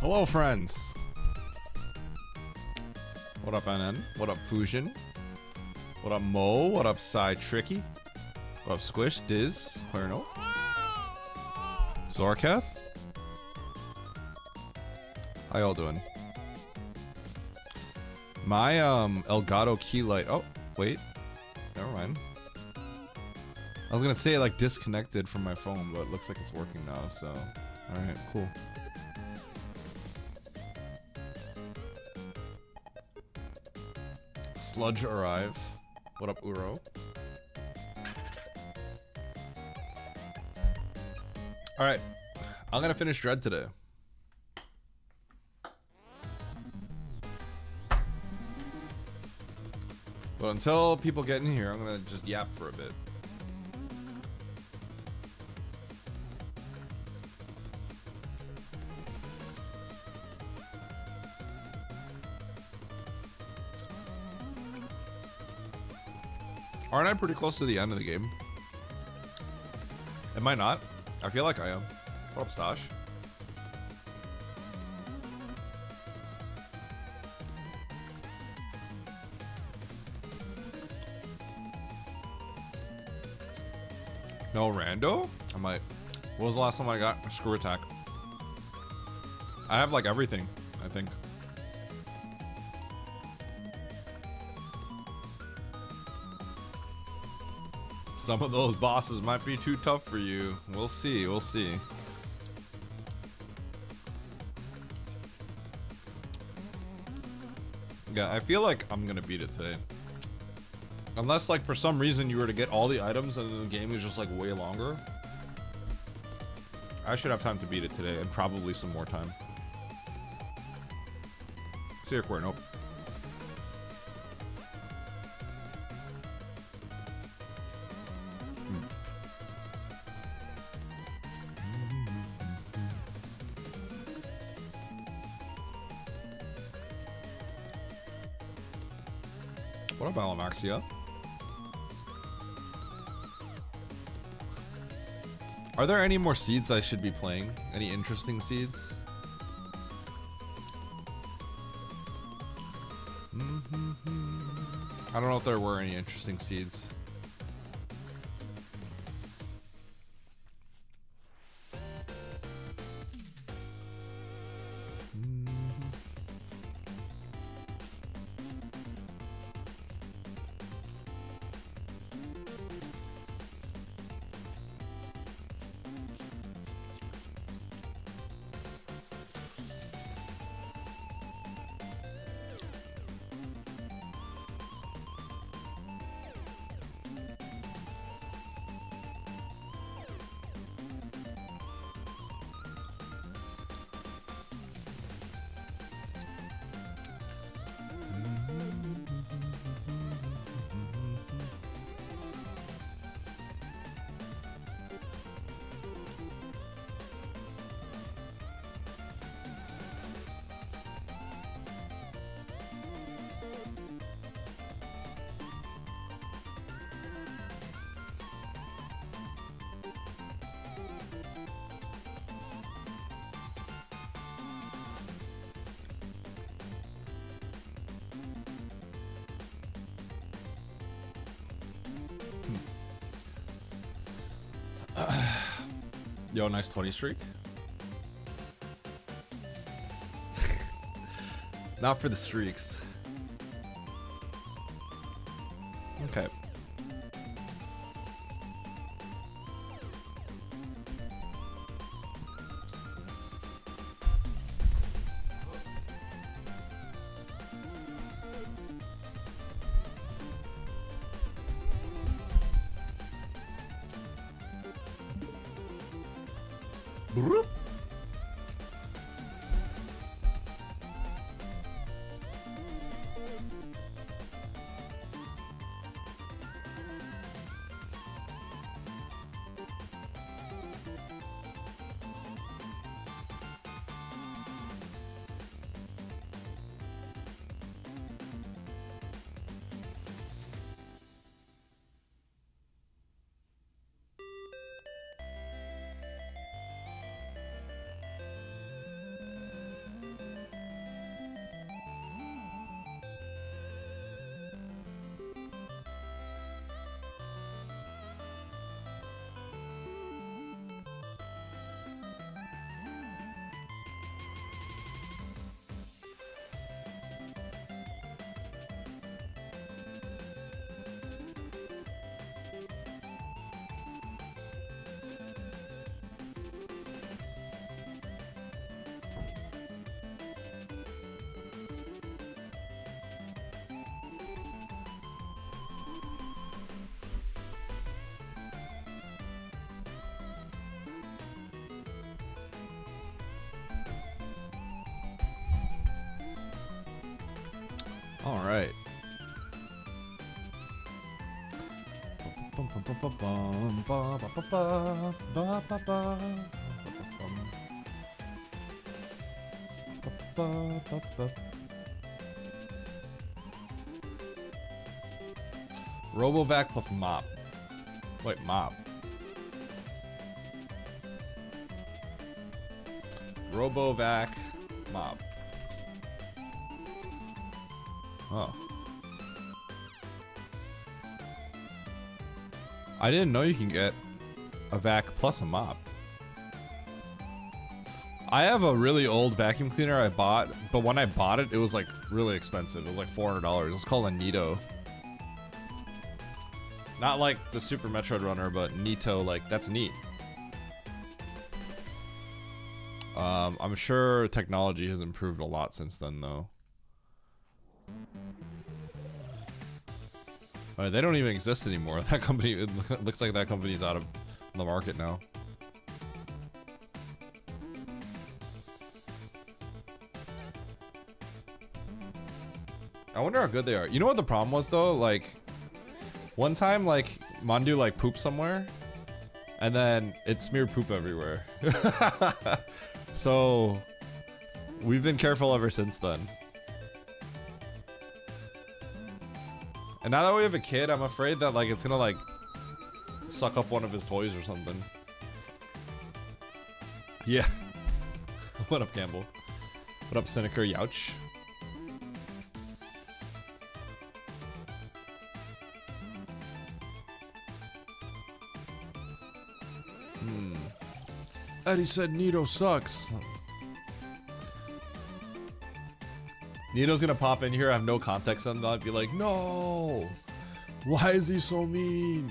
Hello, friends. What up, NN? What up, Fusion? What up, Mo? What up, Psy Tricky? What up, Squish? Diz? Querno? Zorketh? How y'all doing? My Elgato key light. Oh, wait. Never mind. I was gonna say it like disconnected from my phone, but it looks like it's working now, so. Alright, cool. Sludge arrive. What up, Uro? Alright. I'm gonna finish Dread today. But until people get in here, I'm gonna just yap for a bit. Aren't I pretty close to the end of the game? Am I not? I feel like I am. What up, Stash? No rando? I might. What was the last time I got a screw attack? I have like everything, I think. Some of those bosses might be too tough for you. We'll see, we'll see. Yeah, I feel like I'm gonna beat it today. Unless, like, for some reason you were to get all the items and the game is just, like, way longer. I should have time to beat it today, and probably some more time. See your nope. What about Alamaxia? Are there any more seeds I should be playing? Any interesting seeds? I don't know if there were any interesting seeds. Yo, nice 20 streak. Not for the streaks. Okay. Broop. All right. Robovac plus mop. Wait, mop. Robovac mop. Oh. I didn't know you can get a vac plus a mop. I have a really old vacuum cleaner I bought, but when I bought it, it was like really expensive. It was like $400. It was called a Nito. Not like the Super Metroid Runner, but Nito, like, that's neat. I'm sure technology has improved a lot since then, though. They don't even exist anymore. That company, it looks like that company's out of the market now. I wonder how good they are. You know what the problem was, though? Like, one time, like, Mandu, like, pooped somewhere, and then it smeared poop everywhere. So, we've been careful ever since then. And now that we have a kid, I'm afraid that, like, it's gonna, like, suck up one of his toys or something. Yeah. What up, Campbell? What up, Seneca Youch? Eddie said Nito sucks. Nito's gonna pop in here, I have no context on that, be like, no! Why is he so mean?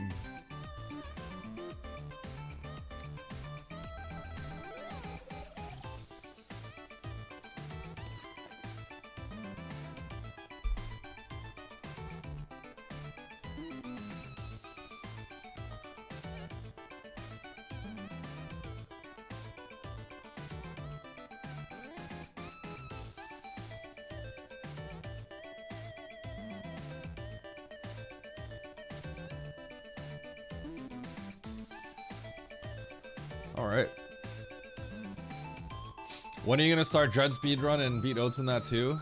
Alright. When are you gonna start Dread Speedrun and beat Oats in that too?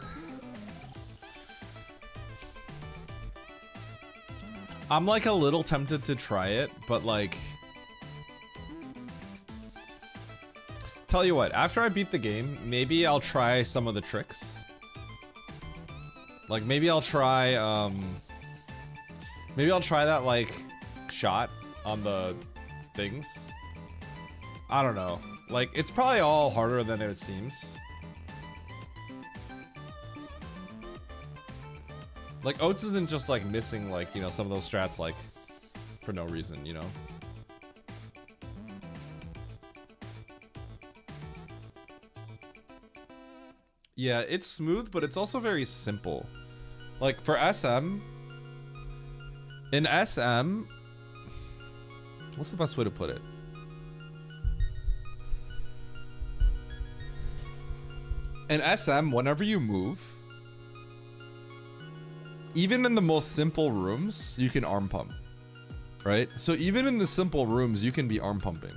I'm like a little tempted to try it, but like... Tell you what, after I beat the game, maybe I'll try some of the tricks. Like maybe I'll try, maybe I'll try that like shot on the things. I don't know. Like, it's probably all harder than it seems. Like, Oats isn't just, like, missing, like, you know, some of those strats, like, for no reason, you know? Yeah, it's smooth, but it's also very simple. Like, for SM... In SM... What's the best way to put it? In SM, whenever you move, even in the most simple rooms, you can arm pump, right? So even in the simple rooms, you can be arm pumping.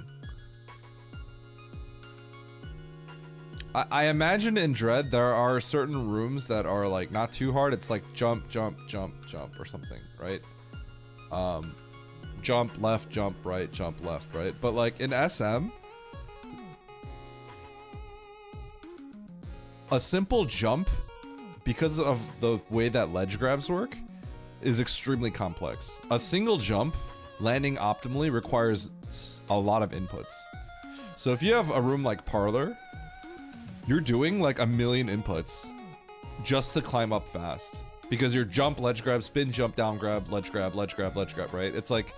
I imagine in Dread, there are certain rooms that are like not too hard. It's like jump, jump, jump, jump or something, right? Jump, left, jump, right, jump, left, right? But like in SM, a simple jump, because of the way that ledge grabs work, is extremely complex. A single jump, landing optimally, requires a lot of inputs. So if you have a room like Parlor, you're doing like a million inputs just to climb up fast. Because your jump, ledge grab, spin, jump, down grab, ledge grab, ledge grab, ledge grab, right? It's like...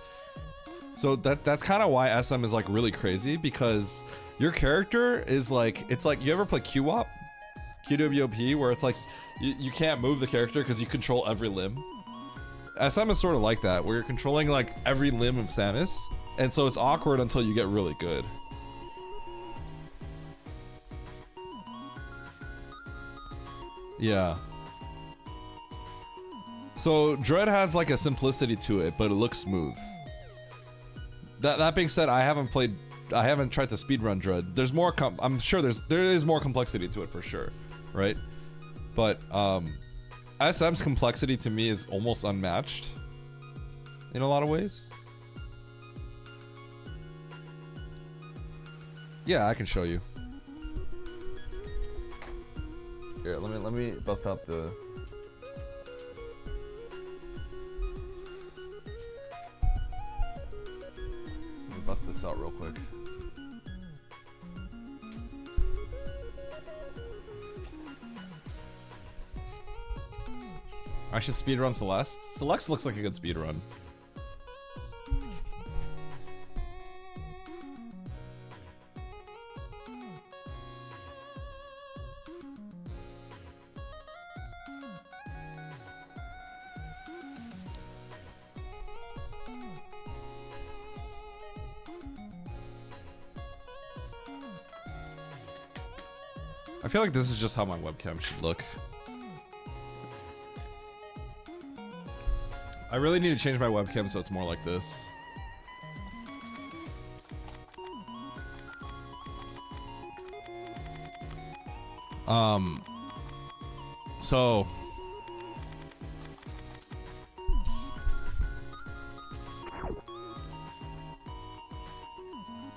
So that's kind of why SM is like really crazy, because your character is like... It's like, you ever play QWOP? QWOP, where it's like you can't move the character because you control every limb. SM is sort of like that, where you're controlling like every limb of Samus, and so it's awkward until you get really good. Yeah. So Dread has like a simplicity to it, but it looks smooth. That being said, I haven't tried to speedrun Dread. There's more I'm sure there is more complexity to it for sure, right? But SM's complexity to me is almost unmatched in a lot of ways. Yeah, I can show you. Here, let me bust out the. Let me bust this out real quick. I should speedrun Celeste. Celeste looks like a good speedrun. I feel like this is just how my webcam should look. I really need to change my webcam so it's more like this. So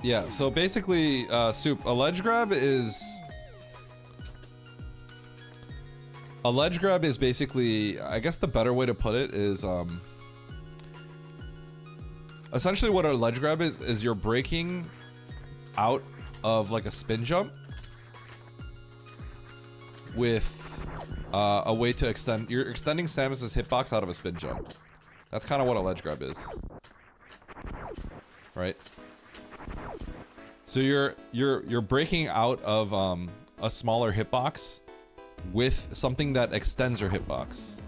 yeah, so basically, Soup, a ledge grab is basically, I guess the better way to put it is, essentially what a ledge grab is you're breaking out of like a spin jump with a way to you're extending Samus's hitbox out of a spin jump. That's kind of what a ledge grab is. Right? So you're breaking out of a smaller hitbox with something that extends your hitbox.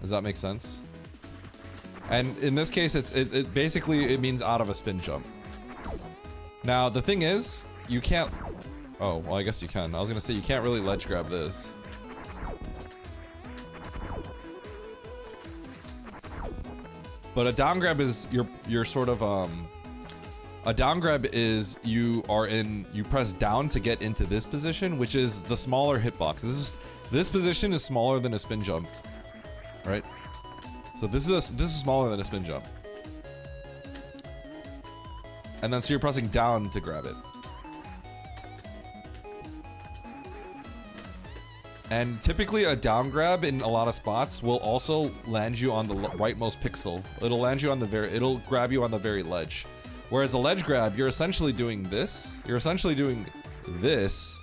Does that make sense? And in this case, it basically means out of a spin jump. Now the thing is, you can't. Oh well, I guess you can. I was gonna say you can't really ledge grab this. But a down grab is you're sort of a down grab is you press down to get into this position, which is the smaller hitbox. This position is smaller than a spin jump, right? So this is smaller than a spin jump, and then so you're pressing down to grab it. And typically a down grab in a lot of spots will also land you on the rightmost pixel. It'll land you on it'll grab you on the very ledge. Whereas a ledge grab, you're essentially doing this. You're essentially doing this,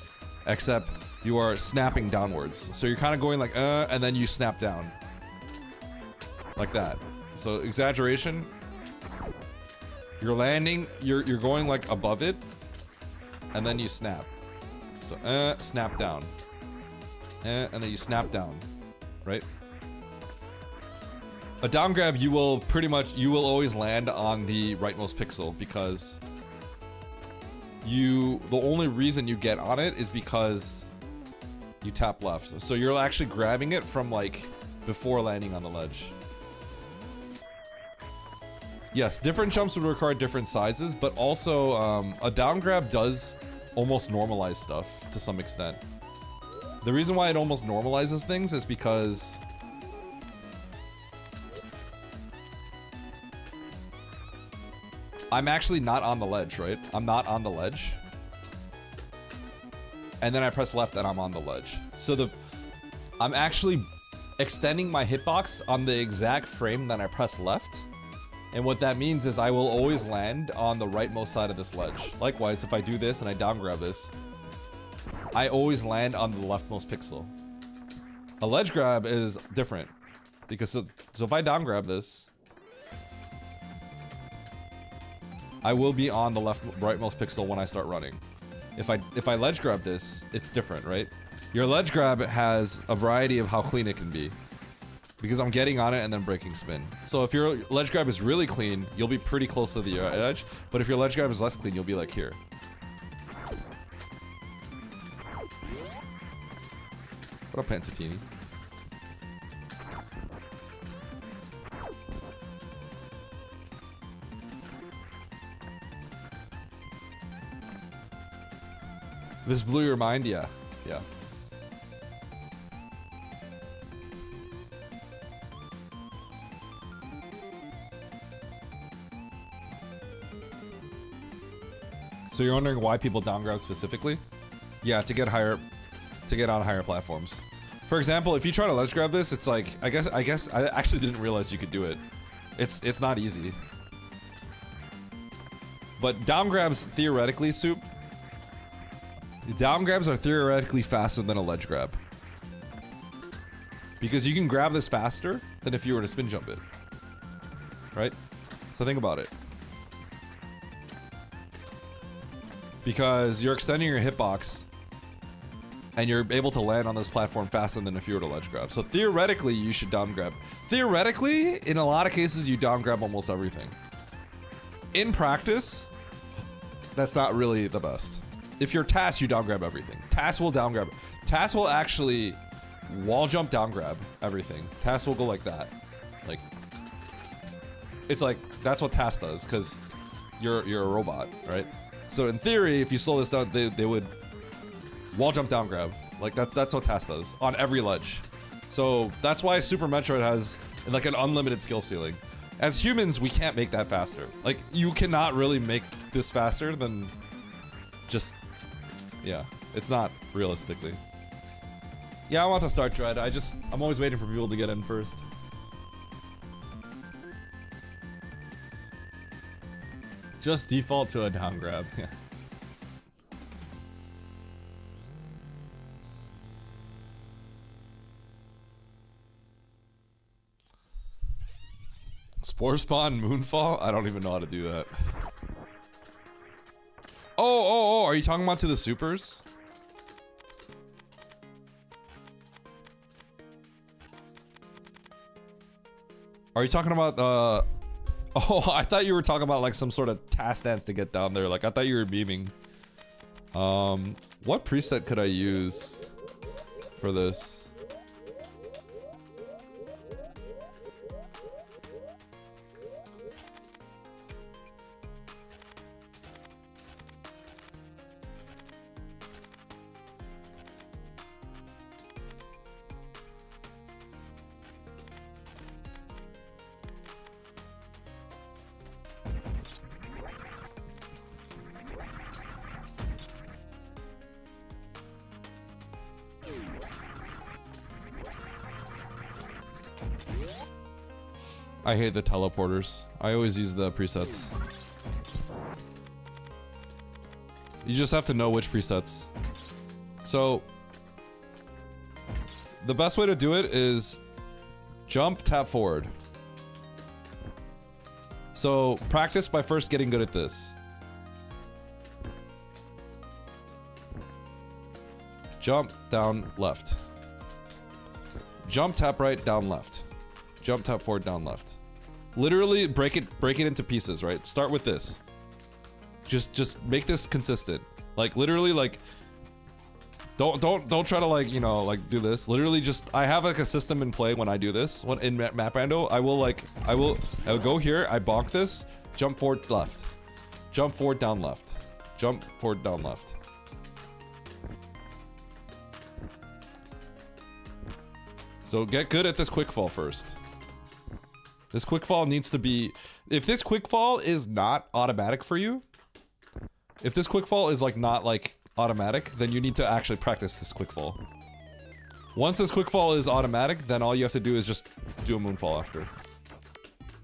except you are snapping downwards. So you're kind of going like, and then you snap down. Like that. So exaggeration. You're landing, you're going like above it, and then you snap. So, snap down. And then you snap down, right? A down grab, you will always land on the rightmost pixel because the only reason you get on it is because you tap left. So you're actually grabbing it from like before landing on the ledge. Yes, different jumps would require different sizes, but also a down grab does almost normalize stuff to some extent. The reason why it almost normalizes things is because I'm actually not on the ledge, right? I'm not on the ledge. And then I press left and I'm on the ledge. So I'm actually extending my hitbox on the exact frame that I press left. And what that means is I will always land on the rightmost side of this ledge. Likewise, if I do this and I down grab this, I always land on the leftmost pixel. A ledge grab is different because so if I down grab this, I will be on the rightmost pixel when I start running. If I ledge grab this, it's different, right? Your ledge grab has a variety of how clean it can be because I'm getting on it and then breaking spin. So if your ledge grab is really clean, you'll be pretty close to the edge. But if your ledge grab is less clean, you'll be like here. What up, Pantatini? This blew your mind? Yeah. Yeah. So you're wondering why people downgrab specifically? Yeah, to get higher, to get on higher platforms. For example, if you try to ledge grab this, it's like, I guess I actually didn't realize you could do it. It's not easy. But down grabs, theoretically, Soup, down grabs are theoretically faster than a ledge grab. Because you can grab this faster than if you were to spin jump it. Right? So think about it. Because you're extending your hitbox and you're able to land on this platform faster than if you were to ledge grab. So theoretically, you should down grab. Theoretically, in a lot of cases, you down grab almost everything. In practice, that's not really the best. If you're TAS, you down grab everything. TAS will down grab. TAS will actually wall jump down grab everything. TAS will go like that. Like, it's like, that's what TAS does, because you're a robot, right? So in theory, if you slow this down, they would wall jump down grab. Like that's what TAS does on every ledge. So that's why Super Metroid has like an unlimited skill ceiling. As humans, we can't make that faster. Like you cannot really make this faster than just, yeah, it's not realistically. Yeah, I want to start Dread. I'm always waiting for people to get in first. Just default to a down grab. Yeah. Spore spawn moonfall? I don't even know how to do that. Oh, are you talking about to the supers? Are you talking about oh, I thought you were talking about like some sort of TAS dance to get down there. Like I thought you were beaming. What preset could I use for this? I hate the teleporters. I always use the presets. You just have to know which presets. So, the best way to do it is jump, tap forward. So, practice by first getting good at this. Jump, down, left. Jump, tap right, down, left. Jump, tap forward, down, left. Literally break it into pieces, right? Start with this. Just make this consistent. Like literally like don't try to like, you know, like do this. Literally just I have like a system in play when I do this. When in Map Rando, I will go here, I bonk this, jump forward, left. Jump forward, down, left. Jump forward, down, left. So get good at this quick fall first. This quick fall needs to be, if this quick fall is not automatic for you, if this quick fall is like not like automatic, then you need to actually practice this quick fall. Once this quick fall is automatic, then all you have to do is just do a moonfall after.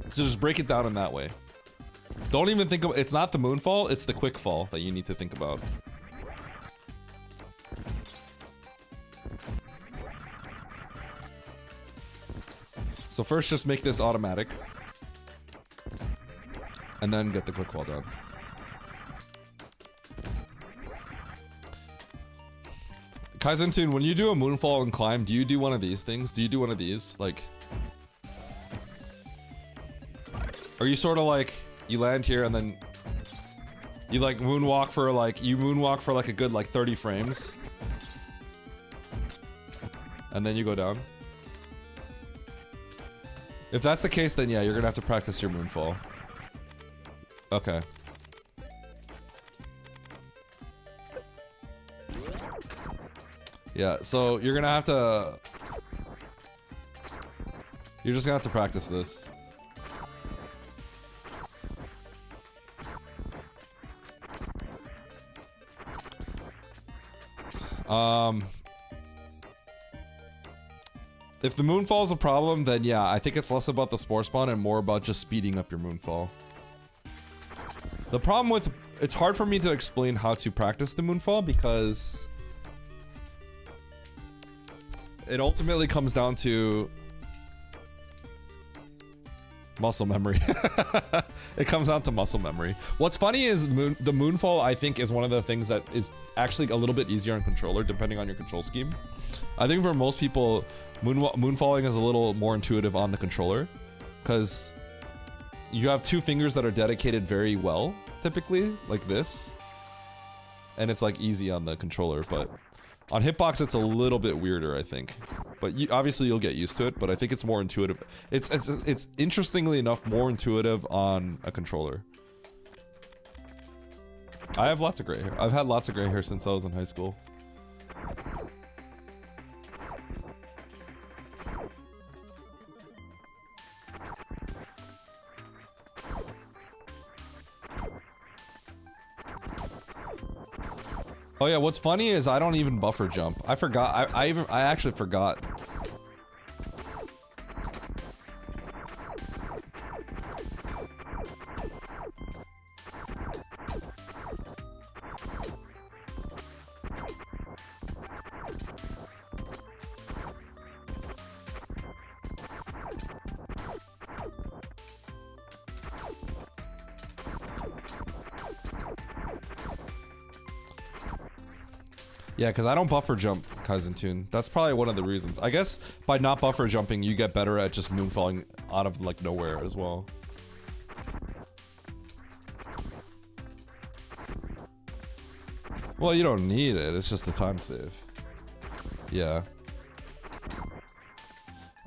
So just break it down in that way. Don't even think of, it's not the moonfall, it's the quick fall that you need to think about. So first just make this automatic. And then get the quick fall done. Kaizentune, when you do a moonfall and climb, do you do one of these things? Do you do one of these? Like... Are you sort of like, you land here and then... You like moonwalk for like, a good like 30 frames. And then you go down? If that's the case, then yeah, you're gonna have to practice your moonfall. Okay. Yeah, so you're gonna have to... You're just gonna have to practice this. If the moonfall is a problem, then yeah, I think it's less about the spore spawn and more about just speeding up your moonfall. The problem with... It's hard for me to explain how to practice the moonfall because... It ultimately comes down to... muscle memory. It comes down to muscle memory. What's funny is the moonfall, I think, is one of the things that is actually a little bit easier on controller, depending on your control scheme. I think for most people, moonfalling is a little more intuitive on the controller, because you have two fingers that are dedicated very well, typically, like this, and it's like easy on the controller, but on hitbox it's a little bit weirder, I think. But obviously you'll get used to it, but I think it's more intuitive. It's interestingly enough more intuitive on a controller. I have lots of gray hair. I've had lots of gray hair since I was in high school. Oh yeah, what's funny is I don't even buffer jump. I forgot. I actually forgot. Yeah, because I don't buffer jump, Kaizentune. That's probably one of the reasons. I guess by not buffer jumping, you get better at just moonfalling out of like nowhere as well. Well, you don't need it. It's just a time save. Yeah.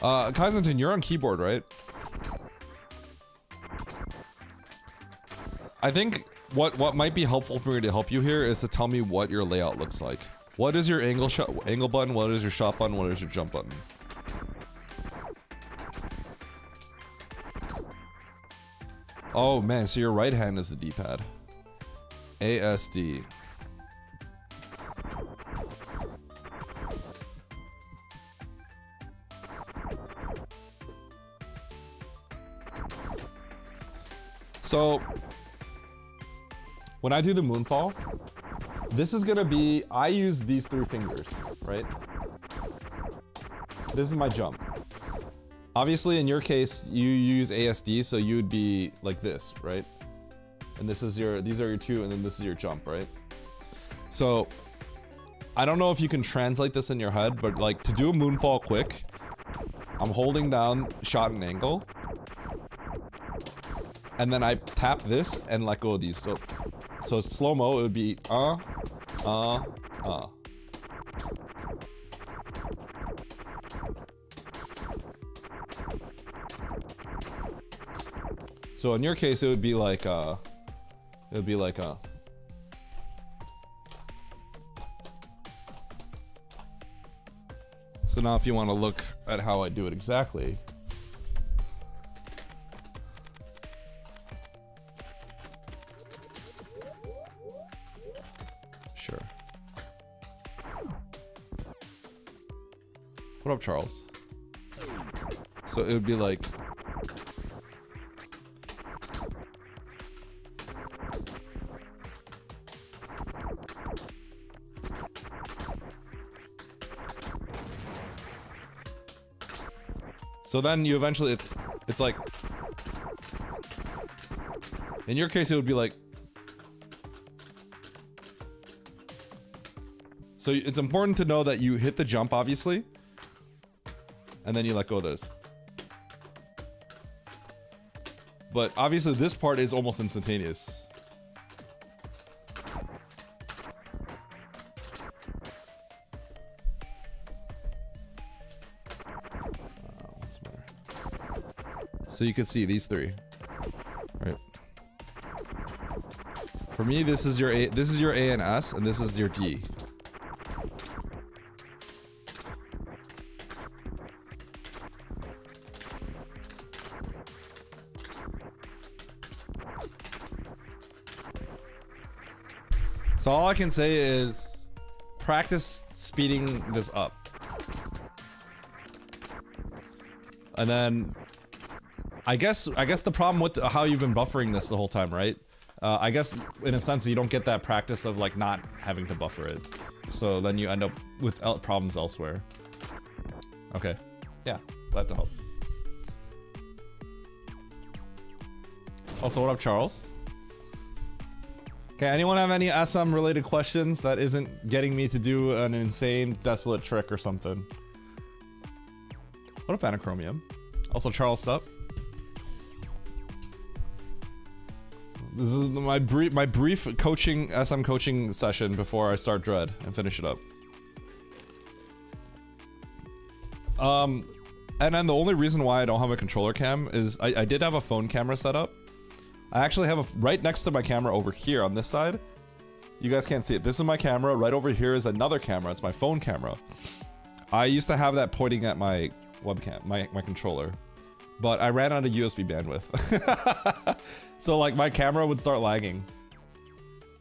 Kaizentune, you're on keyboard, right? I think what might be helpful for me to help you here is to tell me what your layout looks like. What is your angle button? What is your shot button? What is your jump button? Oh man, so your right hand is the D-pad. ASD. So when I do the moonfall, this is gonna be, I use these three fingers, right? This is my jump. Obviously, in your case, you use ASD, so you would be like this, right? And this is your, these are your two, and then this is your jump, right? So, I don't know if you can translate this in your head, but like to do a moonfall quick, I'm holding down shot and angle, and then I tap this and let go of these. So it's slow-mo, it would be So in your case, it would be like So now if you want to look at how I do it exactly. Sure. What up, Charles? So it would be like so then you eventually, it's like, in your case it would be like, so it's important to know that you hit the jump obviously, and then you let go of this. But obviously this part is almost instantaneous. So you can see these three, right? For me, this is your A and S, and this is your D. So all I can say is practice speeding this up. And then I guess the problem with how you've been buffering this the whole time, right? I guess in a sense you don't get that practice of like not having to buffer it. So then you end up with problems elsewhere. Okay. Yeah, glad to help. Also, what up, Charles? Okay, anyone have any SM related questions that isn't getting me to do an insane desolate trick or something? What up, Anachromium? Also, Charles, sup? This is my brief coaching SM coaching session before I start Dread and finish it up. And then the only reason why I don't have a controller cam is I did have a phone camera set up. I actually have right next to my camera over here on this side. You guys can't see it. This is my camera. Right over here is another camera. It's my phone camera. I used to have that pointing at my webcam, my controller. But I ran out of USB bandwidth. So like my camera would start lagging.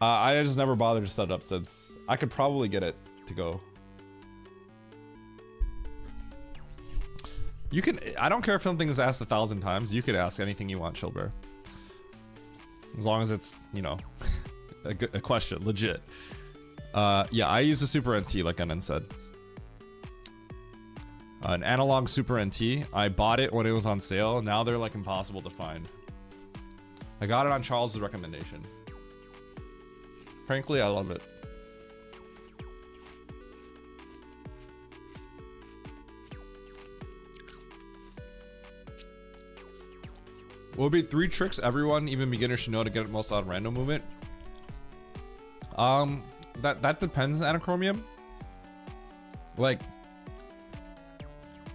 I just never bothered to set it up since. I could probably get it to go. You can, I don't care if something is asked 1,000 times. You could ask anything you want, Chillbear. As long as it's, you know, a question, legit. Yeah, I use a Super NT, like Anan said. An analog Super NT. I bought it when it was on sale. Now they're like impossible to find. I got it on Charles' recommendation. Frankly, I love it. What would be 3 tricks everyone, even beginners, should know to get the most out of random movement? That depends, Anachromium. Like,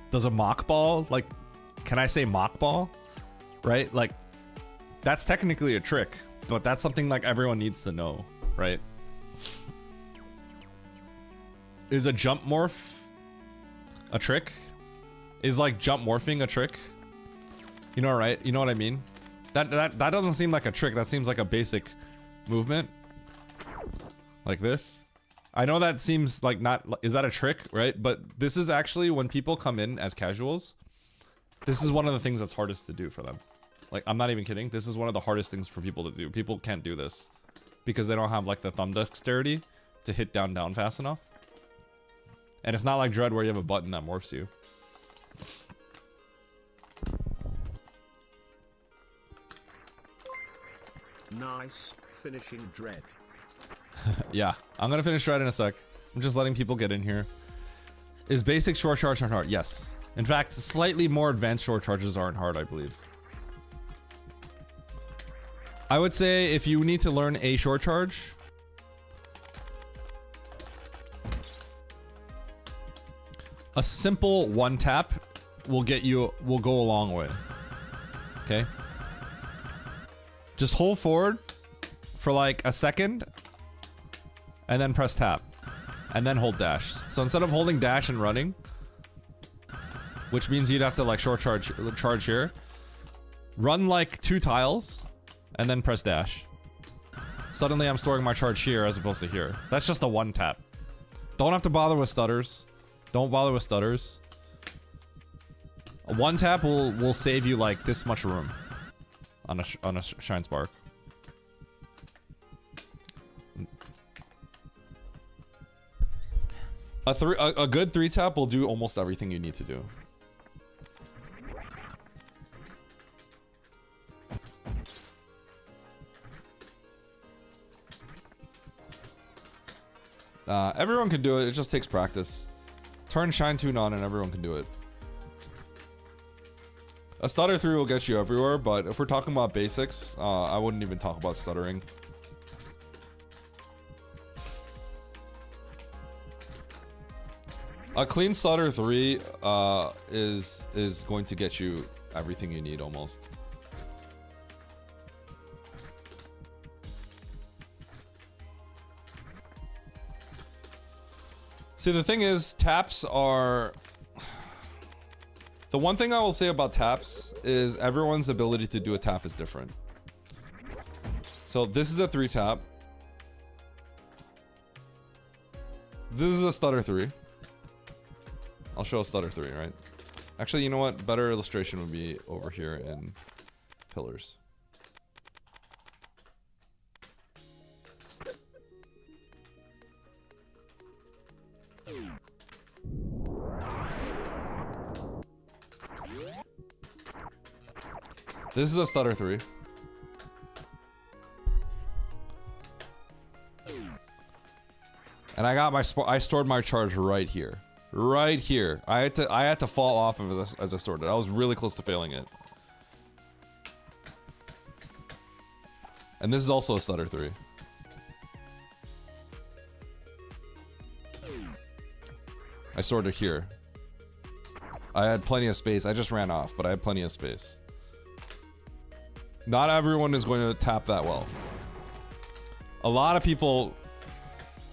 does a mock ball, like, can I say mock ball? Right? Like, that's technically a trick, but that's something like everyone needs to know, right? Is a jump morph a trick? Is like jump morphing a trick? You know, right? You know what I mean? That doesn't seem like a trick. That seems like a basic movement. Like this. I know that seems like not... Is that a trick, right? But this is actually when people come in as casuals. This is one of the things that's hardest to do for them. Like, I'm not even kidding. This is one of the hardest things for people to do. People can't do this. Because they don't have like the thumb dexterity to hit down fast enough. And it's not like Dread where you have a button that morphs you. Nice finishing Dread. Yeah, I'm gonna finish Dread in a sec. I'm just letting people get in here. Is basic short charge not hard? Yes. In fact, slightly more advanced short charges aren't hard, I believe. I would say if you need to learn a short charge, a simple one tap will go a long way. Okay? Just hold forward for like a second and then press tap and then hold dash. So instead of holding dash and running, which means you'd have to like short charge here, run like 2 tiles and then press dash. Suddenly I'm storing my charge here as opposed to here. That's just a one tap. Don't have to bother with stutters. Don't bother with stutters. A one tap will save you like this much room on a Shine Spark. A good 3 tap will do almost everything you need to do. Everyone can do it. It just takes practice. Turn Shine Tune on and everyone can do it. A stutter 3 will get you everywhere, but if we're talking about basics, I wouldn't even talk about stuttering. A clean stutter 3 is going to get you everything you need almost. See, the thing is, taps are... The one thing I will say about taps is everyone's ability to do a tap is different. So this is a 3 tap. This is a stutter 3. I'll show a stutter 3, right? Actually, you know what? Better illustration would be over here in pillars. This is a stutter 3. And I got my I stored my charge right here. Right here. I had to fall off of it as I stored it. I was really close to failing it. And this is also a stutter 3. I stored it here. I had plenty of space. I just ran off, but I had plenty of space. Not everyone is going to tap that well. A lot of people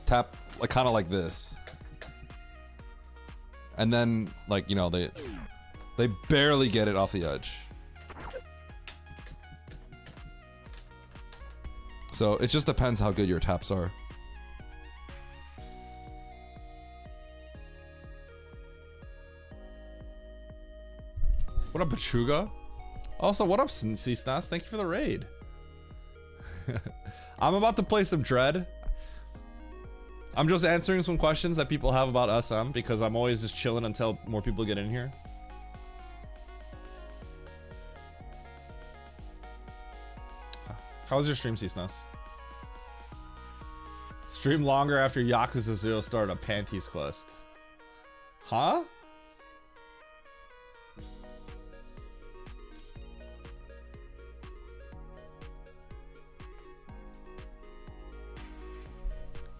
tap like kind of like this. And then like, you know, they barely get it off the edge. So it just depends how good your taps are. What up, Pachuga? Also, what up, C-Stas? Thank you for the raid. I'm about to play some Dread. I'm just answering some questions that people have about SM because I'm always just chilling until more people get in here. How was your stream, C-Snas? Stream longer after Yakuza 0 started a Panties quest. Huh?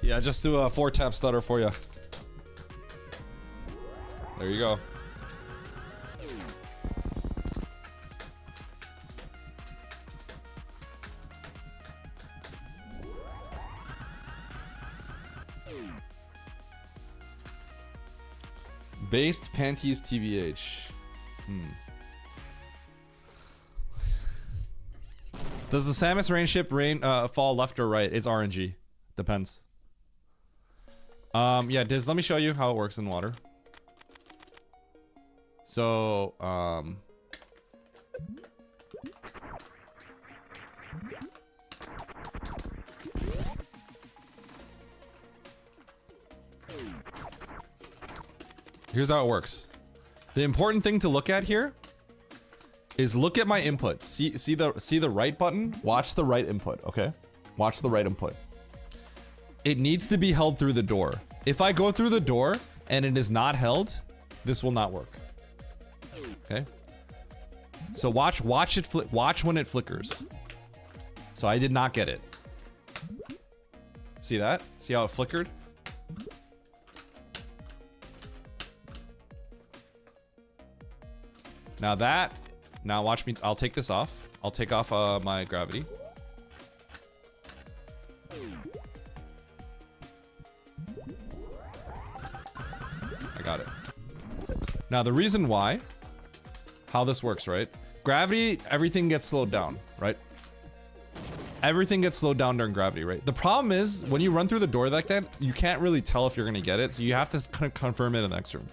Yeah, just do a 4-tap stutter for you. There you go. Based Panties TVH. Does the Samus rain fall left or right? It's RNG. Depends. Yeah, Diz, let me show you how it works in water. So, here's how it works. The important thing to look at here is look at my input. See the right button? Watch the right input, okay? Watch the right input. It needs to be held through the door. If I go through the door and it is not held, this will not work. Okay? So watch when it flickers. So I did not get it. See that? See how it flickered? Now watch me. I'll take this off. I'll take off my gravity. I got it. Now the reason why, how this works, right? Gravity, everything gets slowed down, right? Everything gets slowed down during gravity, right? The problem is when you run through the door like that, you can't really tell if you're gonna get it, so you have to kind of confirm it in the next room.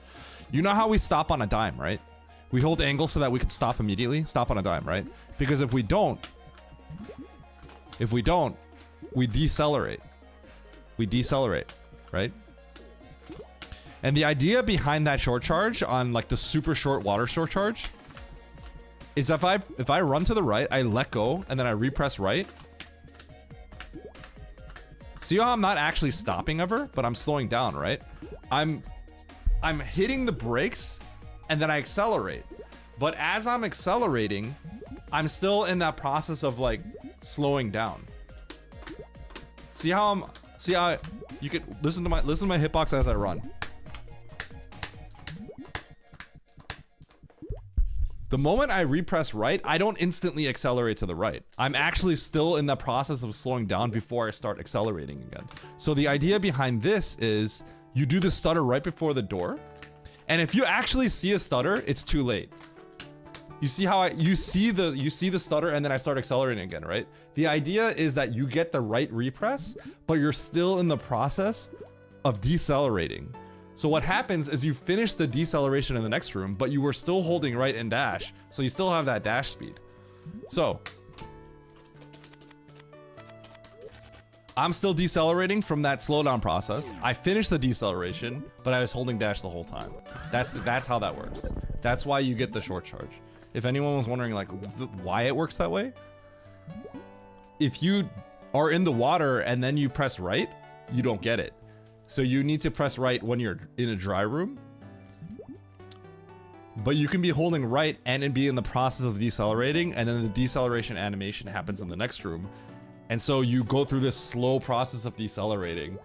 You know how we stop on a dime, right? We hold angle so that we can stop immediately, stop on a dime, right? Because if we don't, we decelerate. We decelerate, right? And the idea behind that short charge on like the super short water short charge is if I run to the right, I let go and then I repress right. See how I'm not actually stopping ever, but I'm slowing down, right? I'm hitting the brakes and then I accelerate. But as I'm accelerating, I'm still in that process of like slowing down. See how you can listen to my hitbox as I run. The moment I repress right, I don't instantly accelerate to the right. I'm actually still in the process of slowing down before I start accelerating again. So the idea behind this is you do the stutter right before the door. And if you actually see a stutter, it's too late. You see how you see the stutter and then I start accelerating again, right? The idea is that you get the right repress, but you're still in the process of decelerating. So what happens is you finish the deceleration in the next room, but you were still holding right and dash, so you still have that dash speed. So I'm still decelerating from that slowdown process. I finished the deceleration, but I was holding dash the whole time. That's how that works. That's why you get the short charge. If anyone was wondering like why it works that way, if you are in the water and then you press right, you don't get it. So you need to press right when you're in a dry room. But you can be holding right and be in the process of decelerating, and then the deceleration animation happens in the next room. And so you go through this slow process of decelerating,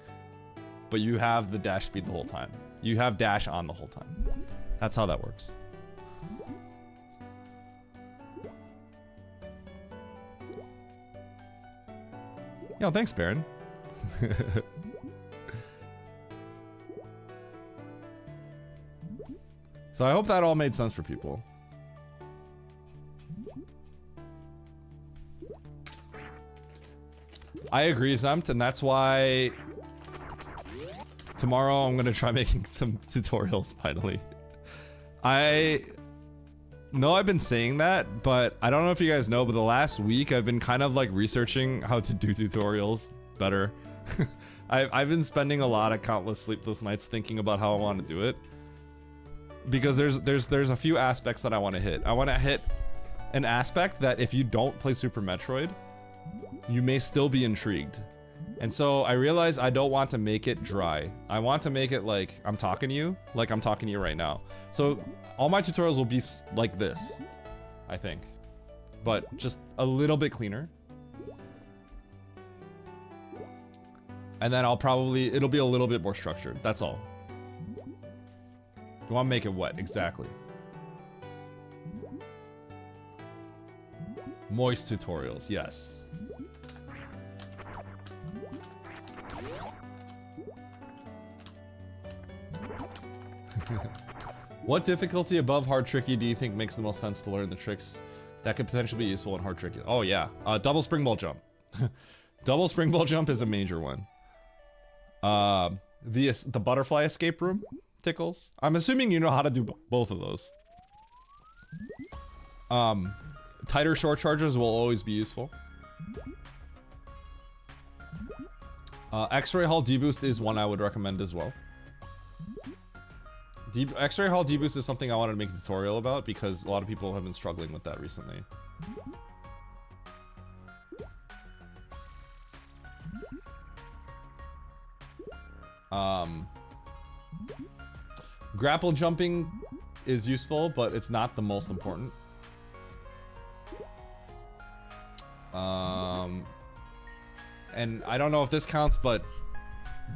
but you have the dash speed the whole time. You have dash on the whole time. That's how that works. Yo, thanks, Baron. So I hope that all made sense for people. I agree, Zemt, and that's why tomorrow I'm gonna try making some tutorials finally. I know I've been saying that, but I don't know if you guys know, but the last week I've been kind of like researching how to do tutorials better. I've been spending a lot of countless sleepless nights thinking about how I want to do it. Because there's a few aspects that I want to hit. I want to hit an aspect that if you don't play Super Metroid, you may still be intrigued. And so I realize I don't want to make it dry. I want to make it like I'm talking to you right now. So all my tutorials will be like this, I think. But just a little bit cleaner. And then it'll be a little bit more structured, that's all. You want to make it what, exactly? Moist tutorials, yes. What difficulty above hard tricky do you think makes the most sense to learn the tricks that could potentially be useful in hard tricky? Oh yeah, double springbolt jump. Double springbolt jump is a major one. The butterfly escape room tickles. I'm assuming you know how to do both of those. Tighter short charges will always be useful. X-Ray Hall deboost is one I would recommend as well. X-Ray Hall deboost is something I wanted to make a tutorial about because a lot of people have been struggling with that recently. Grapple jumping is useful, but it's not the most important. And I don't know if this counts, but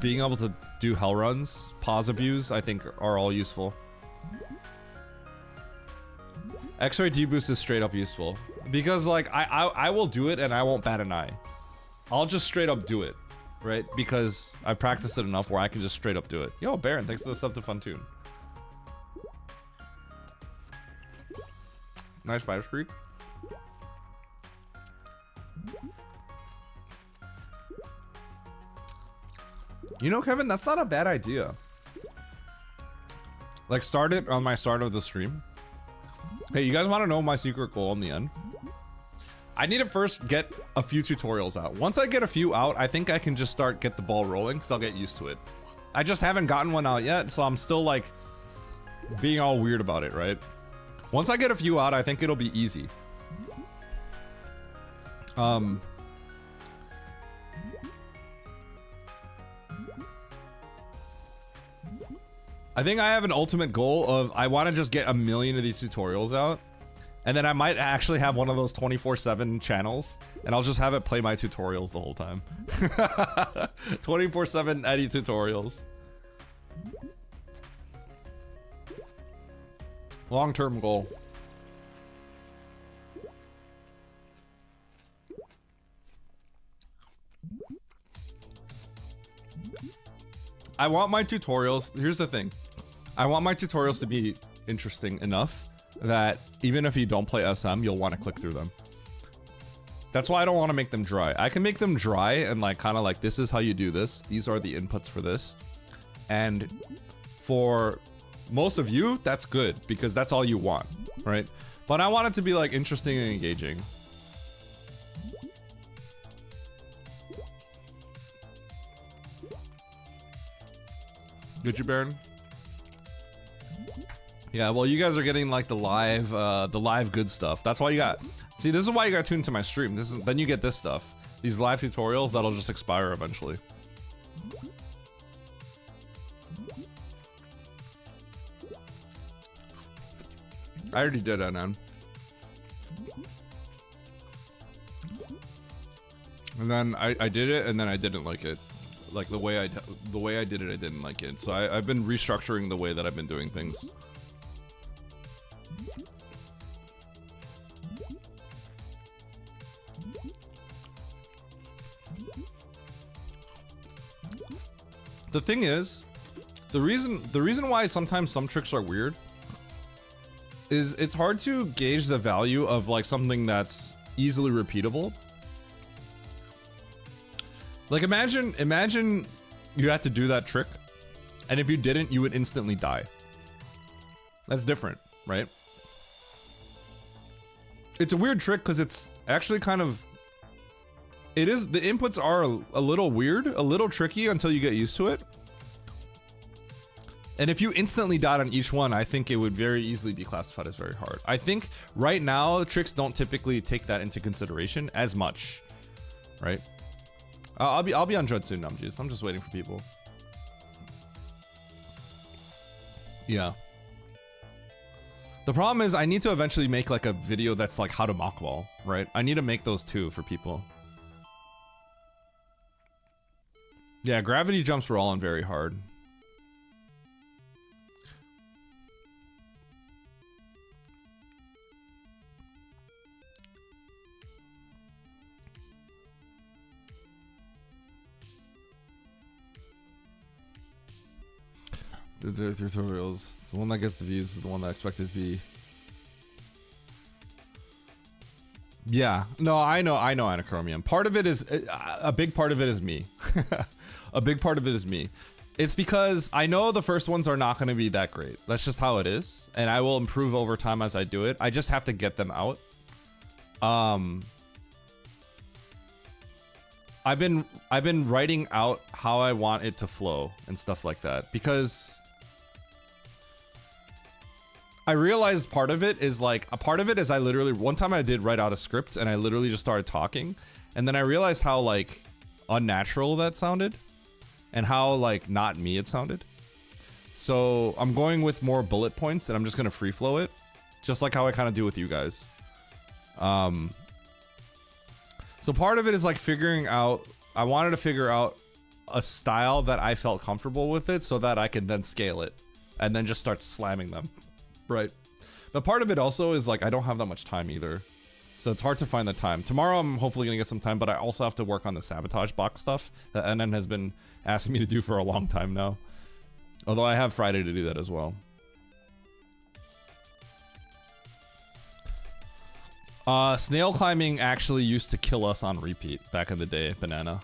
being able to do hell runs, pause abuse, I think are all useful. X-Ray deboost is straight up useful because like I will do it and I won't bat an eye. I'll just straight up do it, right? Because I practiced it enough where I can just straight up do it. Yo, Baron, thanks for the sub to Funtune. Nice fire streak. You know, Kevin, that's not a bad idea. Like, start it on my start of the stream. Hey, you guys want to know my secret goal in the end? I need to first get a few tutorials out. Once I get a few out, I think I can just get the ball rolling, because I'll get used to it. I just haven't gotten one out yet, so I'm still, like, being all weird about it, right? Once I get a few out, I think it'll be easy. I think I have an ultimate goal of I want to just get 1 million of these tutorials out, and then I might actually have one of those 24/7 channels, and I'll just have it play my tutorials the whole time. 24/7 Eddie tutorials. Long-term goal. I want my tutorials, here's the thing. I want my tutorials to be interesting enough that even if you don't play SM, you'll want to click through them. That's why I don't want to make them dry. I can make them dry and like kind of like, this is how you do this. These are the inputs for this. And for most of you, that's good because that's all you want, right? But I want it to be like interesting and engaging. Did you, Baron? Yeah, well, you guys are getting like the live good stuff. That's why you got. See, this is why you got tuned to my stream. Then you get this stuff. These live tutorials that'll just expire eventually. I already did it, man. And then I did it, and then I didn't like it. Like the way I did it, I didn't like it. So I've been restructuring the way that I've been doing things. The thing is, the reason why sometimes some tricks are weird is it's hard to gauge the value of like something that's easily repeatable. Like imagine you had to do that trick, and if you didn't, you would instantly die. That's different, right? It's a weird trick because it's actually kind of, the inputs are a little weird, a little tricky until you get used to it. And if you instantly died on each one, I think it would very easily be classified as very hard. I think right now tricks don't typically take that into consideration as much, right? I'll be on Dread soon, Numjuice. I'm just waiting for people. Yeah. The problem is I need to eventually make like a video that's like how to mock wall, right? I need to make those too for people. Yeah, gravity jumps were all on very hard. The tutorials. The one that gets the views is the one that I expected to be. Yeah, no, I know Anachromium. Part of it is a big part of it is me. A big part of it is me. It's because I know the first ones are not going to be that great. That's just how it is, and I will improve over time as I do it. I just have to get them out. I've been writing out how I want it to flow and stuff like that because I realized part of it is I literally one time I did write out a script and I literally just started talking, and then I realized how like unnatural that sounded and how like not me it sounded. So I'm going with more bullet points and I'm just gonna free flow it, just like how I kind of do with you guys. So part of it is like I wanted to figure out a style that I felt comfortable with it so that I can then scale it and then just start slamming them. Right. But part of it also is like I don't have that much time either. So it's hard to find the time. Tomorrow I'm hopefully gonna get some time, but I also have to work on the sabotage box stuff that NN has been asking me to do for a long time now. Although I have Friday to do that as well. Snail climbing actually used to kill us on repeat back in the day, Banana.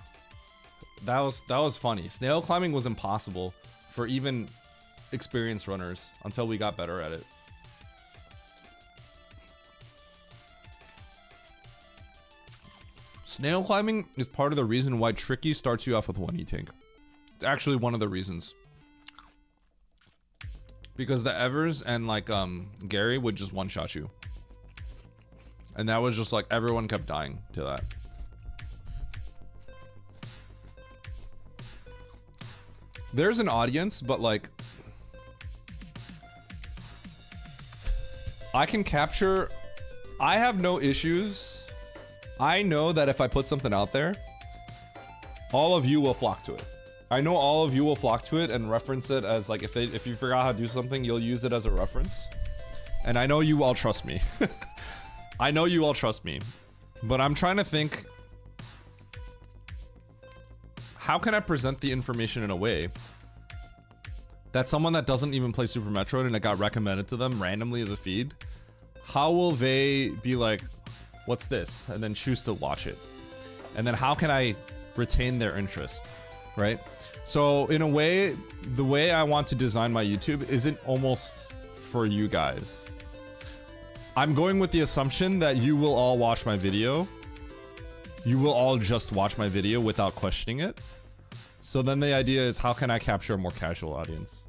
That was funny. Snail climbing was impossible for even experienced runners until we got better at it. Snail climbing is part of the reason why Tricky starts you off with 1 E-Tank. It's actually one of the reasons. Because the Evers and like Gary would just one-shot you. And that was just like everyone kept dying to that. There's an audience, but like I can capture, I have no issues. I know that if I put something out there, all of you will flock to it. I know all of you will flock to it and reference it as like if you forgot how to do something, you'll use it as a reference. And I know you all trust me. I know you all trust me. But I'm trying to think, how can I present the information in a way that someone that doesn't even play Super Metroid and it got recommended to them randomly as a feed, how will they be like, what's this? And then choose to watch it. And then how can I retain their interest, right? So in a way, the way I want to design my YouTube isn't almost for you guys. I'm going with the assumption that you will all watch my video. You will all just watch my video without questioning it. So then the idea is, how can I capture a more casual audience?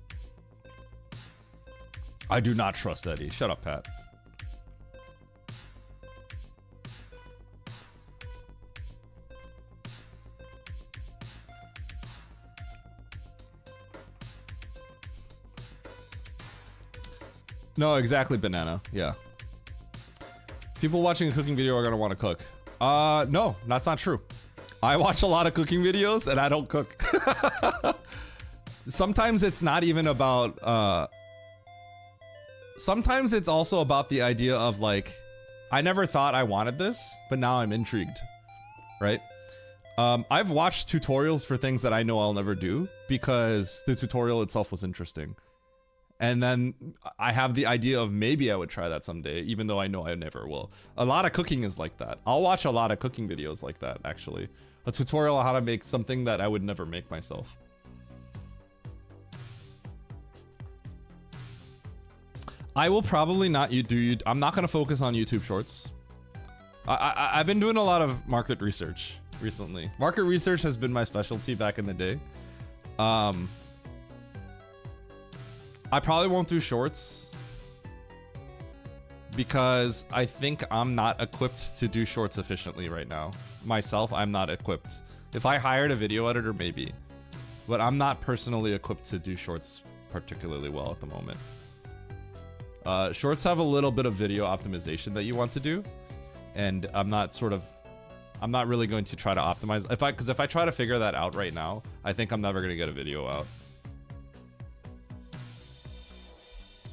I do not trust Eddie. Shut up, Pat. No, exactly, Banana. Yeah. People watching a cooking video are gonna want to cook. No, that's not true. I watch a lot of cooking videos and I don't cook. Sometimes it's not even about, sometimes it's also about the idea of like, I never thought I wanted this, but now I'm intrigued, right? I've watched tutorials for things that I know I'll never do because the tutorial itself was interesting. And then I have the idea of maybe I would try that someday, even though I know I never will. A lot of cooking is like that. I'll watch a lot of cooking videos like that, actually. A tutorial on how to make something that I would never make myself. I will probably not I'm not gonna focus on YouTube Shorts. I've been doing a lot of market research recently. Market research has been my specialty back in the day. I probably won't do shorts because I think I'm not equipped to do shorts efficiently right now. Myself, I'm not equipped. If I hired a video editor, maybe. But I'm not personally equipped to do shorts particularly well at the moment. Shorts have a little bit of video optimization that you want to do. And I'm not really going to try to optimize. Because if I try to figure that out right now, I think I'm never going to get a video out.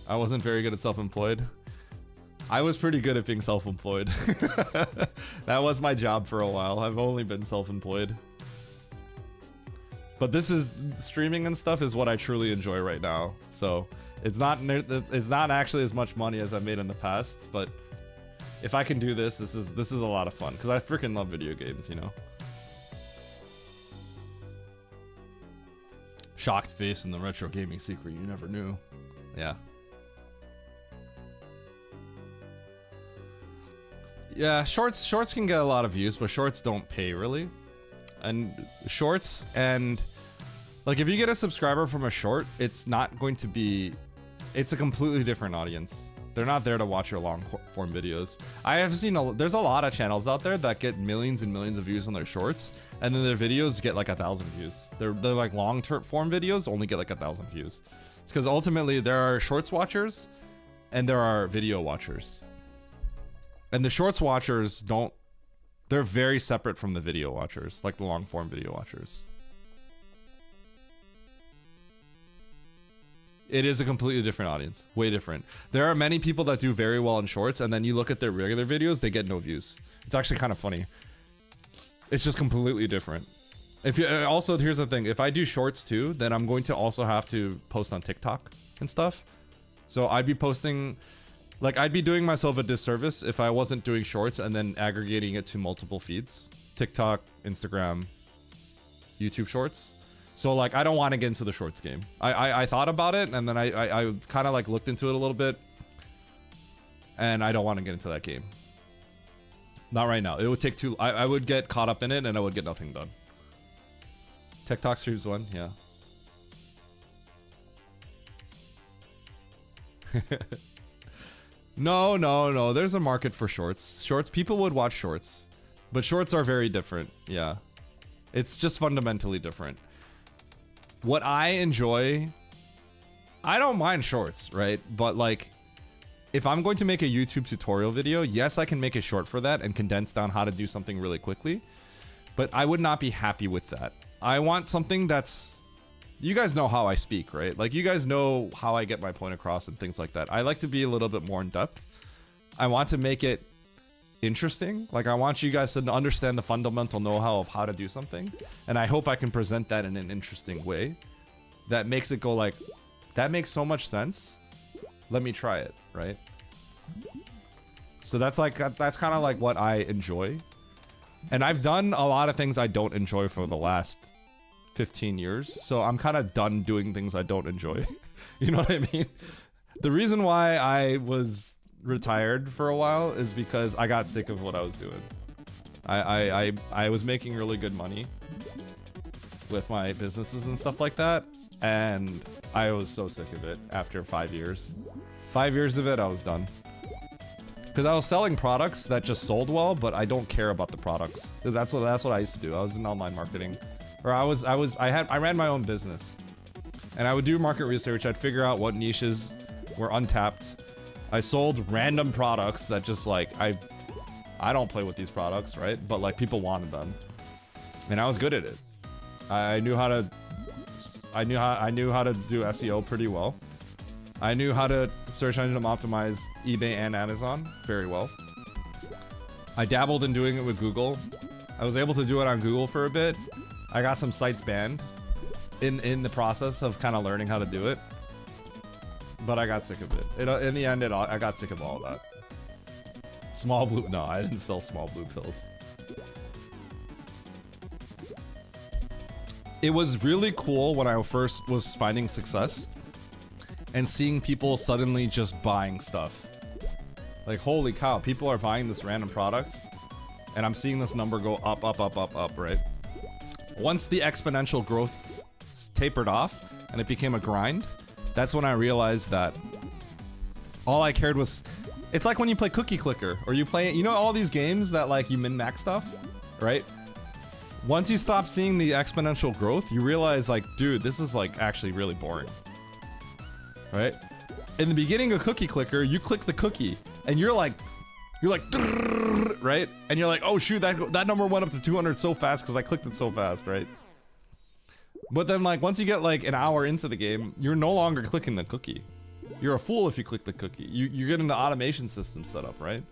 I wasn't very good at self-employed. I was pretty good at being self-employed. That was my job for a while. I've only been self-employed. But this is streaming and stuff is what I truly enjoy right now. So it's not actually as much money as I've made in the past, but if I can do this, this is a lot of fun because I freaking love video games, you know. Shocked face in the retro gaming secret you never knew. Yeah. Yeah, shorts can get a lot of views, but shorts don't pay really. And shorts and like if you get a subscriber from a short, it's not going to be, it's a completely different audience. They're not there to watch your long form videos. I have seen there's a lot of channels out there that get millions and millions of views on their shorts, and then their videos get like 1,000 views. They're like long form videos only get like 1,000 views. It's because ultimately there are shorts watchers and there are video watchers. And the shorts watchers they're very separate from the video watchers, like the long form video watchers. It is a completely different audience, way different. There are many people that do very well in shorts, and then you look at their regular videos, they get no views. It's actually kind of funny. It's just completely different. Also, here's the thing, if I do shorts too, then I'm going to also have to post on TikTok and stuff. So I'd be posting, like I'd be doing myself a disservice if I wasn't doing shorts and then aggregating it to multiple feeds. TikTok, Instagram, YouTube shorts. So like I don't want to get into the shorts game. I thought about it and then I kind of like looked into it a little bit. And I don't want to get into that game. Not right now. It would take too, I would get caught up in it and I would get nothing done. TikTok streams one, yeah. No. There's a market for shorts. People would watch shorts. But shorts are very different, yeah. It's just fundamentally different. What I enjoy, I don't mind shorts, right? But like, if I'm going to make a YouTube tutorial video, yes, I can make a short for that and condense down how to do something really quickly. But I would not be happy with that. I want something that's, you guys know how I speak, right? Like you guys know how I get my point across and things like that. I like to be a little bit more in depth. I want to make it interesting. Like I want you guys to understand the fundamental know-how of how to do something. And I hope I can present that in an interesting way that makes it go like, that makes so much sense. Let me try it, right? So that's kind of like what I enjoy. And I've done a lot of things I don't enjoy for the last 15 years. So I'm kind of done doing things I don't enjoy. You know what I mean? The reason why I was retired for a while is because I got sick of what I was doing. I was making really good money with my businesses and stuff like that, and I was so sick of it after 5 years. 5 years of it, I was done. Because I was selling products that just sold well, but I don't care about the products. That's what I used to do. I was in online marketing, or I ran my own business, and I would do market research. I'd figure out what niches were untapped. I sold random products that just like I don't play with these products, right? But like people wanted them, and I was good at it. I knew how to do SEO pretty well. I knew how to search engine optimize eBay and Amazon very well. I dabbled in doing it with Google. I was able to do it on Google for a bit. I got some sites banned in the process of kind of learning how to do it. But I got sick of it. In the end, I got sick of all of that. Small blue, no, I didn't sell small blue pills. It was really cool when I first was finding success and seeing people suddenly just buying stuff. Like, holy cow, people are buying this random product, and I'm seeing this number go up, up, up, up, up, right? Once the exponential growth tapered off and it became a grind, that's when I realized that all I cared was, it's like when you play Cookie Clicker, or you play, you know, all these games that like you min-max stuff, right? Once you stop seeing the exponential growth, you realize like, dude, this is like actually really boring, right? In the beginning of Cookie Clicker, you click the cookie and you're like, right? And you're like, oh shoot, that number went up to 200 so fast because I clicked it so fast, right? But then like once you get like an hour into the game, you're no longer clicking the cookie. You're a fool if you click the cookie. You're getting the automation system set up, right?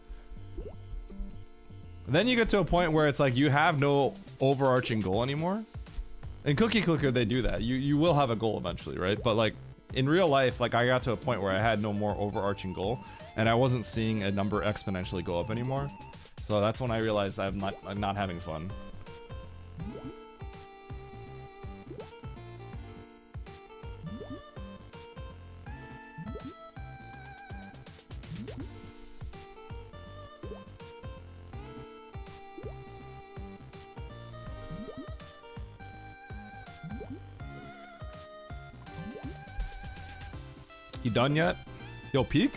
And then you get to a point where it's like you have no overarching goal anymore. In Cookie Clicker, they do that. You will have a goal eventually, right? But like in real life, like I got to a point where I had no more overarching goal, and I wasn't seeing a number exponentially go up anymore. So that's when I realized I'm not having fun. You done yet? Yo, Peak?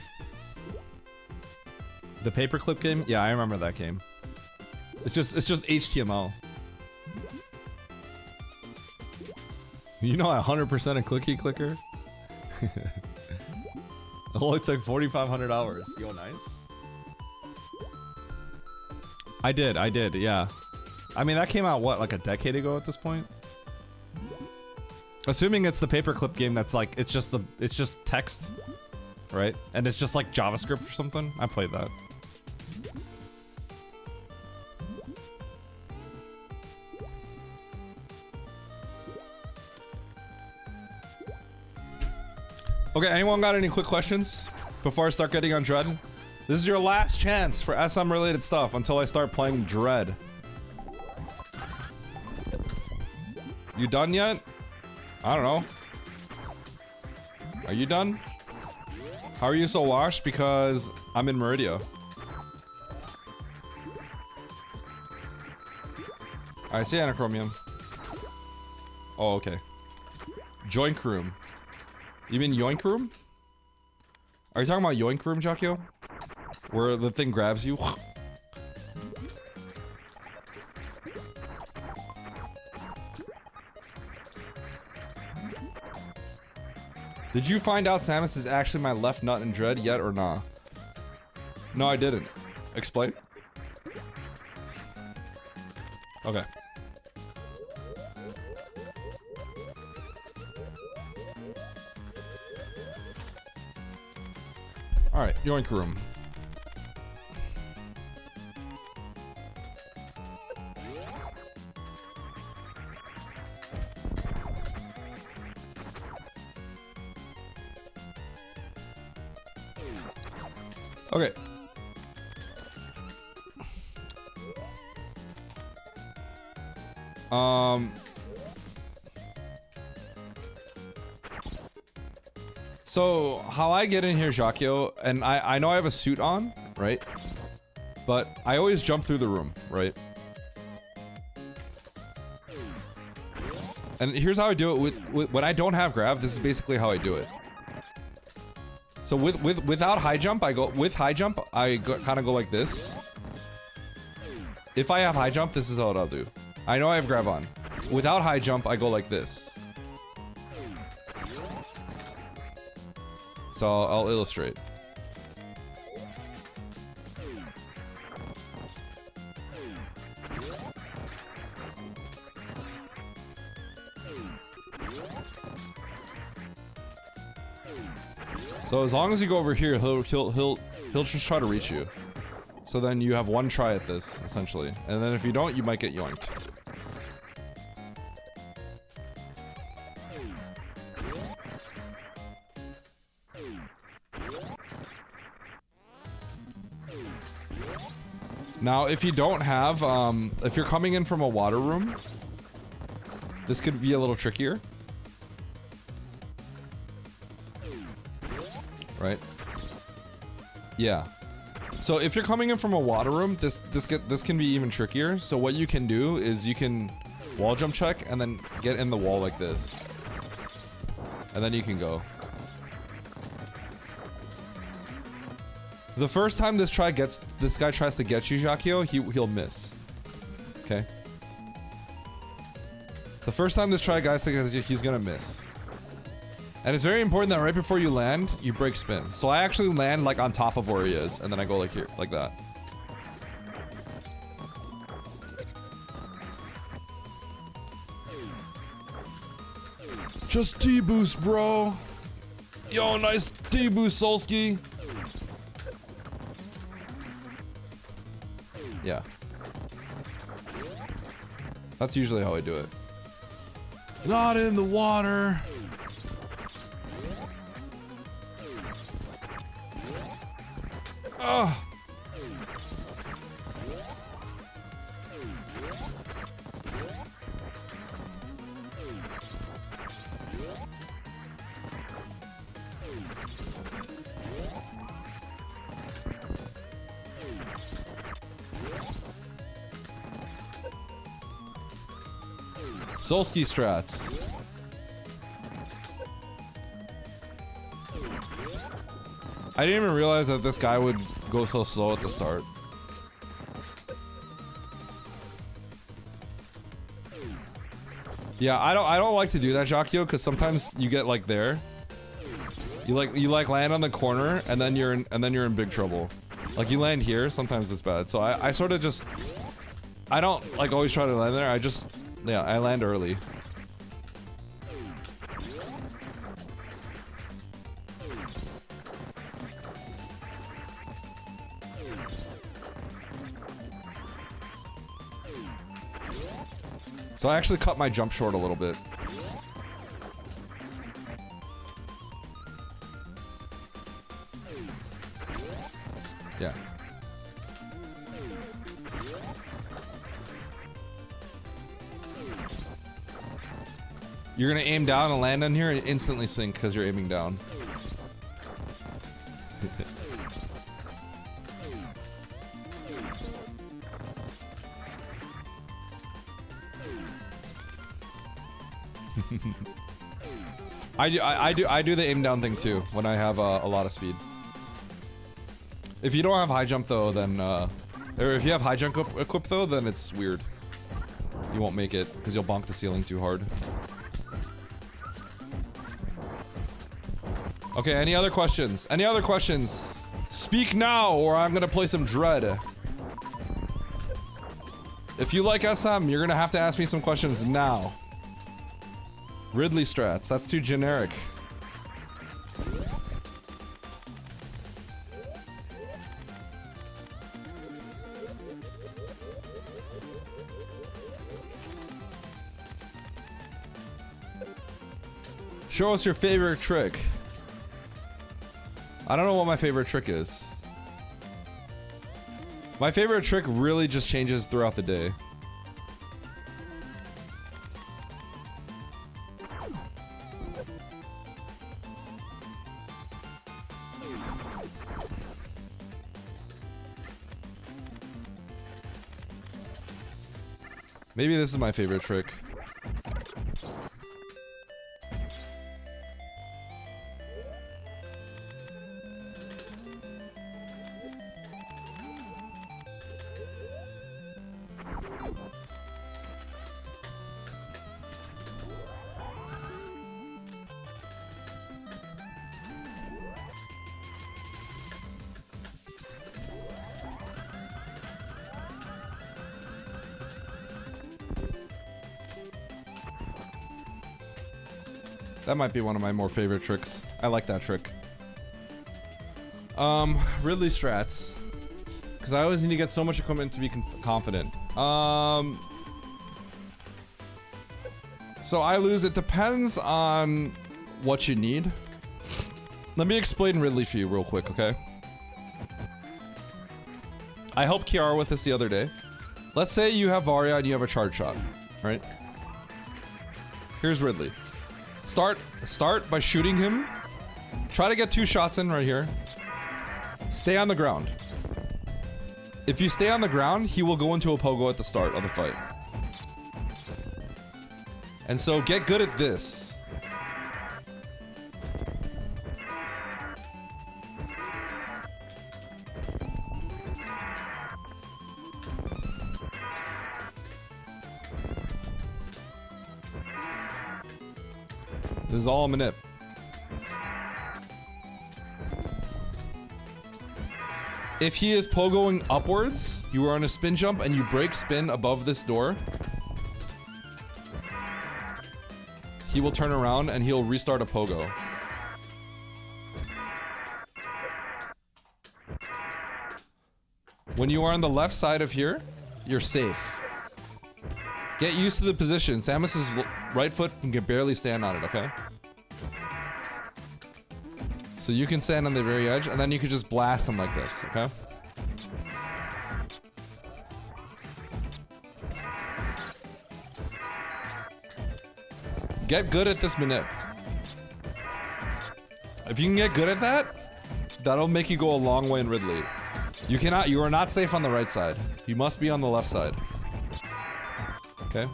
The paperclip game? Yeah, I remember that game. It's just HTML. You know, 100% a Cookie Clicker. It only took 4,500 hours. Yo, nice. I did, yeah. I mean, that came out what, like a decade ago at this point? Assuming it's the paperclip game that's like, it's just text, right? And it's just like JavaScript or something. I played that. Okay, anyone got any quick questions before I start getting on Dread? This is your last chance for SM related stuff until I start playing Dread. You done yet? I don't know. Are you done? How are you so washed? Because I'm in Meridia. I see Anachromium. Oh, okay. Joink room. You mean Yoink room? Are you talking about Yoink room, Jakio? Where the thing grabs you? Did you find out Samus is actually my left nut in Dread yet or nah? No, I didn't. Explain. Okay. Alright, Yoink room. Okay. So how I get in here, Jacquio, and I know I have a suit on, right? But I always jump through the room, right? And here's how I do it with when I don't have grav. This is basically how I do it. So without high jump, I go with high jump. I kind of go like this. If I have high jump, this is what I'll do. I know I have grav on. Without high jump, I go like this. So I'll illustrate. So as long as you go over here, he'll just try to reach you. So then you have one try at this, essentially. And then if you don't, you might get yoinked. Now, if you don't have, if you're coming in from a water room, this could be a little trickier. Right? Yeah. So if you're coming in from a water room, this can be even trickier. So what you can do is you can wall jump check and then get in the wall like this. And then you can go. The first time this guy tries to get you, Jacquio, he'll miss. Okay? The first time this guy tries to get you, he's gonna miss. And it's very important that right before you land, you break spin. So I actually land like on top of where he is, and then I go like here, like that. Just D-boost, bro. Yo, nice D-boost, Solsky. Yeah. That's usually how I do it. Not in the water. Ugh. Solsky strats. I didn't even realize that this guy would go so slow at the start. Yeah, I don't like to do that, Jacquio, because sometimes you get like there. You land on the corner and then you're in big trouble. Like you land here, sometimes it's bad. So I sort of just I don't like always try to land there. I land early. So I actually cut my jump short a little bit. Yeah. You're gonna aim down and land on here and instantly sink because you're aiming down. I do the aim down thing too when I have a lot of speed. If you don't have high jump though, then or if you have high jump equipped though, then it's weird. You won't make it because you'll bonk the ceiling too hard. Okay, any other questions? Any other questions? Speak now or I'm gonna play some Dread. If you like SM, you're gonna have to ask me some questions now. Ridley strats, that's too generic. Show us your favorite trick. I don't know what my favorite trick is. My favorite trick really just changes throughout the day. Maybe this is my favorite trick. That might be one of my more favorite tricks. I like that trick. Ridley strats. Because I always need to get so much equipment to be confident. So I lose. It depends on what you need. Let me explain Ridley for you real quick, okay? I helped Kiara with this the other day. Let's say you have Varya and you have a charge shot, right? Here's Ridley. Start by shooting him. Try to get 2 shots in right here. Stay on the ground. If you stay on the ground, he will go into a pogo at the start of the fight. And so get good at this. This is all a manip. If he is pogoing upwards, you are on a spin jump and you break spin above this door, he will turn around and he'll restart a pogo. When you are on the left side of here, you're safe. Get used to the position. Samus's right foot can barely stand on it, okay? So you can stand on the very edge, and then you can just blast him like this, okay? Get good at this manip. If you can get good at that, that'll make you go a long way in Ridley. You are not safe on the right side. You must be on the left side. Okay.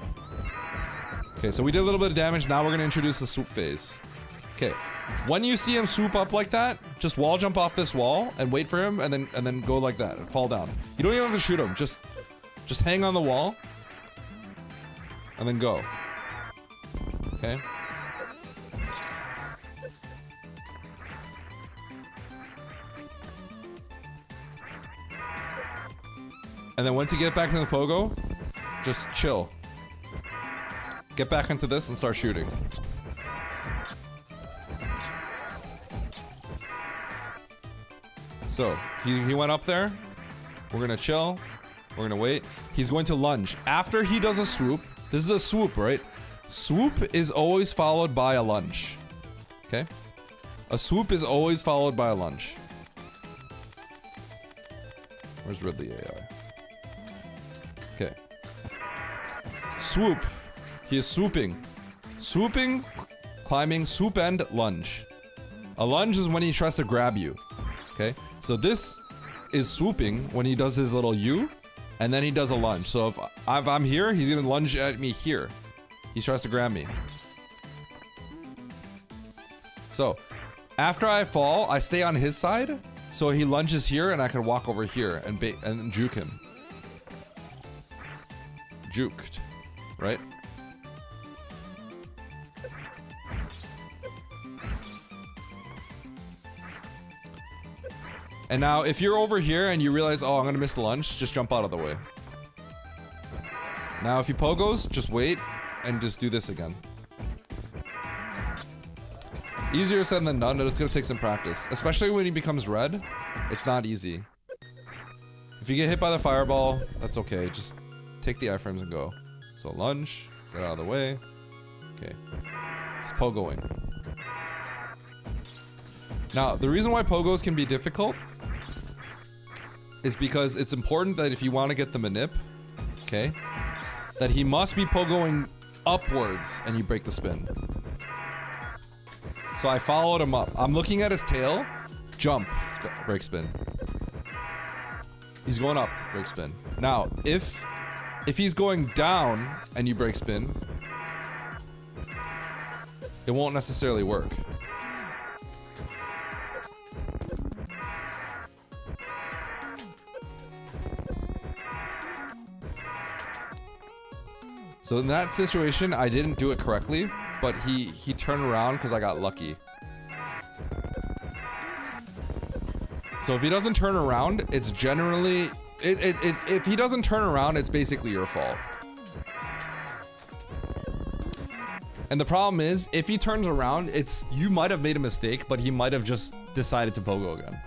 Okay, so we did a little bit of damage. Now we're gonna introduce the swoop phase. Okay. When you see him swoop up like that, just wall jump off this wall and wait for him, and then go like that and fall down. You don't even have to shoot him. Just hang on the wall, and then go. Okay. And then once you get back to the pogo, just chill. Get back into this and start shooting. So, he went up there. We're gonna chill. We're gonna wait. He's going to lunge. After he does a swoop, this is a swoop, right? Swoop is always followed by a lunge. Okay? A swoop is always followed by a lunge. Where's Ridley AI? Okay. Swoop. He is swooping. Swooping, climbing, swoop and lunge. A lunge is when he tries to grab you. Okay? So this is swooping when he does his little U, and then he does a lunge. So if I'm here, he's gonna lunge at me here. He tries to grab me. So, after I fall, I stay on his side, so he lunges here, and I can walk over here and juke him. Juked, right? And now, if you're over here and you realize, oh, I'm gonna miss the lunge, just jump out of the way. Now, if he pogos, just wait and just do this again. Easier said than done, but it's gonna take some practice. Especially when he becomes red, it's not easy. If you get hit by the fireball, that's okay. Just take the iframes and go. So lunge, get out of the way. Okay. It's pogoing. Now, the reason why pogos can be difficult is because it's important that if you want to get the manip, okay, that he must be pogoing upwards and you break the spin. So I followed him up. I'm looking at his tail, jump, break spin. He's going up, break spin. Now, if If he's going down and you break spin, it won't necessarily work. So in that situation, I didn't do it correctly, but he turned around because I got lucky. So if he doesn't turn around, it's generally if he doesn't turn around, it's basically your fault. And the problem is, if he turns around, it's you might have made a mistake, but he might have just decided to pogo again.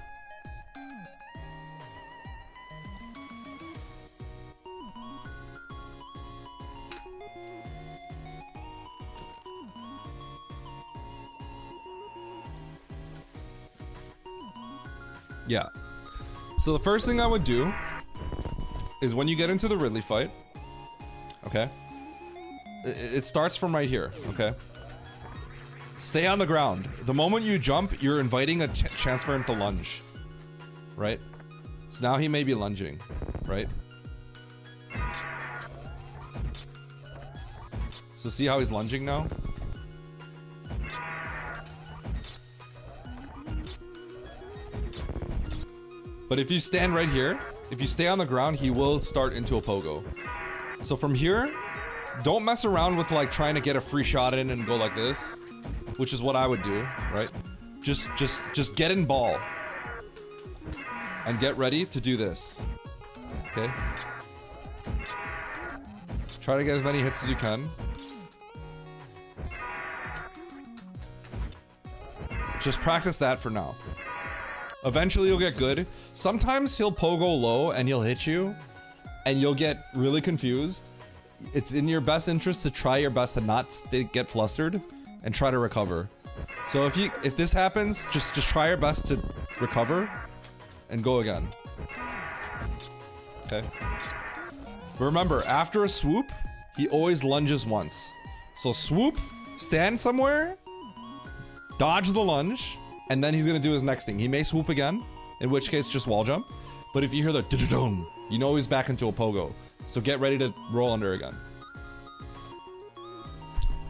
Yeah. So the first thing I would do is when you get into the Ridley fight, okay? It starts from right here, okay? Stay on the ground. The moment you jump, you're inviting a chance for him to lunge, right? So now he may be lunging, right? So see how he's lunging now? But if you stand right here, if you stay on the ground, he will start into a pogo. So from here, don't mess around with like trying to get a free shot in and go like this, which is what I would do, right? Just get in ball and get ready to do this. Okay? Try to get as many hits as you can. Just practice that for now. Eventually you'll get good. Sometimes he'll pogo low and he'll hit you and you'll get really confused. It's in your best interest to try your best to not get flustered and try to recover. So if this happens, just try your best to recover and go again. Okay? But remember, after a swoop, he always lunges once. So swoop, stand somewhere, dodge the lunge, and then he's gonna do his next thing. He may swoop again, in which case just wall jump. But if you hear the dun, you know he's back into a pogo. So get ready to roll under again.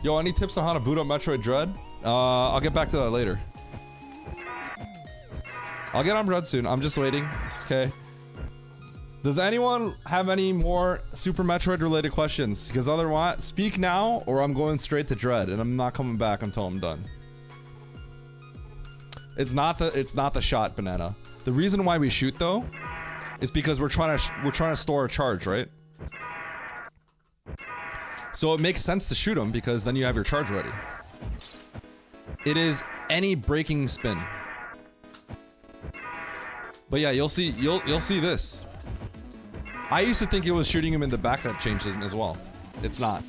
Yo, any tips on how to boot up Metroid Dread? I'll get back to that later. I'll get on Dread soon. I'm just waiting. Okay. Does anyone have any more Super Metroid related questions? Because otherwise, speak now or I'm going straight to Dread and I'm not coming back until I'm done. It's not the shot, Banana. The reason why we shoot though is because we're trying to store a charge, right? So it makes sense to shoot him because then you have your charge ready. It is any breaking spin. But yeah, you'll see this. I used to think it was shooting him in the back that changed him as well. It's not.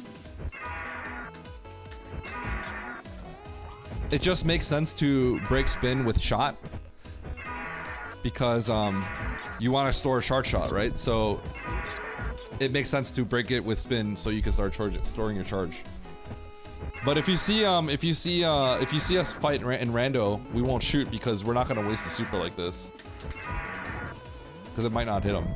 It just makes sense to break spin with shot because you want to store a shard shot, right? So it makes sense to break it with spin so you can start storing your charge. But if you see us fight in rando, we won't shoot because we're not gonna waste the super like this because it might not hit him.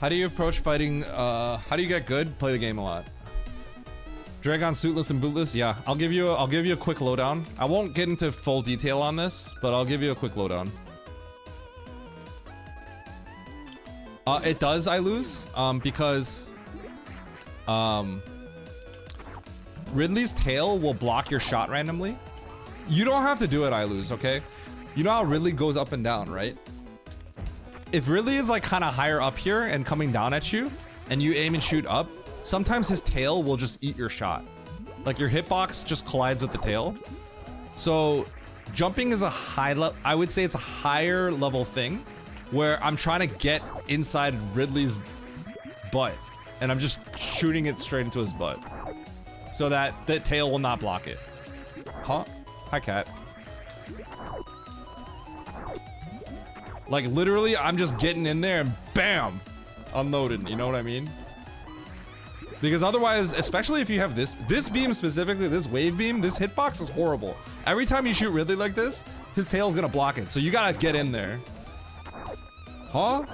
How do you approach fighting? How do you get good? Play the game a lot. Dragon suitless and bootless. Yeah, I'll give you a quick lowdown. I won't get into full detail on this, but I'll give you a quick lowdown. It does I lose because Ridley's tail will block your shot randomly. You don't have to do it I lose, okay? You know how Ridley goes up and down, right? If Ridley is like kind of higher up here and coming down at you and you aim and shoot up, sometimes his tail will just eat your shot. Like your hitbox just collides with the tail. So jumping is a I would say it's a higher level thing where I'm trying to get inside Ridley's butt and I'm just shooting it straight into his butt so that the tail will not block it. Huh? Hi, cat. Like literally, I'm just getting in there and bam, unloaded, you know what I mean? Because otherwise, especially if you have this beam specifically, this wave beam, this hitbox is horrible. Every time you shoot Ridley like this, his tail's gonna block it. So you gotta get in there. Huh?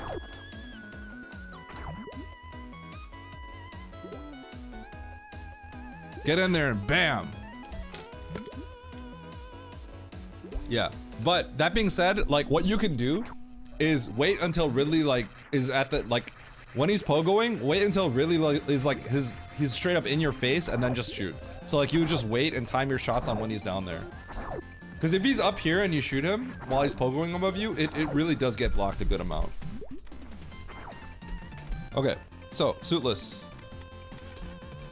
Get in there and bam. Yeah, but that being said, like what you can do is wait until Ridley like is at the like when he's pogoing, wait until Ridley like is like he's straight up in your face and then just shoot. So like you just wait and time your shots on when he's down there. Because if he's up here and you shoot him while he's pogoing above you, it really does get blocked a good amount. Okay, so Suitless.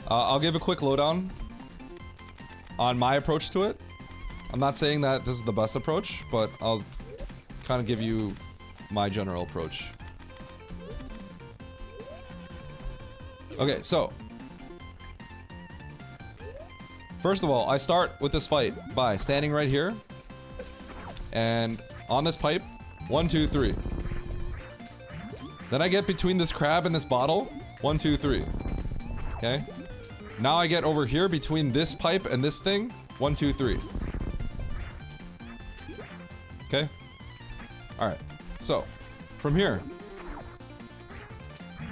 I'll give a quick lowdown on my approach to it. I'm not saying that this is the best approach, but I'll kind of give you my general approach. Okay, so first of all, I start with this fight by standing right here and on this pipe, 1, 2, 3. Then I get between this crab and this bottle, 1, 2, 3. Okay. Now I get over here between this pipe and this thing, 1, 2, 3. Okay. All right. So from here,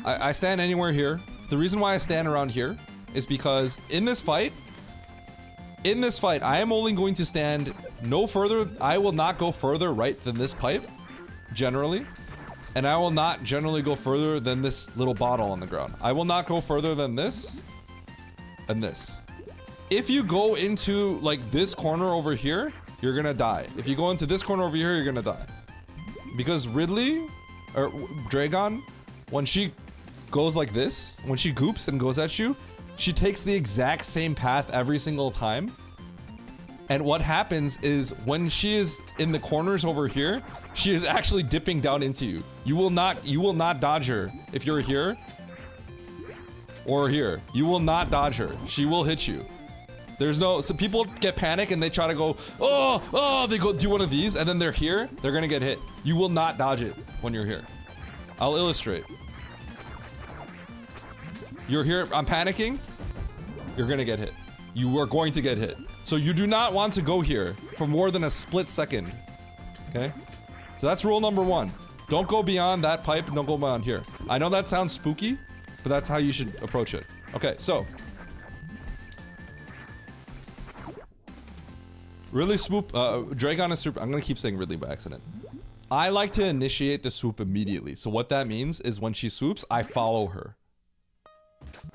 I stand anywhere here. The reason why I stand around here is because in this fight, I am only going to stand no further. I will not go further right than this pipe, generally. And I will not generally go further than this little bottle on the ground. I will not go further than this and this. If you go into like this corner over here, you're gonna die. If you go into this corner over here, you're gonna die. Because Ridley, or Dragon, when she goes like this, when she goops and goes at you, she takes the exact same path every single time. And what happens is when she is in the corners over here, she is actually dipping down into you. You will not dodge her if you're here or here. You will not dodge her. She will hit you. There's no, so people get panic and they try to go, oh, they go do one of these and then they're here, they're gonna get hit. You will not dodge it when you're here. I'll illustrate. You're here, I'm panicking, you're gonna get hit. You are going to get hit. So you do not want to go here for more than a split second, okay? So that's rule number 1. Don't go beyond that pipe, don't go beyond here. I know that sounds spooky, but that's how you should approach it. Okay, so. Ridley swoop, Dragon is super, I'm gonna keep saying Ridley by accident. I like to initiate the swoop immediately. So what that means is when she swoops, I follow her.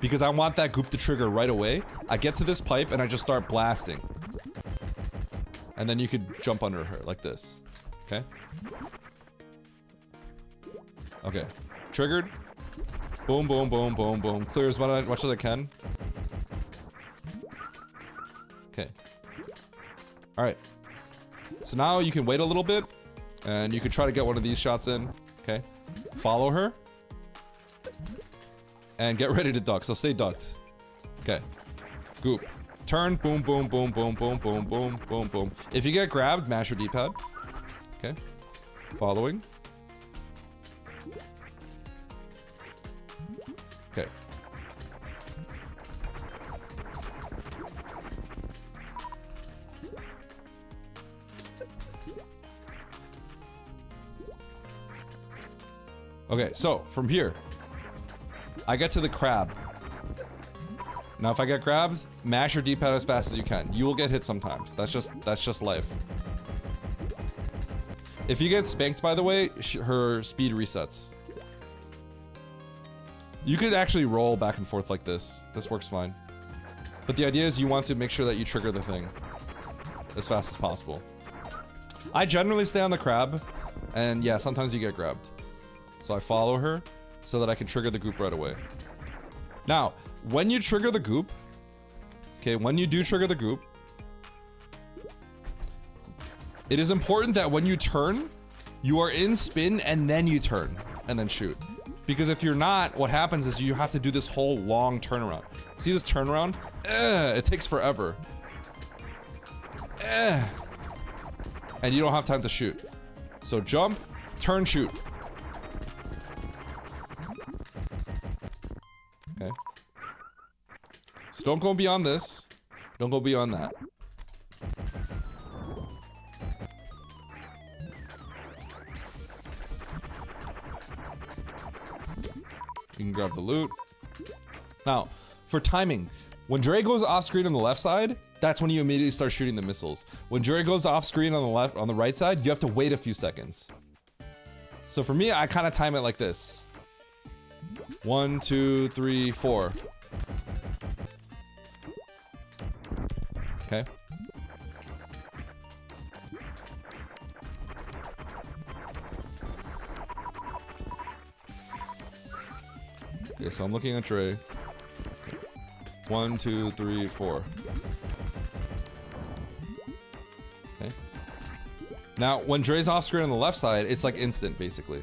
Because I want that goop to trigger right away. I get to this pipe and I just start blasting. And then you could jump under her like this. Okay? Okay. Triggered. Boom, boom, boom, boom, boom. Clear as much as I can. Okay. Alright. So now you can wait a little bit. And you can try to get one of these shots in. Okay. Follow her. And get ready to duck. So stay ducked. Okay. Goop. Turn. Boom, boom, boom, boom, boom, boom, boom, boom, boom. If you get grabbed, mash your D-pad. Okay. Following. Okay. Okay, so from here, I get to the crab. Now if I get grabbed, mash your D-pad as fast as you can. You will get hit sometimes. That's just life. If you get spanked, by the way, her speed resets. You could actually roll back and forth like this. This works fine. But the idea is you want to make sure that you trigger the thing as fast as possible. I generally stay on the crab, and yeah, sometimes you get grabbed. So I follow her so that I can trigger the goop right away. Now, when you trigger the goop, okay, when you do trigger the goop, it is important that when you turn, you are in spin and then you turn and then shoot. Because if you're not, what happens is you have to do this whole long turnaround. See this turnaround? It takes forever. And you don't have time to shoot. So jump, turn, shoot. So don't go beyond this. Don't go beyond that. You can grab the loot. Now, for timing, when Dre goes off screen on the left side, that's when you immediately start shooting the missiles. When Dre goes off screen on the right side, you have to wait a few seconds. So for me, I kind of time it like this. 1, 2, 3, 4. Okay. Okay, so I'm looking at Dre. 1, 2, 3, 4. Okay. Now, when Dre's off screen on the left side, it's like instant, basically.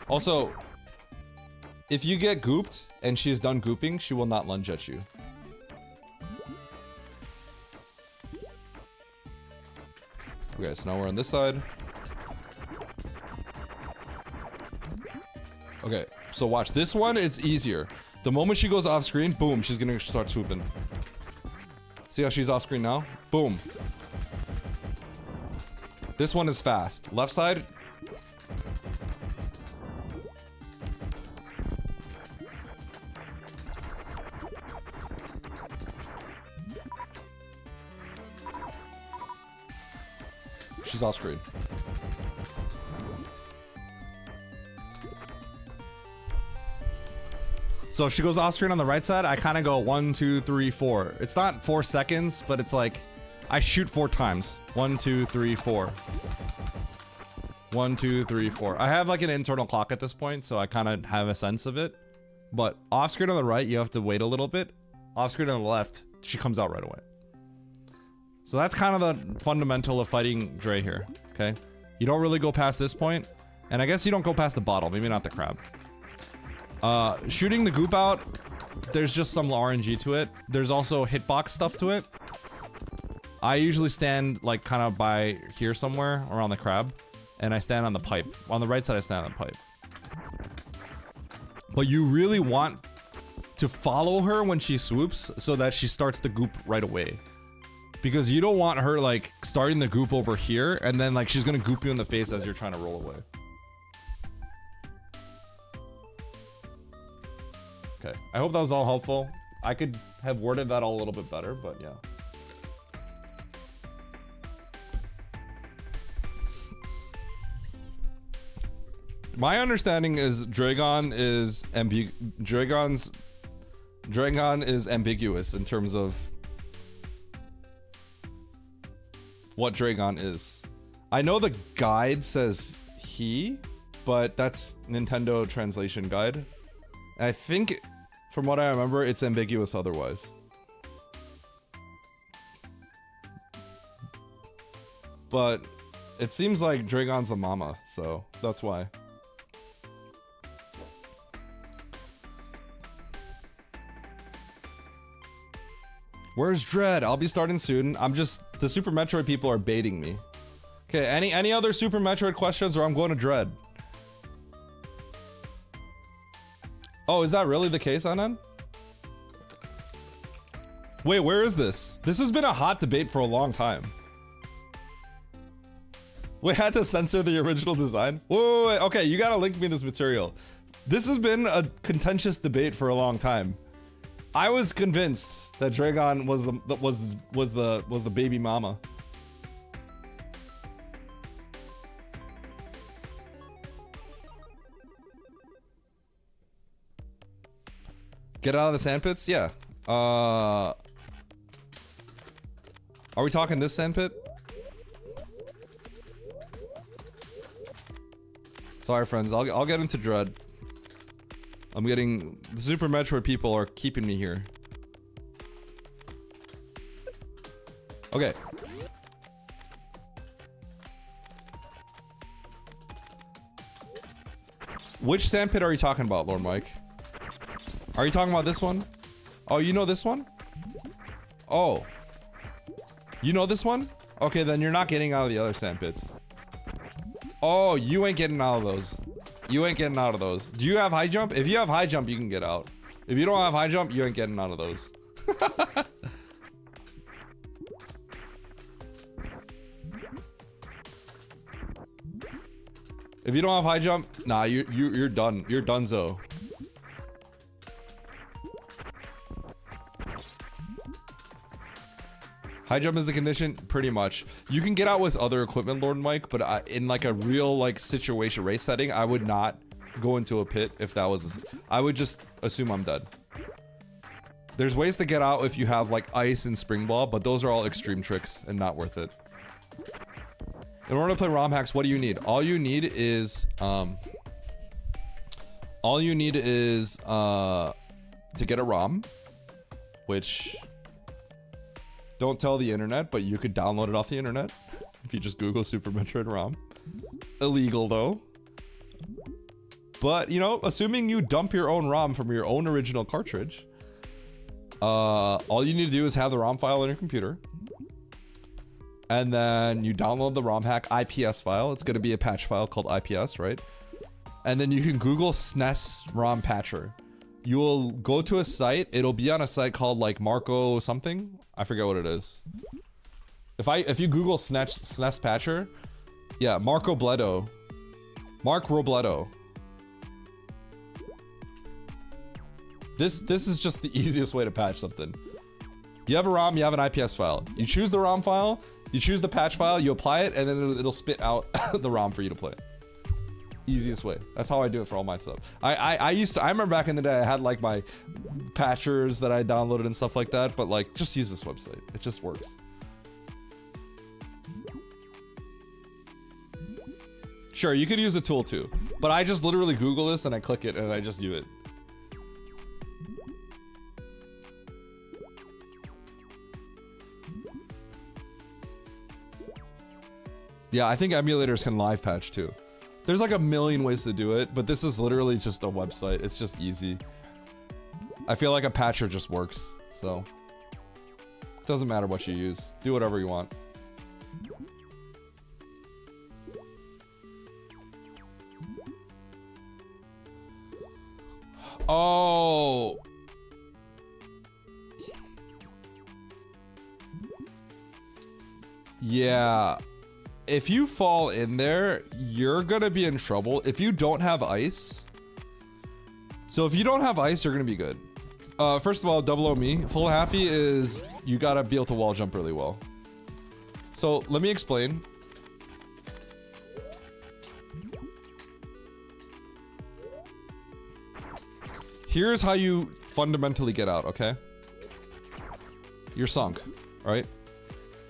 Also, if you get gooped and she's done gooping, she will not lunge at you. Okay, so now we're on this side. Okay, so watch this one, it's easier. The moment she goes off screen, boom, she's gonna start swooping. See how she's off screen now? Boom. This one is fast. Left side. She's off screen. So if she goes off screen on the right side, I kind of go 1, 2, 3, 4. It's not 4 seconds, but it's like I shoot 4 times. 1, 2, 3, 4. 1, 2, 3, 4. I have like an internal clock at this point, so I kind of have a sense of it. But off screen on the right, you have to wait a little bit. Off screen on the left, she comes out right away. So that's kind of the fundamental of fighting Dre here, okay? You don't really go past this point, and I guess you don't go past the bottle, maybe not the crab. Shooting the goop out, there's just some RNG to it. There's also hitbox stuff to it. I usually stand like kind of by here somewhere around the crab, and I stand on the pipe. On the right side, I stand on the pipe. But you really want to follow her when she swoops so that she starts the goop right away. Because you don't want her like starting the goop over here and then like she's gonna goop you in the face as you're trying to roll away. Okay, I hope that was all helpful. I could have worded that all a little bit better, but yeah. My understanding is Dragon is Dragon is ambiguous in terms of what Dragon is. I know the guide says he, but that's Nintendo translation guide. And I think, from what I remember, it's ambiguous otherwise. But it seems like Dragon's the mama, so that's why. Where's Dread? I'll be starting soon. The Super Metroid people are baiting me. Okay, any other Super Metroid questions or I'm going to Dread? Oh, is that really the case, Anand? Wait, where is this? This has been a hot debate for a long time. We had to censor the original design? Wait, okay, you gotta link me this material. This has been a contentious debate for a long time. I was convinced that Dragon was the baby mama. Get out of the sandpits? Yeah. Are we talking this sandpit? Sorry, friends. I'll get into Dread. The Super Metroid people are keeping me here. Okay. Which sandpit are you talking about, Lord Mike? Are you talking about this one? Oh, you know this one? Oh. You know this one? Okay, then you're not getting out of the other sand pits. Oh, you ain't getting out of those. You ain't getting out of those. Do you have high jump? If you have high jump, you can get out. If you don't have high jump, you ain't getting out of those. If you don't have high jump, nah, you're done. You're donezo. High jump is the condition, pretty much. You can get out with other equipment, Lord Mike, but in like a real like situation race setting, I would not go into a pit if that was. I would just assume I'm dead. There's ways to get out if you have like ice and spring ball, but those are all extreme tricks and not worth it. In order to play ROM hacks, what do you need? All you need is to get a ROM, which don't tell the internet, but you could download it off the internet if you just Google Super Metroid ROM. Illegal though. But you know, assuming you dump your own ROM from your own original cartridge, all you need to do is have the ROM file on your computer. And then you download the ROM hack IPS file. It's going to be a patch file called IPS, right? And then you can Google SNES ROM patcher. You will go to a site. It'll be on a site called like Marco something. I forget what it is. If you Google SNES patcher, yeah, Mark Robledo. This is just the easiest way to patch something. You have a ROM, you have an IPS file. You choose the ROM file, you choose the patch file, you apply it, and then it'll spit out the ROM for you to play. Easiest way. That's how I do it for all my stuff. I remember back in the day I had like my patchers that I downloaded and stuff like that, but like just use this website. It just works. Sure, you could use a tool too, but I just literally Google this and I click it and I just do it. Yeah, I think emulators can live patch too. There's like a million ways to do it, but this is literally just a website. It's just easy. I feel like a patcher just works, so it doesn't matter what you use. Do whatever you want. Oh. Yeah. If you fall in there, you're gonna be in trouble if you don't have ice. So if you don't have ice, you're gonna be good. First of all, double O me. Full halfy is you gotta be able to wall jump really well. So let me explain. Here's how you fundamentally get out, okay? You're sunk, right?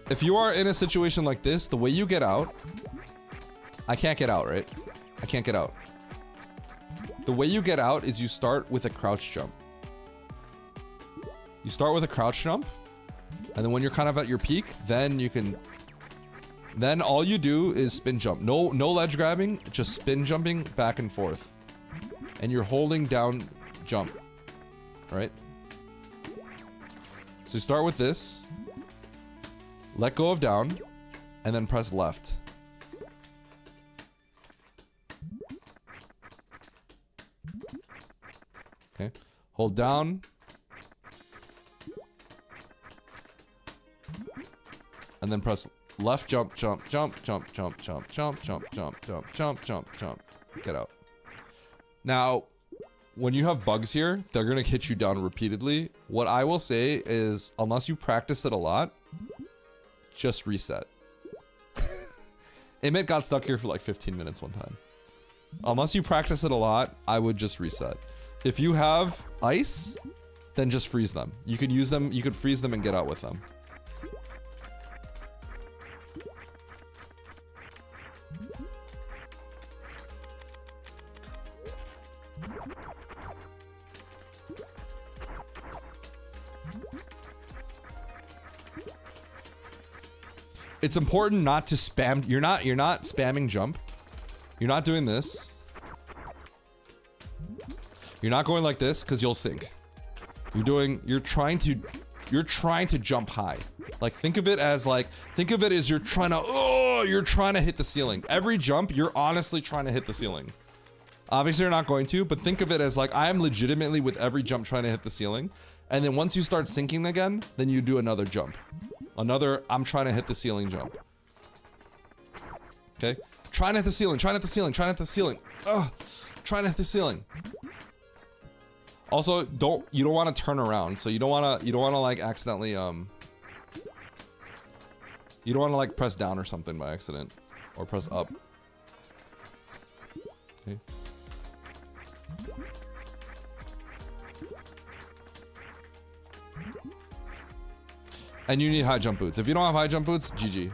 If you are in a situation like this, the way you get out... I can't get out, right? I can't get out. The way you get out is you start with a crouch jump. You start with a crouch jump, and then when you're kind of at your peak, then you can... Then all you do is spin jump. No ledge grabbing, just spin jumping back and forth. And you're holding down jump, right? So you start with this. Let go of down, and then press left. Okay, hold down. And then press left jump, jump, jump, jump, jump, jump, jump, jump, jump, jump, jump, jump, jump. Get out. Now, when you have bugs here, they're gonna hit you down repeatedly. What I will say is, unless you practice it a lot, just reset. Emmett got stuck here for like 15 minutes one time. Unless you practice it a lot, I would just reset. If you have ice, then just freeze them. You could use them, you could freeze them and get out with them. It's important not to spam. You're not spamming jump. You're not doing this. You're not going like this because you'll sink. You're trying to you're trying to jump high. Like think of it as you're trying to hit the ceiling. Every jump, you're honestly trying to hit the ceiling. Obviously you're not going to, but think of it as like I am legitimately with every jump trying to hit the ceiling. And then once you start sinking again, then you do another jump. Another I'm trying to hit the ceiling jump. Okay? Trying to hit the ceiling, trying to hit the ceiling, trying to hit the ceiling. Ugh. Trying to hit the ceiling. Also, you don't want to turn around, so you don't want to like accidentally you don't want to like press down or something by accident, or press up. Okay. And you need high jump boots. If you don't have high jump boots, GG.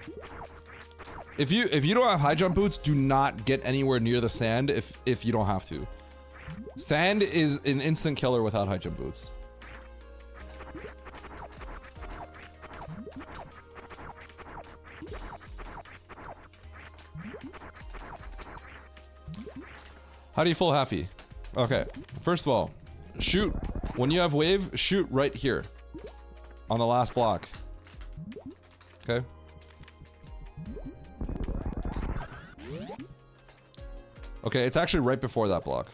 If you don't have high jump boots, do not get anywhere near the sand if you don't have to. Sand is an instant killer without high jump boots. How do you full halfy? Okay, first of all, shoot. When you have wave, shoot right here. On the last block. Okay? Okay, it's actually right before that block.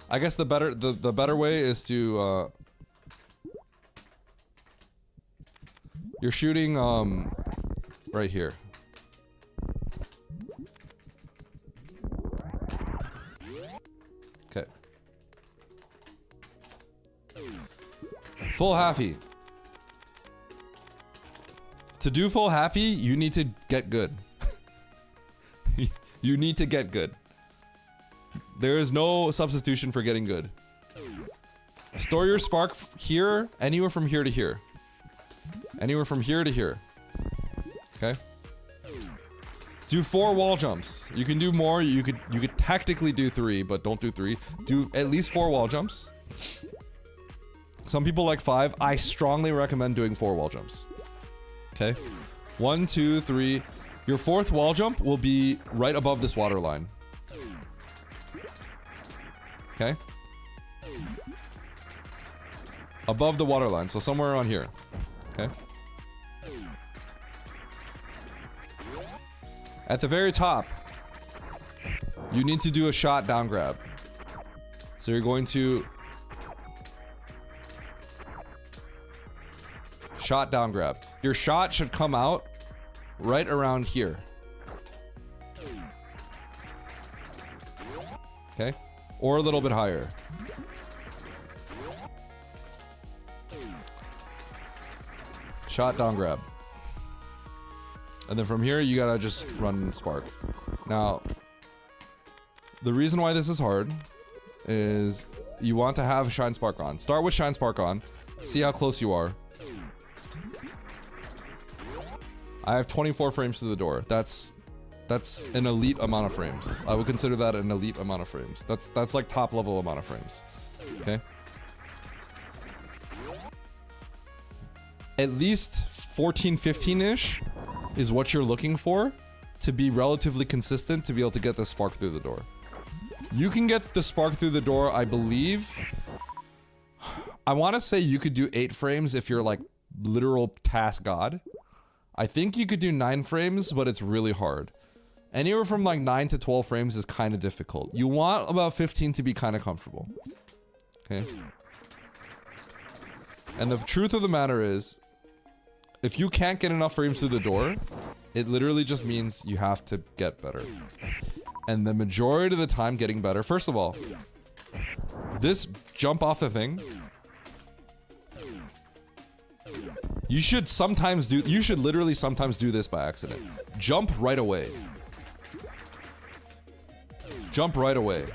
I guess the better way is to you're shooting right here. Okay. Full halfy. To do full halfy, you need to get good. You need to get good. There is no substitution for getting good. Store your spark here, anywhere from here to here. Anywhere from here to here. Okay? Do 4 wall jumps. You can do more. You could tactically do 3, but don't do 3. Do at least 4 wall jumps. Some people like 5. I strongly recommend doing 4 wall jumps. Okay? 1, 2, 3. Your 4th wall jump will be right above this water line. Okay? Above the water line, so somewhere around here. Okay? At the very top, you need to do a shot down grab. So you're going to shot down grab. Your shot should come out right around here. Okay? Or a little bit higher. Shot down grab. And then from here, you gotta just run spark. Now, the reason why this is hard is you want to have shine spark on. Start with shine spark on. See how close you are. I have 24 frames to the door. That's an elite amount of frames. I would consider that an elite amount of frames. That's like top level amount of frames. Okay? At least 14, 15-ish is what you're looking for to be relatively consistent to be able to get the spark through the door. You can get the spark through the door, I believe. I want to say you could do 8 frames if you're like literal task god. I think you could do 9 frames, but it's really hard. Anywhere from like 9 to 12 frames is kind of difficult. You want about 15 to be kind of comfortable. Okay? And the truth of the matter is, if you can't get enough frames through the door, it literally just means you have to get better. And the majority of the time getting better, first of all, this jump off the thing, you should literally sometimes do this by accident. Jump right away. Jump right away.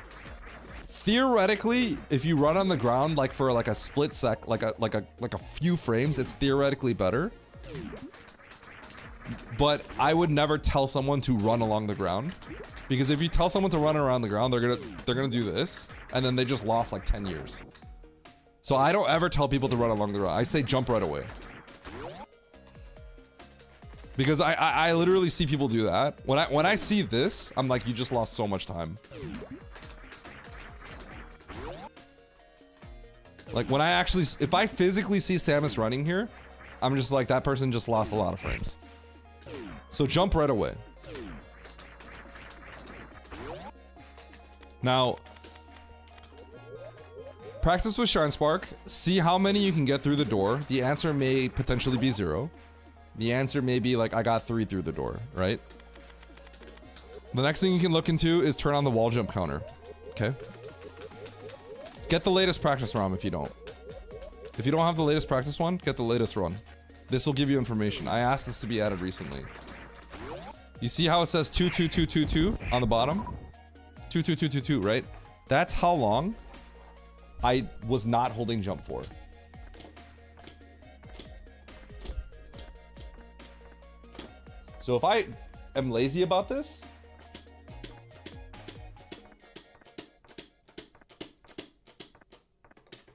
Theoretically, if you run on the ground like for like a split sec, like a few frames, it's theoretically better. But I would never tell someone to run along the ground, because if you tell someone to run around the ground, they're gonna do this, and then they just lost like 10 years. So I don't ever tell people to run along the ground. I say jump right away. Because I literally see people do that. When I see this, I'm like, you just lost so much time. Like when I actually, if I physically see Samus running here, I'm just like, that person just lost a lot of frames. So jump right away. Now, practice with Shine Spark. See how many you can get through the door. The answer may potentially be 0. The answer may be like, I got 3 through the door, right? The next thing you can look into is turn on the wall jump counter. Okay? Get the latest practice ROM if you don't. If you don't have the latest practice one, get the latest run. This will give you information. I asked this to be added recently. You see how it says 22222 on the bottom? 22222, right? That's how long I was not holding jump for. So if I am lazy about this,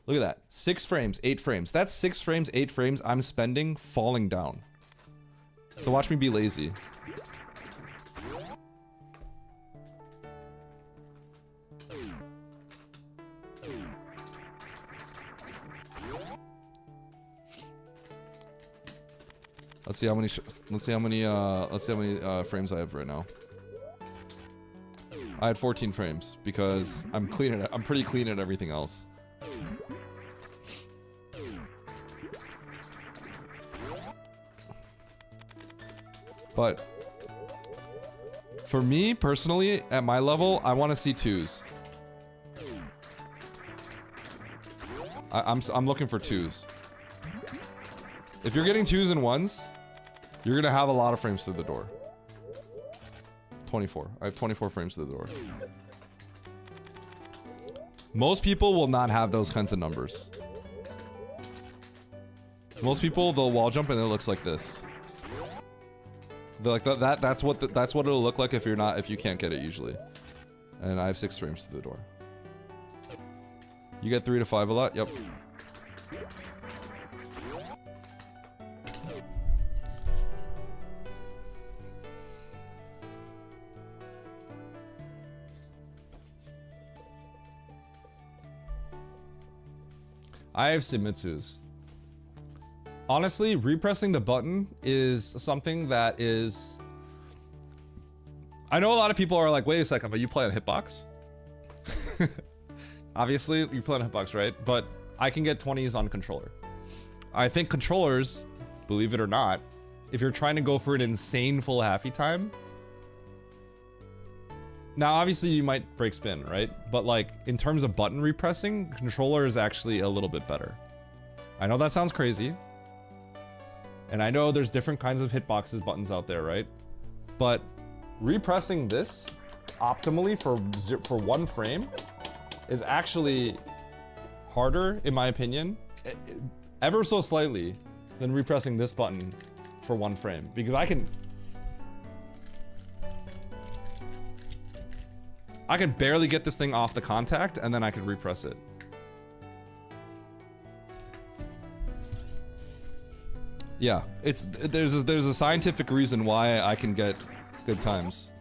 look at that. 6 frames, 8 frames. That's 6 frames, 8 frames I'm spending falling down. So watch me be lazy. Let's see how many frames I have right now. I had 14 frames because I'm pretty clean at everything else. But for me personally, at my level, I want to see 2s. I'm looking for 2s. If you're getting 2s and 1s, you're gonna have a lot of frames through the door. 24. I have 24 frames through the door. Most people will not have those kinds of numbers. Most people, they'll wall jump and it looks like this. They're like that's what it'll look like if you can't get it usually. And I have 6 frames through the door. You get 3 to 5 a lot? Yep. I have Simitsu's. Honestly, repressing the button is something that is... I know a lot of people are like, wait a second, but you play on Hitbox? Obviously, you play on Hitbox, right? But I can get 20s on controller. I think controllers, believe it or not, if you're trying to go for an insane full halfy time... Now, obviously, you might break spin, right? But like, in terms of button repressing, controller is actually a little bit better. I know that sounds crazy. And I know there's different kinds of hitboxes buttons out there, right? But repressing this optimally for 1 frame is actually harder, in my opinion, ever so slightly, than repressing this button for 1 frame. Because I can barely get this thing off the contact, and then I can repress it. Yeah, there's a scientific reason why I can get good times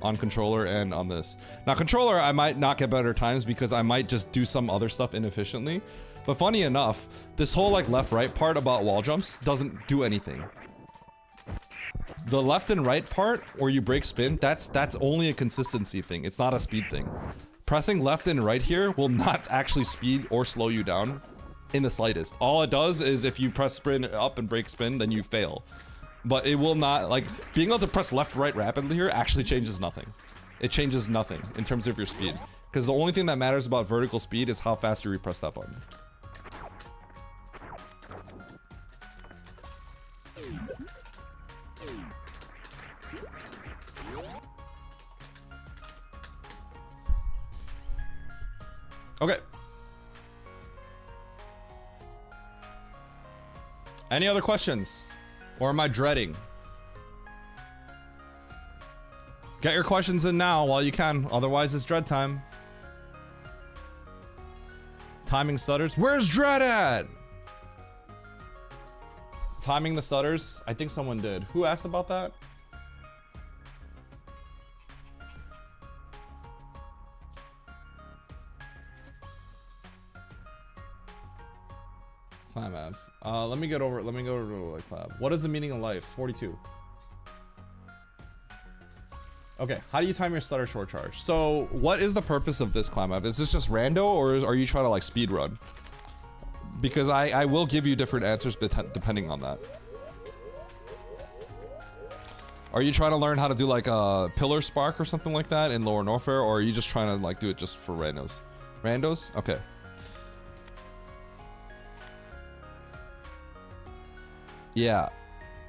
on controller and on this. Now controller, I might not get better times because I might just do some other stuff inefficiently. But funny enough, this whole like left-right part about wall jumps doesn't do anything. The left and right part where you break spin, that's only a consistency thing. It's not a speed thing. Pressing left and right here will not actually speed or slow you down in the slightest. All it does is if you press spin up and break spin, then you fail. But it will not, like, being able to press left, right rapidly here actually changes nothing. It changes nothing in terms of your speed. Because the only thing that matters about vertical speed is how fast you repress that button. Okay. Any other questions? Or am I dreading? Get your questions in now while you can, otherwise it's dread time. Timing stutters. Where's dread at? Timing the stutters? I think someone did. Who asked about that? Climav. Let me go over to like Lab. What is the meaning of life? 42. Okay, how do you time your stutter short charge? So what is the purpose of this Climav? Is this just rando, or are you trying to like speed run? Because I will give you different answers depending on that. Are you trying to learn how to do like a pillar spark or something like that in Lower Norfair, or are you just trying to like do it just for randos? Randos? Okay. Yeah.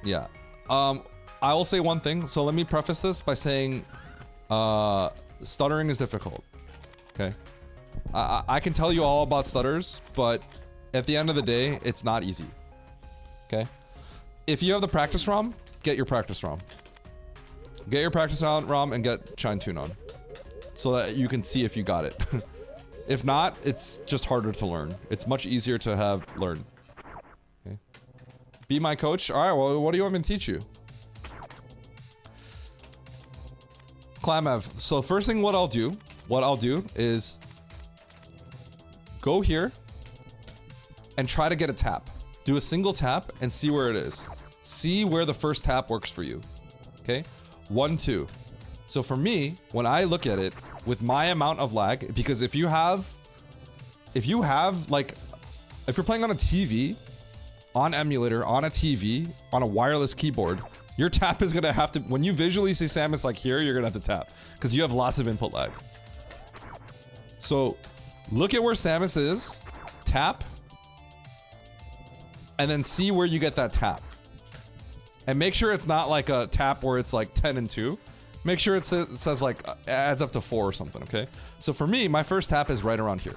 Yeah. I will say one thing. So let me preface this by saying stuttering is difficult. Okay. I can tell you all about stutters, but at the end of the day, it's not easy. Okay. If you have the practice ROM, get your practice ROM. Get your practice ROM and get Shine Tune on, so that you can see if you got it. If not, it's just harder to learn. It's much easier to have learn. Okay. Be my coach. All right. Well, what do you want me to teach you? Climav. So first thing, what I'll do is go here and try to get a tap. Do a single tap and see where it is. See where the first tap works for you. Okay. 1, 2. So for me, when I look at it with my amount of lag, because if you're playing on a TV, on emulator, on a TV, on a wireless keyboard, your tap is gonna have to, when you visually see Samus like here, you're gonna have to tap, because you have lots of input lag. So look at where Samus is, tap, and then see where you get that tap. And make sure it's not like a tap where it's like 10 and 2. Make sure it says like adds up to 4 or something, okay? So for me, my first tap is right around here.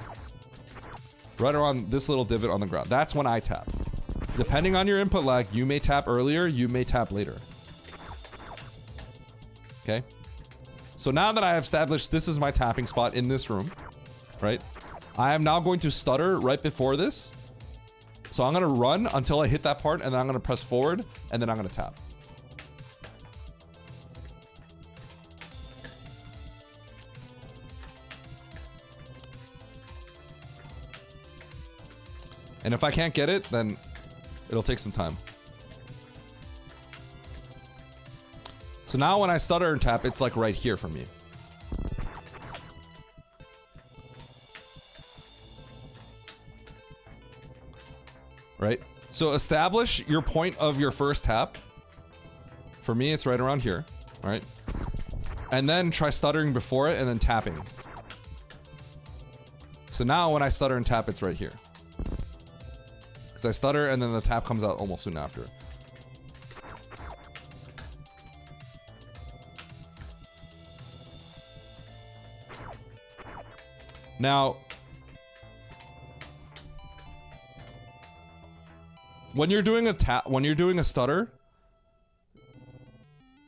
Right around this little divot on the ground. That's when I tap. Depending on your input lag, you may tap earlier, you may tap later. Okay? So now that I have established this is my tapping spot in this room, right? I am now going to stutter right before this. So I'm gonna run until I hit that part, and then I'm gonna press forward, and then I'm gonna tap. And if I can't get it, then it'll take some time. So now when I stutter and tap, it's like right here for me. Right? So establish your point of your first tap. For me, it's right around here. All right? And then try stuttering before it and then tapping. So now when I stutter and tap, it's right here. Because I stutter and then the tap comes out almost soon after. Now, when you're doing a stutter,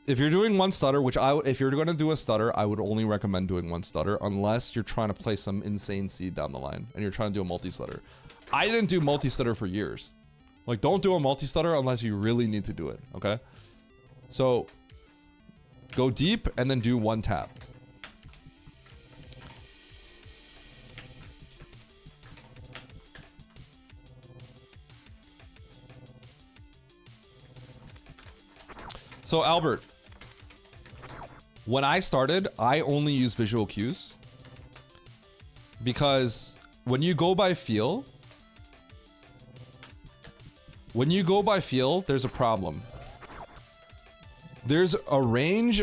if you're doing one stutter, if you're going to do a stutter, I would only recommend doing one stutter unless you're trying to play some insane seed down the line and you're trying to do a multi-stutter. I didn't do multi-stutter for years. Like, don't do a multi-stutter unless you really need to do it, okay? So, go deep and then do one tap. So Albert, when I started, I only used visual cues because when you go by feel, there's a problem. There's a range.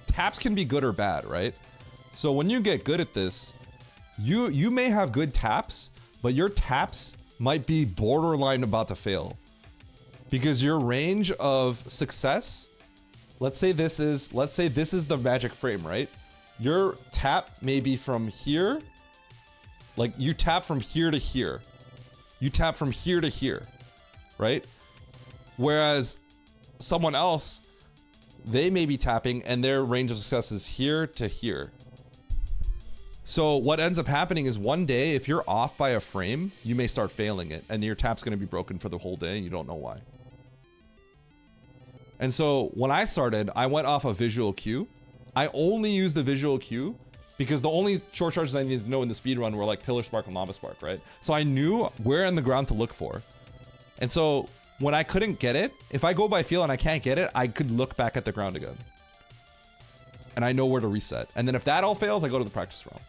Taps can be good or bad, right? So when you get good at this, you may have good taps, but your taps might be borderline about to fail. Because your range of success, let's say this is the magic frame, right? Your tap may be from here, like you tap from here to here. You tap from here to here, right? Whereas someone else, they may be tapping and their range of success is here to here. So what ends up happening is one day, if you're off by a frame, you may start failing it and your tap's gonna be broken for the whole day and you don't know why. And so when I started, I went off a visual cue. I only used the visual cue because the only short charges I needed to know in the speed run were like Pillar Spark and Lava Spark, right? So I knew where in the ground to look for. And so when I couldn't get it, if I go by feel and I can't get it, I could look back at the ground again. And I know where to reset. And then if that all fails, I go to the practice realm.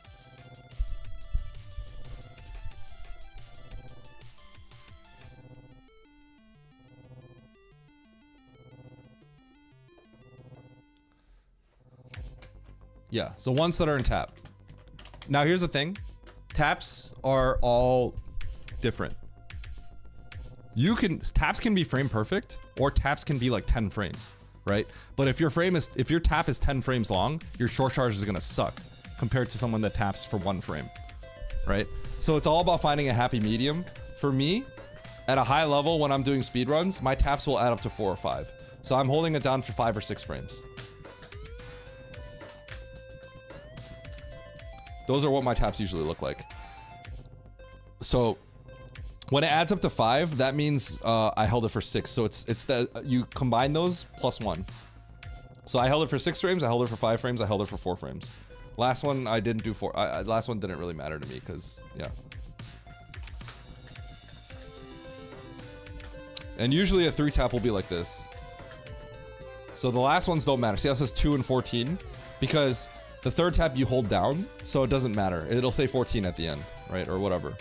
Yeah, so ones that are in tap. Now here's the thing. Taps are all different. Taps can be frame perfect, or taps can be like 10 frames, right? But if your tap is 10 frames long, your short charge is gonna suck compared to someone that taps for 1 frame, right? So it's all about finding a happy medium. For me, at a high level when I'm doing speed runs, my taps will add up to 4 or 5. So I'm holding it down for 5 or 6 frames. Those are what my taps usually look like. So when it adds up to 5, that means I held it for 6. So it's the you combine those plus 1. So I held it for 6 frames, I held it for 5 frames, I held it for 4 frames. Last one I didn't do 4. Last one didn't really matter to me because yeah. And usually a 3 tap will be like this. So the last ones don't matter. See how it says 2 and 14? Because the 3rd tap you hold down, so it doesn't matter. It'll say 14 at the end, right? Or whatever.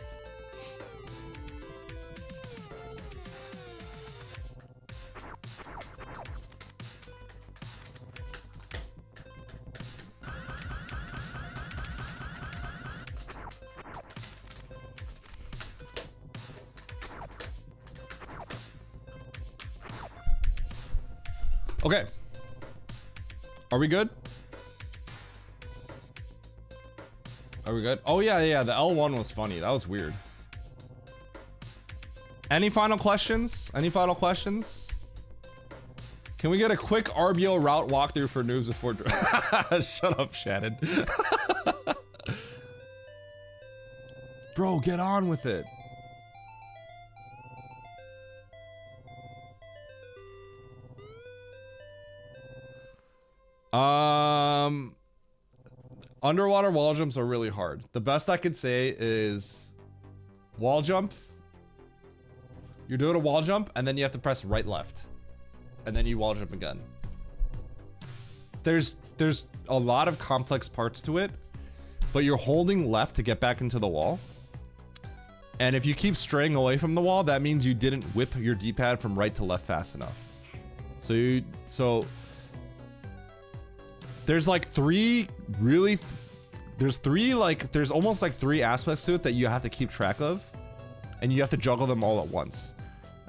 Okay. Are we good? Are we good? Oh yeah, the L1 was funny. That was weird. Any final questions? Any final questions? Can we get a quick RBO route walkthrough for noobs before... Shut up, Shannon. Bro, get on with it. Underwater wall jumps are really hard. The best I could say is wall jump. You're doing a wall jump and then you have to press right left. And then you wall jump again. There's a lot of complex parts to it, but you're holding left to get back into the wall. And if you keep straying away from the wall, that means you didn't whip your D-pad from right to left fast enough. So there's like there's almost like 3 aspects to it that you have to keep track of, and you have to juggle them all at once.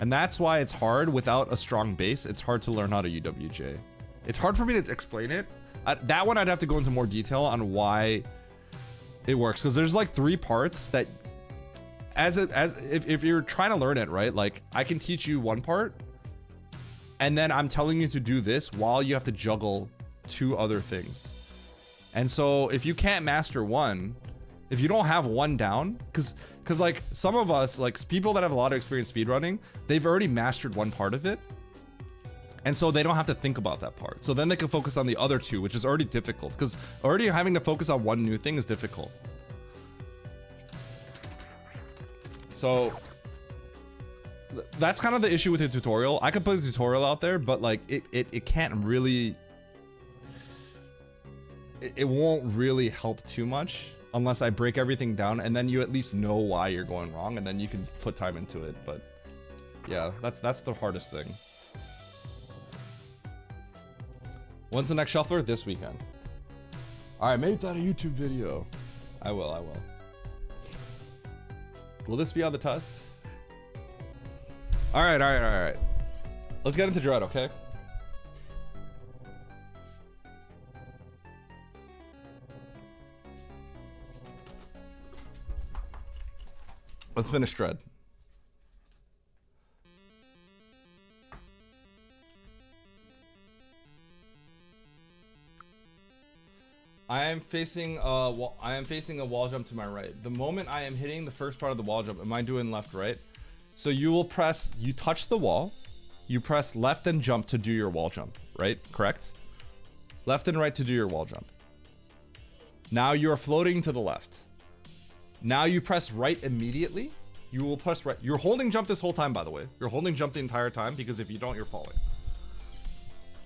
And that's why it's hard without a strong base. It's hard to learn how to UWJ. It's hard for me to explain it. That one I'd have to go into more detail on why it works, because there's like 3 parts that if you're trying to learn it, right? Like I can teach you one part, and then I'm telling you to do this while you have to juggle 2 other things. And so if you can't master one, if you don't have one down, because like some of us, like people that have a lot of experience speedrunning, they've already mastered one part of it, and so they don't have to think about that part. So then they can focus on the other 2, which is already difficult, because already having to focus on one new thing is difficult. So that's kind of the issue with the tutorial. I could put a tutorial out there, but like it can't really, it won't really help too much unless I break everything down, and then you at least know why you're going wrong, and then you can put time into it. But yeah, that's the hardest thing. When's the next shuffler? This weekend. All right, make that a YouTube video. I will. Will this be on the test? All right. Let's get into Dread, okay? Let's finish Dread. I am facing a wall jump to my right. The moment I am hitting the first part of the wall jump, am I doing left, right? So you touch the wall, you press left and jump to do your wall jump, right? Correct? Left and right to do your wall jump. Now you're floating to the left. Now you press right immediately. You will press right. You're holding jump this whole time, by the way. You're holding jump the entire time because if you don't, you're falling.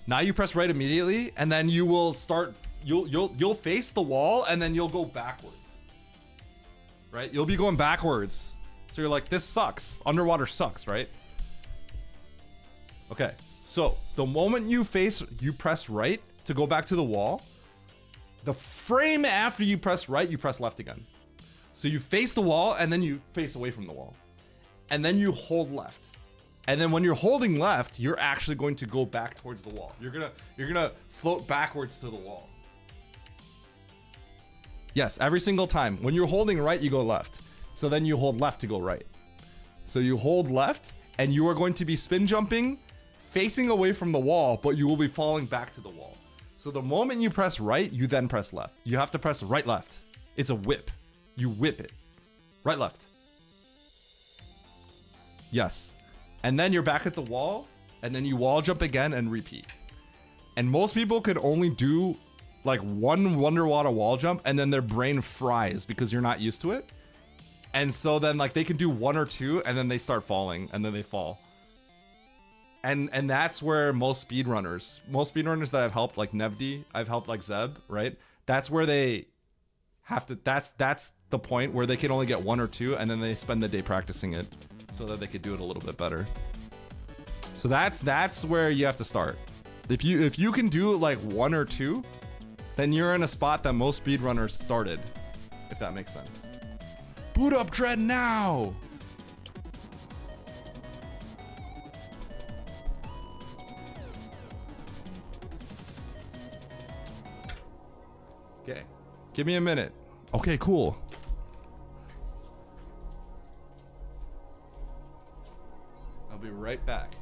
Now you press right immediately, and then you will start. You'll face the wall, and then you'll go backwards. Right? You'll be going backwards. So you're like, this sucks. Underwater sucks, right? Okay. So the moment you press right to go back to the wall. The frame after you press right, you press left again. So you face the wall, and then you face away from the wall. And then you hold left. And then when you're holding left, you're actually going to go back towards the wall. You're gonna float backwards to the wall. Yes, every single time. When you're holding right, you go left. So then you hold left to go right. So you hold left, and you are going to be spin jumping, facing away from the wall, but you will be falling back to the wall. So the moment you press right, you then press left. You have to press right, left. It's a whip. You whip it. Right, left. Yes. And then you're back at the wall, and then you wall jump again and repeat. And most people could only do like one underwater wall jump, and then their brain fries because you're not used to it. And so then like they can do one or two, and then they start falling, and then they fall. And that's where most speedrunners that I've helped, like Nevdi, I've helped like Zeb, right? That's where they have to, that's the point where they can only get one or two, and then they spend the day practicing it so that they could do it a little bit better. So that's where you have to start. If you can do like one or two, then you're in a spot that most speedrunners started, if that makes sense. Boot up Dread now! Okay, give me a minute. Okay, cool. I'll be right back.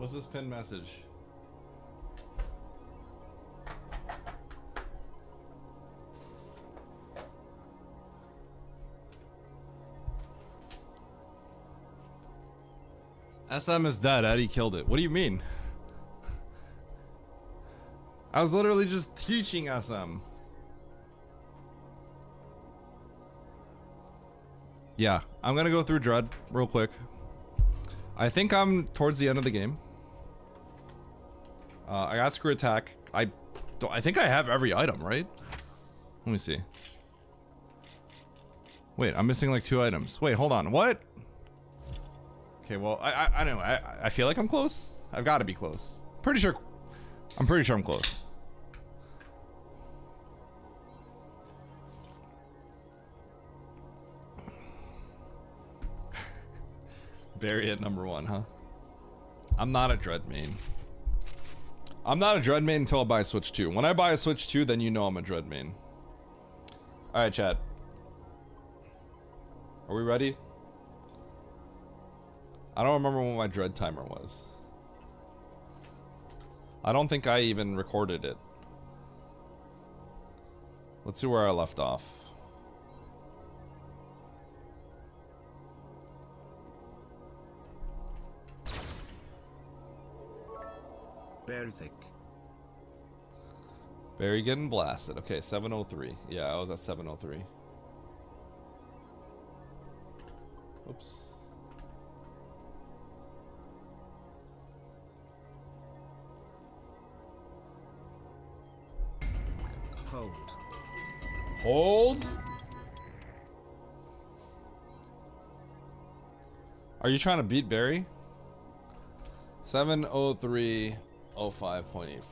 What's this pin message? SM is dead. Eddie killed it. What do you mean? I was literally just teaching SM. Yeah, I'm gonna go through Dread real quick. I think I'm towards the end of the game. I got Screw Attack. I think I have every item, right? Let me see. Wait, I'm missing like 2 items. Wait, hold on. What? Okay, well, I don't know. I feel like I'm close. I've got to be close. I'm pretty sure I'm close. Barry at number 1, huh? I'm not a Dread main. I'm not a Dread main until I buy a Switch 2. When I buy a Switch 2, then you know I'm a Dread main. Alright, chat. Are we ready? I don't remember what my Dread timer was. I don't think I even recorded it. Let's see where I left off. Very thick. Barry getting blasted. Okay, 703. Yeah, I was at 703. Oops. Hold. Hold? Are you trying to beat Barry? 703.05.84.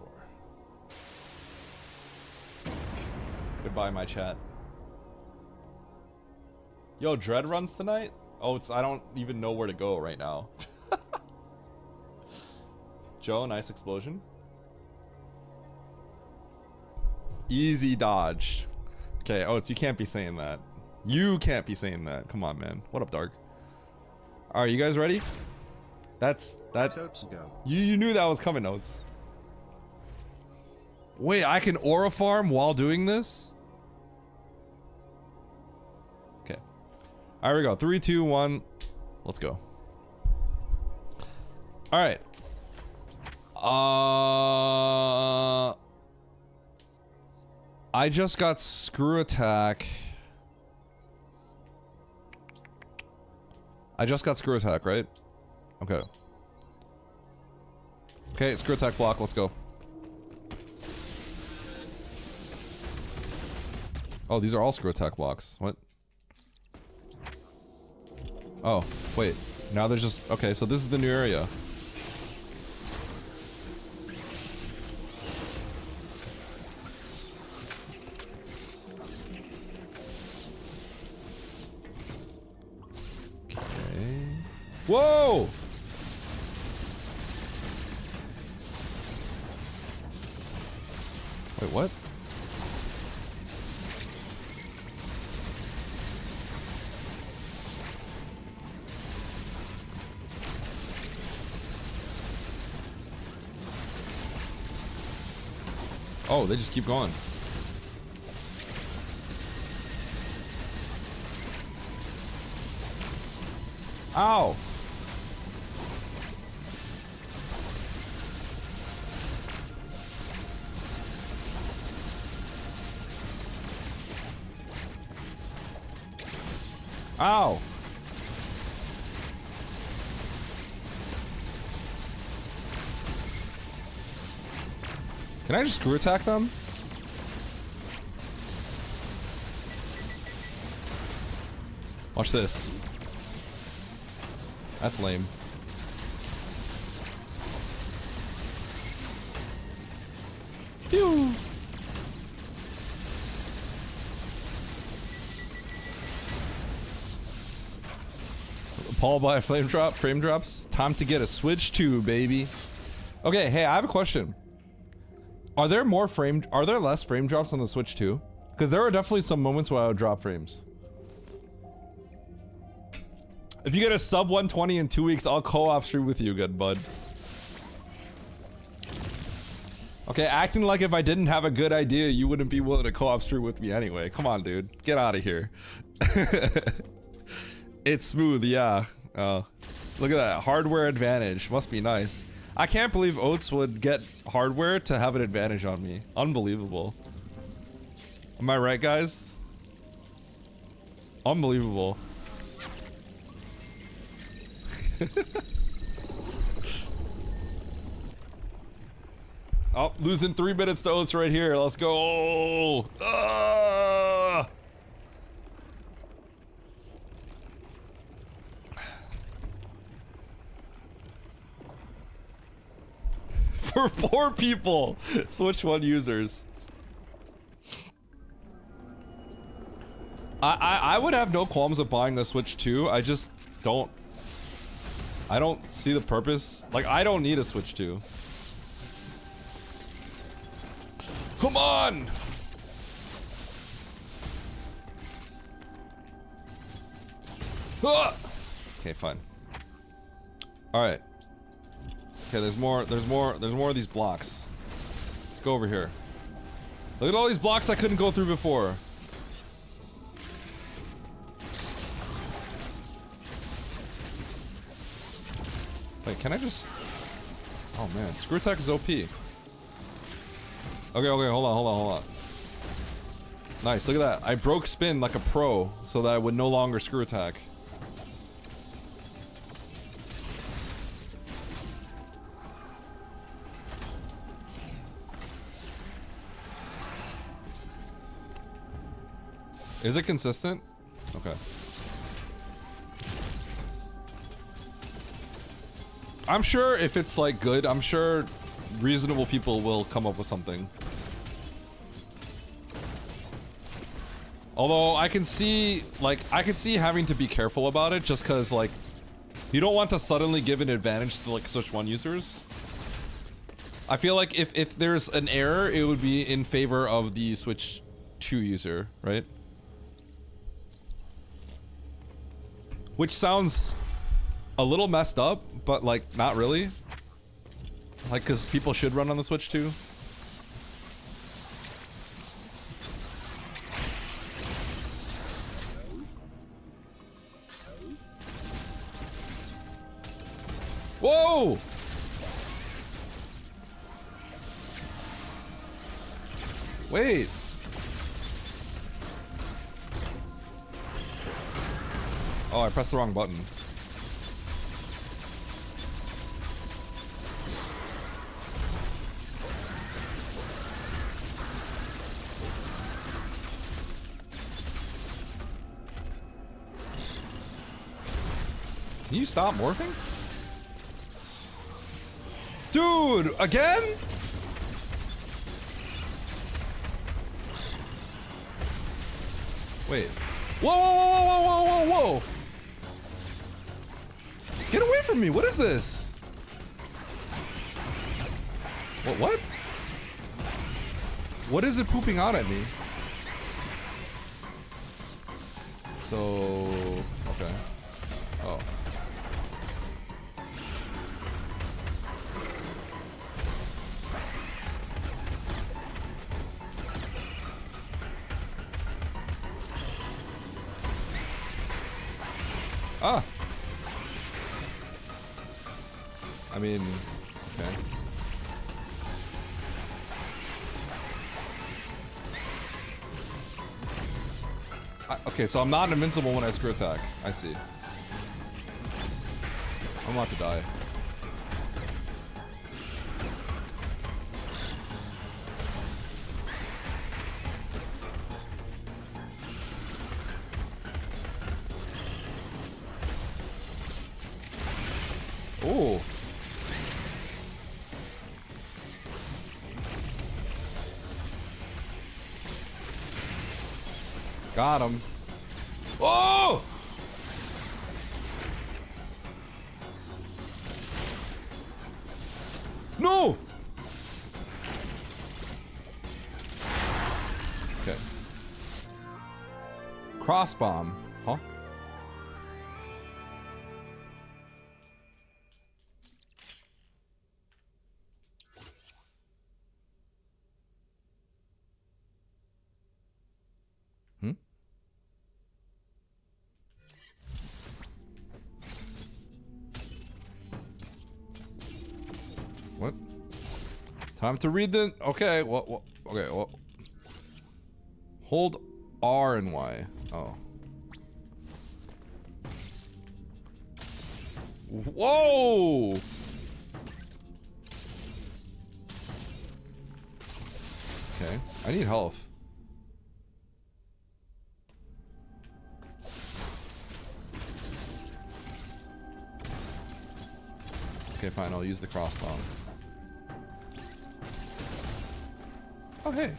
Goodbye, my chat. Yo, Dread runs tonight? Oh, I don't even know where to go right now. Joe, nice explosion. Easy dodged. Okay, you can't be saying that. You can't be saying that. Come on, man. What up, Dark? Alright, you guys ready? That's Totes go. You knew that was coming, Notes. Wait, I can aura farm while doing this? Okay. Alright, we go. 3, 2, 1. Let's go. Alright. I just got Screw Attack. I just got Screw Attack, right? Okay. Okay, Screw Attack block, let's go. Oh, these are all Screw Attack blocks. What? Oh, wait. Now there's just... Okay, so this is the new area. Okay. Whoa! Wait, what? Oh, they just keep going. Ow! Ow! Can I just screw attack them? Watch this. That's lame. Pew! Paul by a frame drops. Time to get a Switch 2, baby. Okay, hey, I have a question. Are there less frame drops on the Switch 2? Because there are definitely some moments where I would drop frames. If you get a sub 120 in 2 weeks, I'll co-op stream with you, good bud. Okay, acting like if I didn't have a good idea, you wouldn't be willing to co-op stream with me anyway. Come on, dude. Get out of here. It's smooth, yeah. Oh, look at that. Hardware advantage. Must be nice. I can't believe Oats would get hardware to have an advantage on me. Unbelievable. Am I right, guys? Unbelievable. Oh, losing 3 minutes to Oats right here. Let's go. For 4 people. Switch 1 users. I would have no qualms with buying the Switch 2. I just don't. I don't see the purpose. Like, I don't need a Switch 2. Come on! Ah! Okay, fine. Alright. Okay, there's more of these blocks. Let's go over here. Look at all these blocks I couldn't go through before. Wait, can I just... Oh man, Screw Attack is OP. Okay, hold on. Nice, look at that. I broke spin like a pro so that I would no longer Screw Attack. Is it consistent? Okay. I'm sure if it's like good, I'm sure reasonable people will come up with something. Although I can see having to be careful about it just cause like you don't want to suddenly give an advantage to like Switch 1 users. I feel like if there's an error, it would be in favor of the Switch 2 user, right? Which sounds a little messed up, but like not really. Like, cause people should run on the Switch 2. Whoa! Wait. Oh, I pressed the wrong button. Can you stop morphing? Dude, again? Wait. Whoa! Get away from me! What is this? What? What is it pooping out at me? So... okay. Oh. Ah! I mean, okay. Okay, so I'm not invincible when I Screw Attack. I see. I'm about to die. Ooh. Got him. Oh! No! Okay. Cross bomb, huh? Time to read the. Okay. What? Okay. Well. Hold R and Y. Oh. Whoa! Okay. I need health. Okay, fine. I'll use the crossbow. Oh, hey.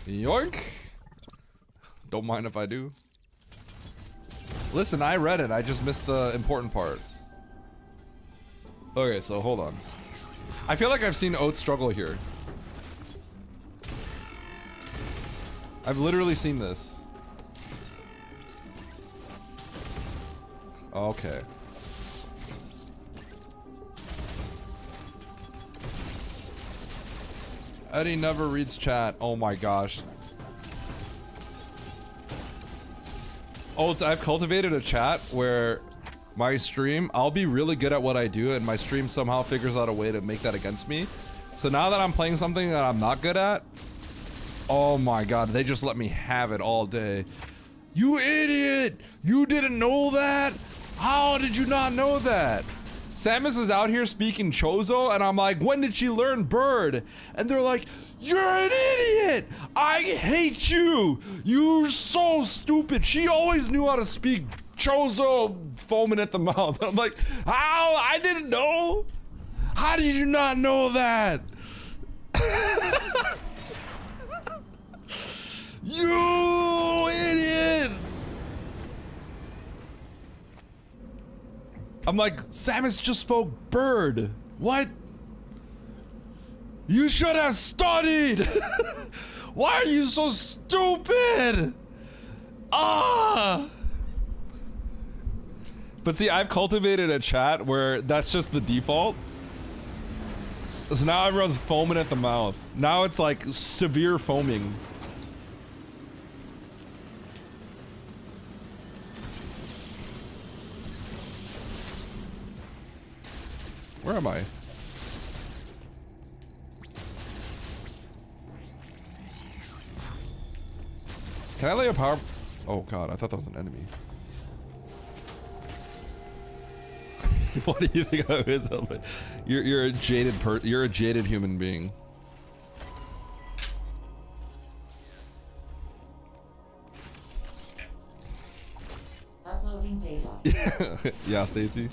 Yoink! Don't mind if I do. Listen, I read it. I just missed the important part. Okay, so hold on. I feel like I've seen Oat struggle here. I've literally seen this. Okay. Eddie never reads chat. Oh my gosh. Oh, I've cultivated a chat where my stream, I'll be really good at what I do and my stream somehow figures out a way to make that against me. So now that I'm playing something that I'm not good at, oh my god, they just let me have it all day. You idiot! You didn't know that? How did you not know that? Samus is out here speaking Chozo, and I'm like, when did she learn Bird? And they're like, you're an idiot! I hate you! You're so stupid! She always knew how to speak Chozo, foaming at the mouth. I'm like, how? I didn't know? How did you not know that? You idiot! I'm like, Samus just spoke Bird. What? You should have studied! Why are you so stupid? Ah! But see, I've cultivated a chat where that's just the default. So now everyone's foaming at the mouth. Now it's like severe foaming. Where am I? Can I lay a power? Oh god, I thought that was an enemy. What do you think I is? You're a jaded you're a jaded human being. Uploading data. Yeah, Stacy.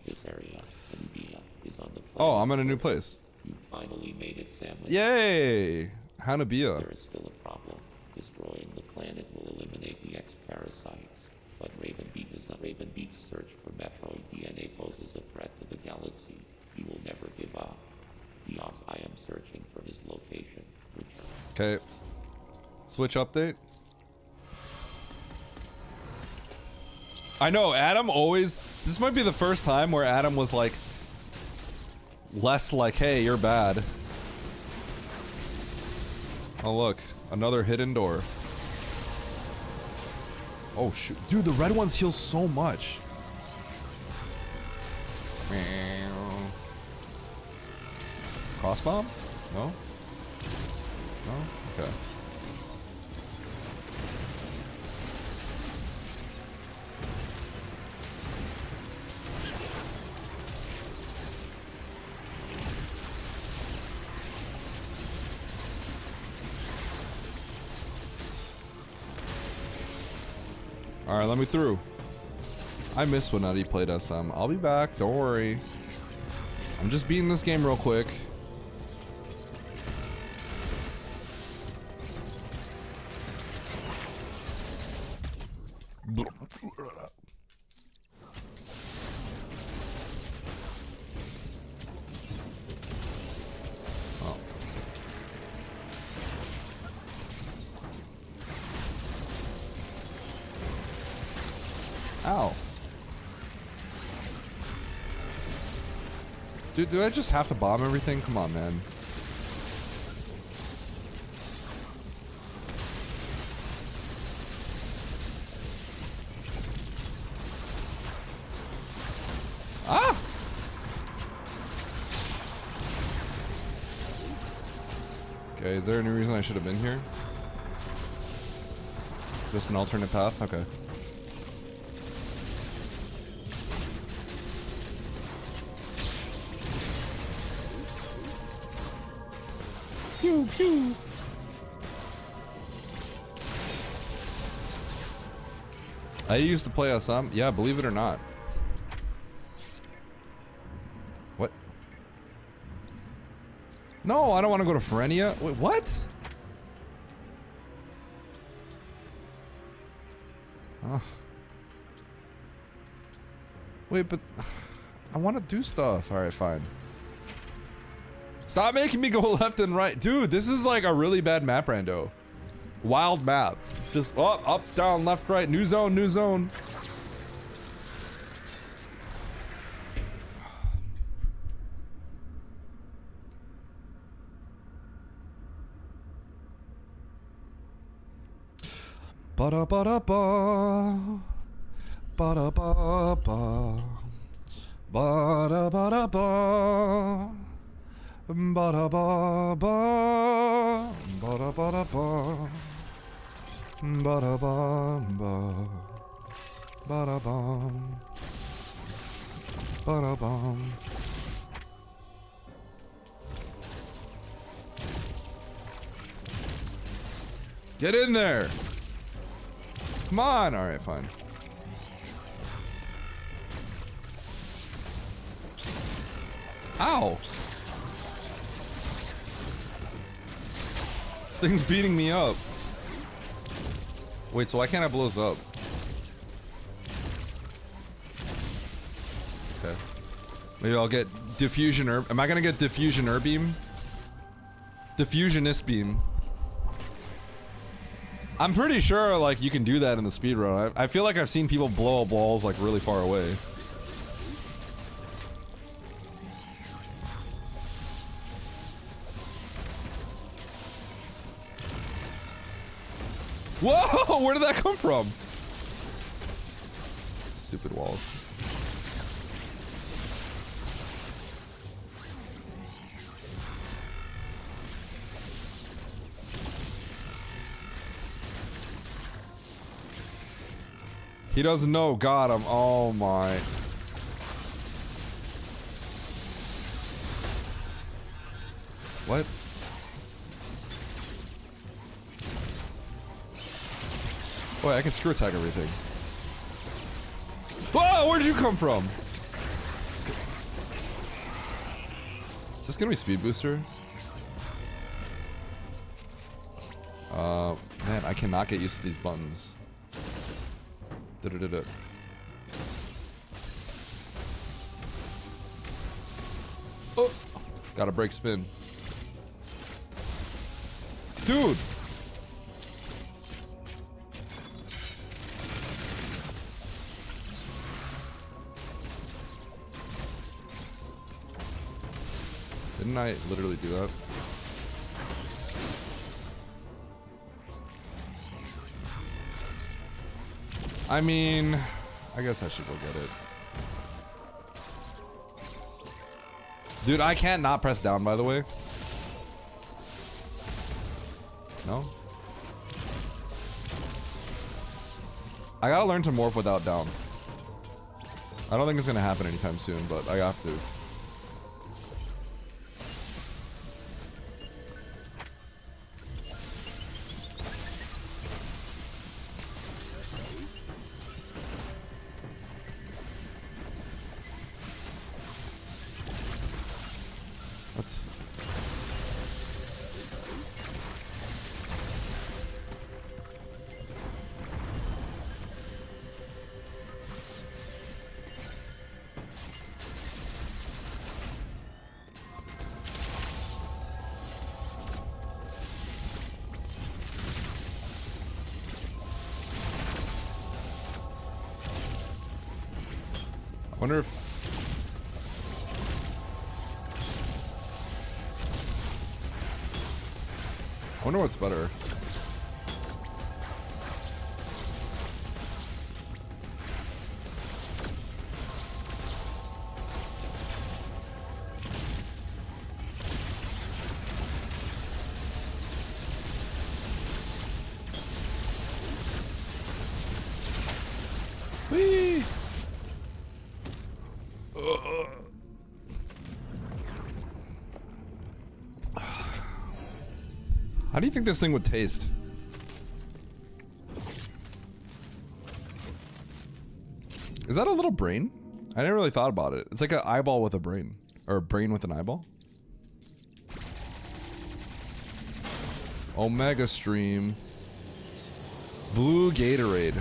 This area, Hanabia, is on the planet. Oh, I'm in a new place. You finally made it, Samus. Yay! Hanabia. There is still a problem. Destroying the planet will eliminate the X-parasites. But Ravenbeak's search for Metroid DNA poses a threat to the galaxy. He will never give up. The odds I am searching for his location. Okay. Switch update. I know, Adam always... This might be the first time where Adam was like... less like, hey, you're bad. Oh look, another hidden door. Oh shoot. Dude, the red ones heal so much. Cross bomb? No? No? Okay. Alright, let me through. I miss when Eddie played SM. I'll be back, don't worry. I'm just beating this game real quick. Oh. Ow. Dude, do I just have to bomb everything? Come on, man. Ah! Okay, is there any reason I should have been here? Just an alternate path? Okay. Pew pew. I used to play SM. Yeah, believe it or not. What? No, I don't want to go to Ferenia. Wait, what? Oh. Wait, but I want to do stuff. All right, fine. Stop making me go left and right. Dude, this is like a really bad map rando. Wild map. Just up, down, left, right. New zone, new zone. Ba-da-ba-da-ba. Ba-da-ba-ba. Ba-da-ba-da-ba. Ba-da-ba-ba. Ba-da-ba-da-ba. Ba-da-bum-ba. Ba-da-bum. Ba-da-bum. Get in there! Come on! Alright, fine. Ow! This thing's beating me up. Wait, so why can't I blow this up? Okay. Maybe I'll get diffusion herb. Am I gonna get diffusion herb beam? Diffusionist beam. I'm pretty sure like you can do that in the speedrun. I feel like I've seen people blow up walls like really far away. Whoa! Where did that come from? Stupid walls. He doesn't know. Got him. Oh my. What? Wait, I can screw attack everything. Whoa, where did you come from? Is this gonna be speed booster? Man, I cannot get used to these buttons. Da-da-da-da. Oh, gotta break spin. Dude! Didn't I literally do that? I mean, I guess I should go get it. Dude, I can't not press down, by the way. No? I gotta learn to morph without down. I don't think it's gonna happen anytime soon, but I have to. I wonder if... I wonder what's better. Whee! How do you think this thing would taste? Is that a little brain? I never really thought about it. It's like an eyeball with a brain. Or a brain with an eyeball. Omega Stream. Blue Gatorade.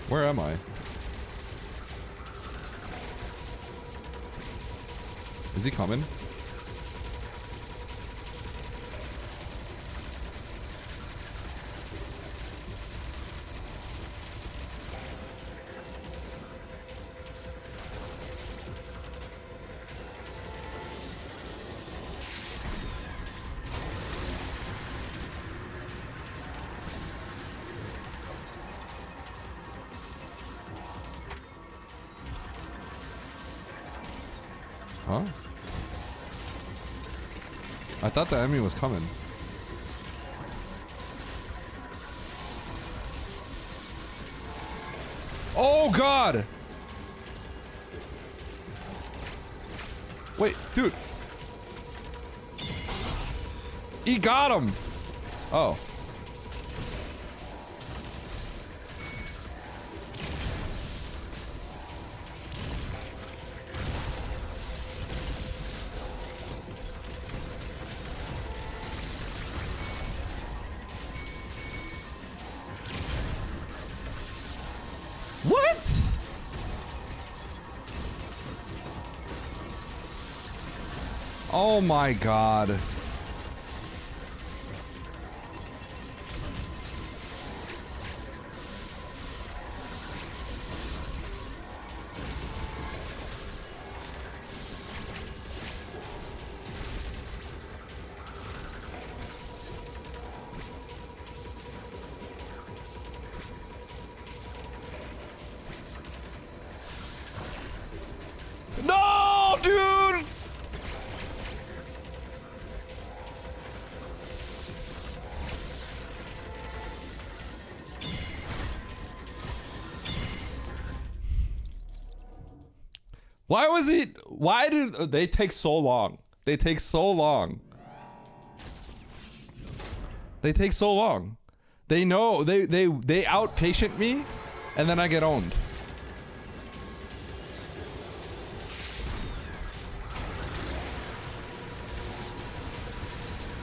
Where am I? Is he coming? Huh? I thought the enemy was coming. Oh God! Wait, dude. He got him. Oh. What? Oh my God. No, dude! Why was he? Why did they take so long? They take so long. They take so long. They know they outpatient me, and then I get owned.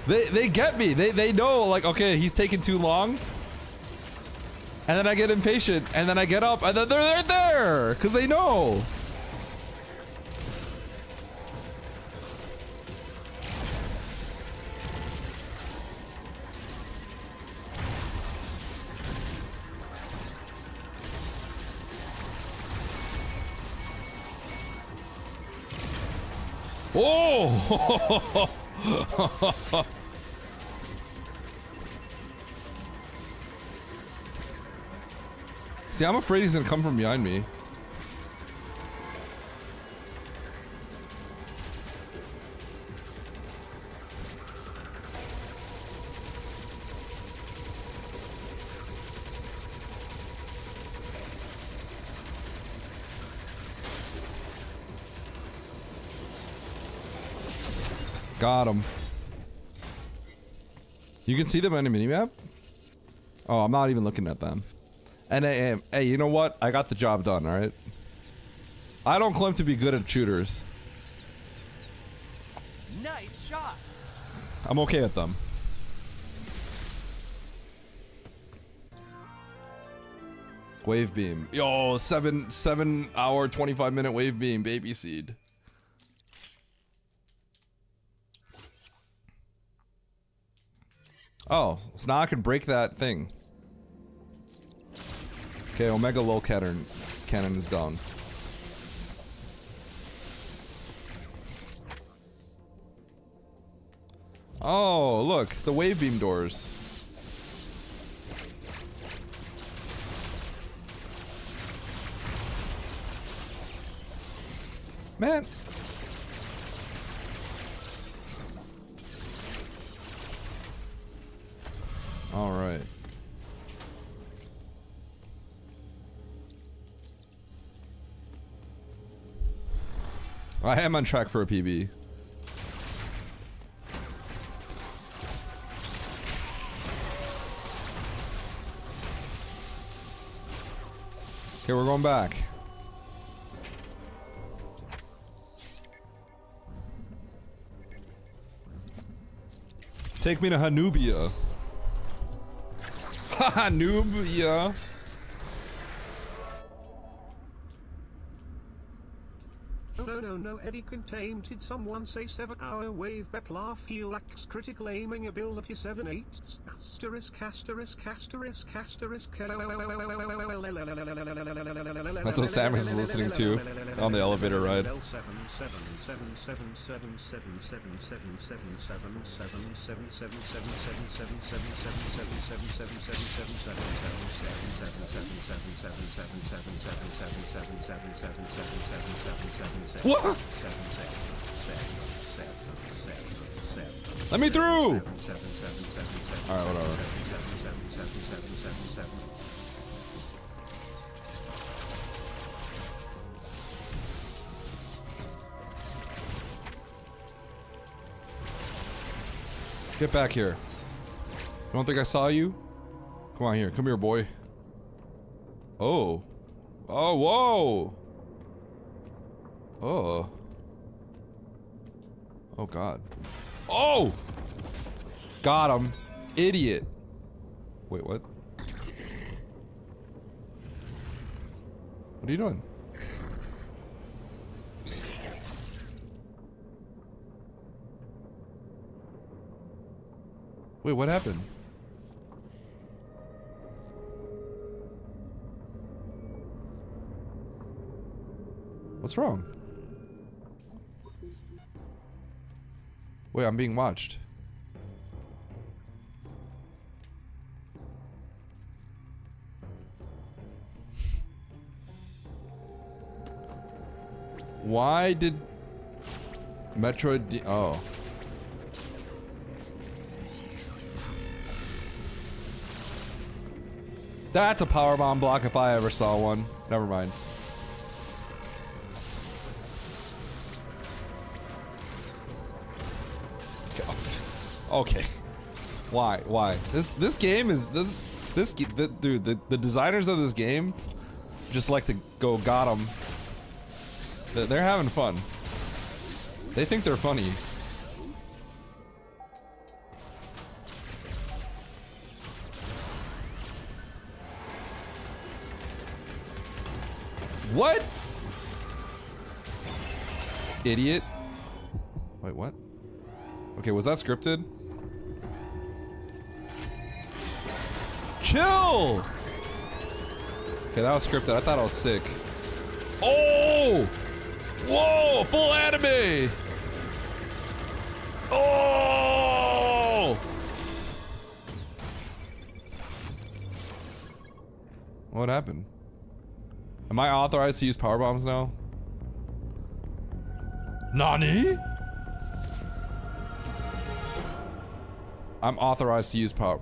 They get me. They know, like, okay, he's taking too long. And then I get impatient, and then I get up, and then they're right there, because they know. Oh! See, I'm afraid he's gonna come from behind me. Got him. You can see them on the minimap? Oh, I'm not even looking at them. And hey, you know what? I got the job done, alright? I don't claim to be good at shooters. Nice shot. I'm okay at them. Wave beam. Yo, 7 hour, 25 minute wave beam, baby seed. Oh, so now I can break that thing. Okay, Omega Low Cannon is down. Oh, look, the wave beam doors. Man. I am on track for a PB. Okay, we're going back. Take me to Hanubia. Hanubia. No, Eddie contained. Did someone say 7-hour wave Beplar Felix critical aiming ability 7/8 asterisk asterisk asterisk asterisk. That's what Samus is listening to on the elevator ride. What? Let me through! Alright, whatever. Get back here. You don't think I saw you? Come on here. Come here, boy. Oh. Oh, whoa! Oh. Oh, God. Oh! Got him. Idiot. Wait, what? What are you doing? Wait, what happened? What's wrong? Wait, I'm being watched. Why did Metroid D— oh. That's a powerbomb block if I ever saw one. Never mind. Okay. Why? Why? This game is dude. The designers of this game just like to go got 'em. They're having fun. They think they're funny. What? Idiot. Wait, what? Okay, was that scripted? Chill! Okay, that was scripted. I thought I was sick. Oh! Whoa! Full anime! Oh! What happened? Am I authorized to use power bombs now? Nani? I'm authorized to use power.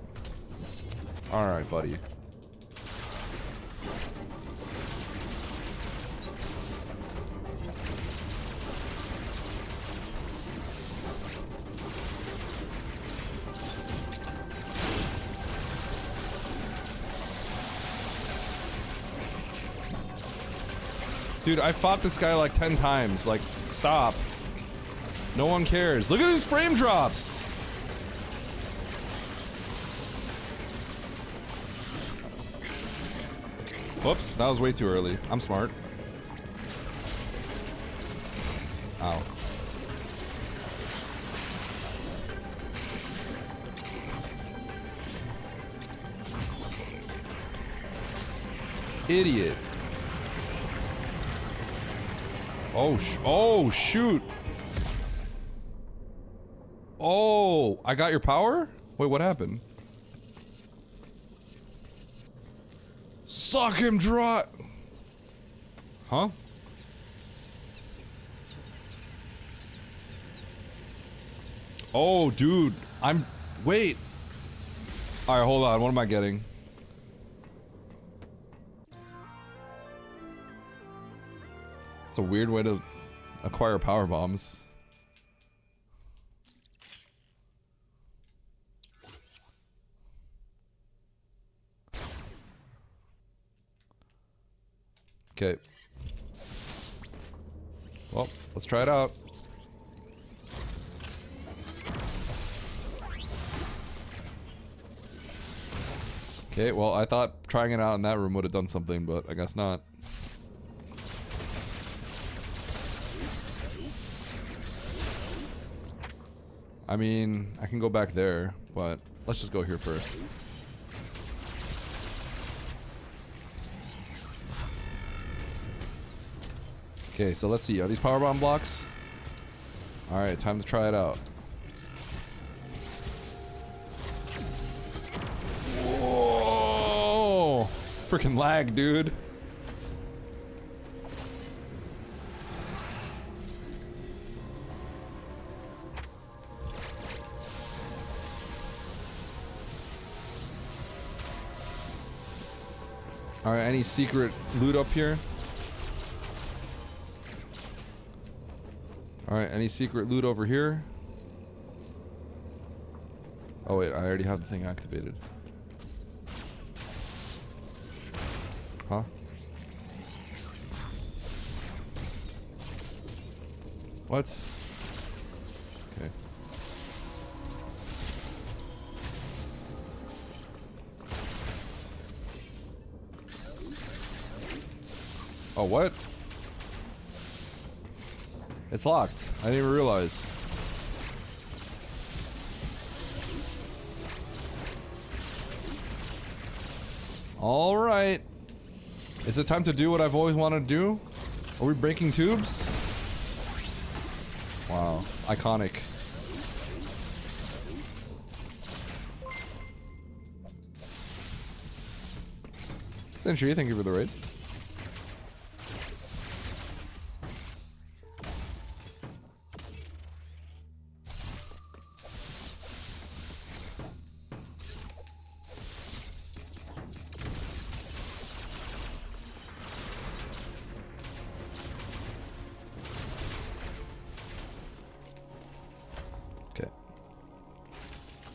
Alright, buddy. Dude, I fought this guy like 10 times. Like, stop. No one cares. Look at these frame drops! Whoops, that was way too early. I'm smart. Ow. Idiot. Oh, shoot. Oh, I got your power? Wait, what happened? Suck him dry. Huh? Oh, dude. Wait. Alright, hold on. What am I getting? It's a weird way to acquire power bombs. Okay. Well, let's try it out. Okay, well, I thought trying it out in that room would have done something, but I guess not. I mean, I can go back there, but let's just go here first. Okay, so let's see. Are these power bomb blocks? Alright, time to try it out. Whoa! Freaking lag, dude. Alright, any secret loot up here? Alright, any secret loot over here? Oh wait, I already have the thing activated. Huh? What? Okay. Oh, what? It's locked. I didn't even realize. Alright. Is it time to do what I've always wanted to do? Are we breaking tubes? Wow. Iconic. Century, thank you for the raid.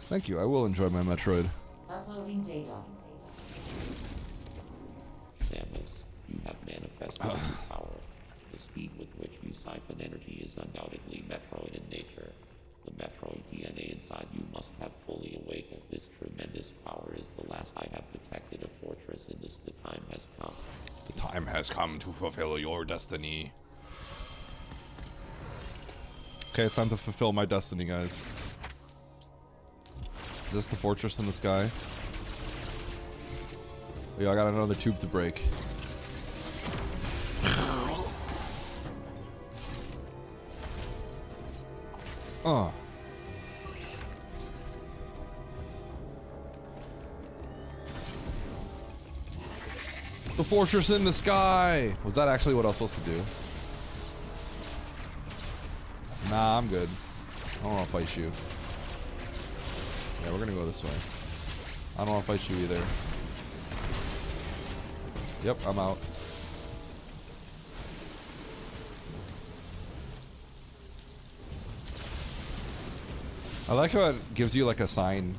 Thank you, I will enjoy my Metroid. Uploading data. Samus, you have manifested new power. The speed with which you siphon energy is undoubtedly Metroid in nature. The Metroid DNA inside you must have fully awakened. This tremendous power is the last I have detected a fortress in this. The time has come. The time has come to fulfill your destiny. Okay, it's time to fulfill my destiny, guys. Is this the fortress in the sky? Oh, yeah, I got another tube to break. The fortress in the sky! Was that actually what I was supposed to do? Nah, I'm good. I don't want to fight you. Yeah, we're gonna go this way. I don't want to fight you either. Yep, I'm out. I like how it gives you like a sign.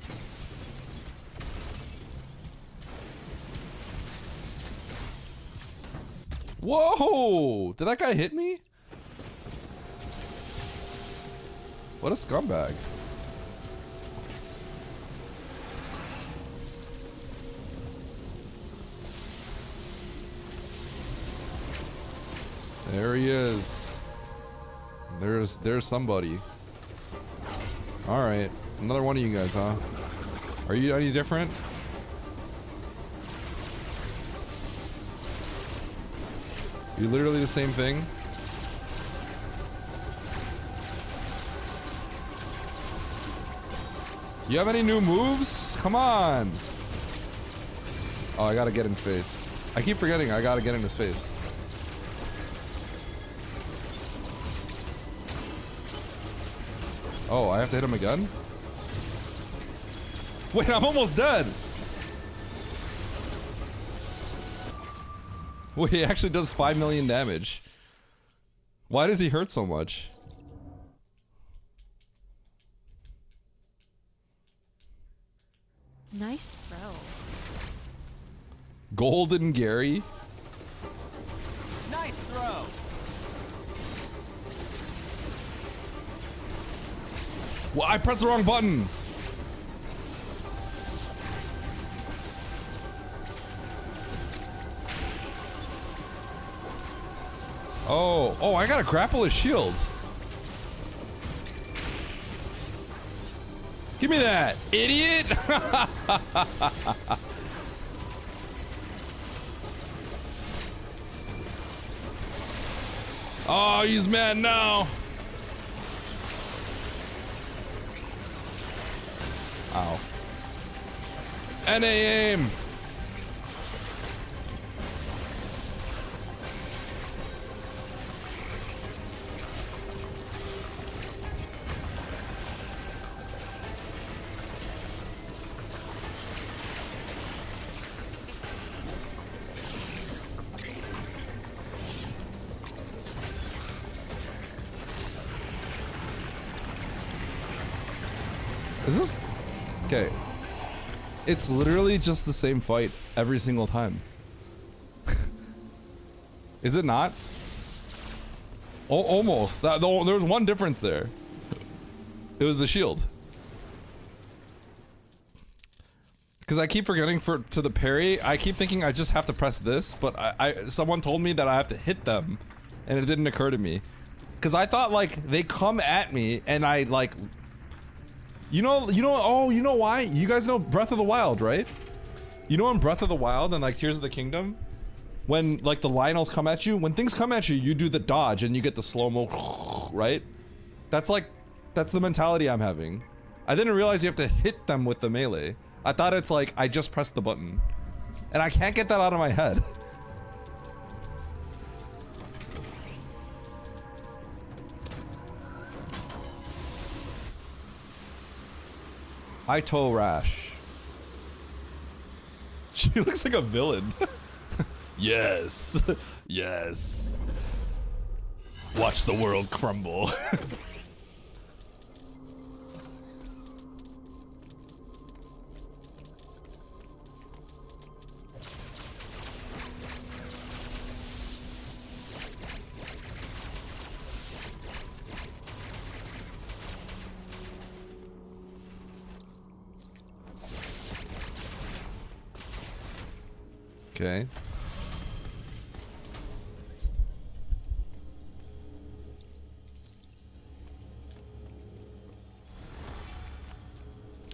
Whoa! Did that guy hit me? What a scumbag. There he is. There's somebody. Alright. Another one of you guys, huh? Are you any different? You're literally the same thing? You have any new moves? Come on! Oh, I gotta get in face. I keep forgetting I gotta get in his face. Oh, I have to hit him again? Wait, I'm almost dead! Wait, he actually does 5 million damage. Why does he hurt so much? Nice throw. Golden Gary? Nice throw. Well, I pressed the wrong button. Oh, I gotta grapple his shield. Give me that, idiot! Oh, he's mad now. Ow. NA aim. Is this okay? It's literally just the same fight every single time. Is it not? Oh, almost. There was one difference there. It was the shield. Because I keep forgetting to the parry. I keep thinking I just have to press this, but someone told me that I have to hit them, and it didn't occur to me. Because I thought like they come at me and I like. You know why? You guys know Breath of the Wild, right? You know in Breath of the Wild and like Tears of the Kingdom, when like the Lionels come at you, when things come at you, you do the dodge and you get the slow-mo, right? That's the mentality I'm having. I didn't realize you have to hit them with the melee. I thought it's like, I just pressed the button. And I can't get that out of my head. Ito Rash. She looks like a villain. Yes. Yes. Watch the world crumble. Okay.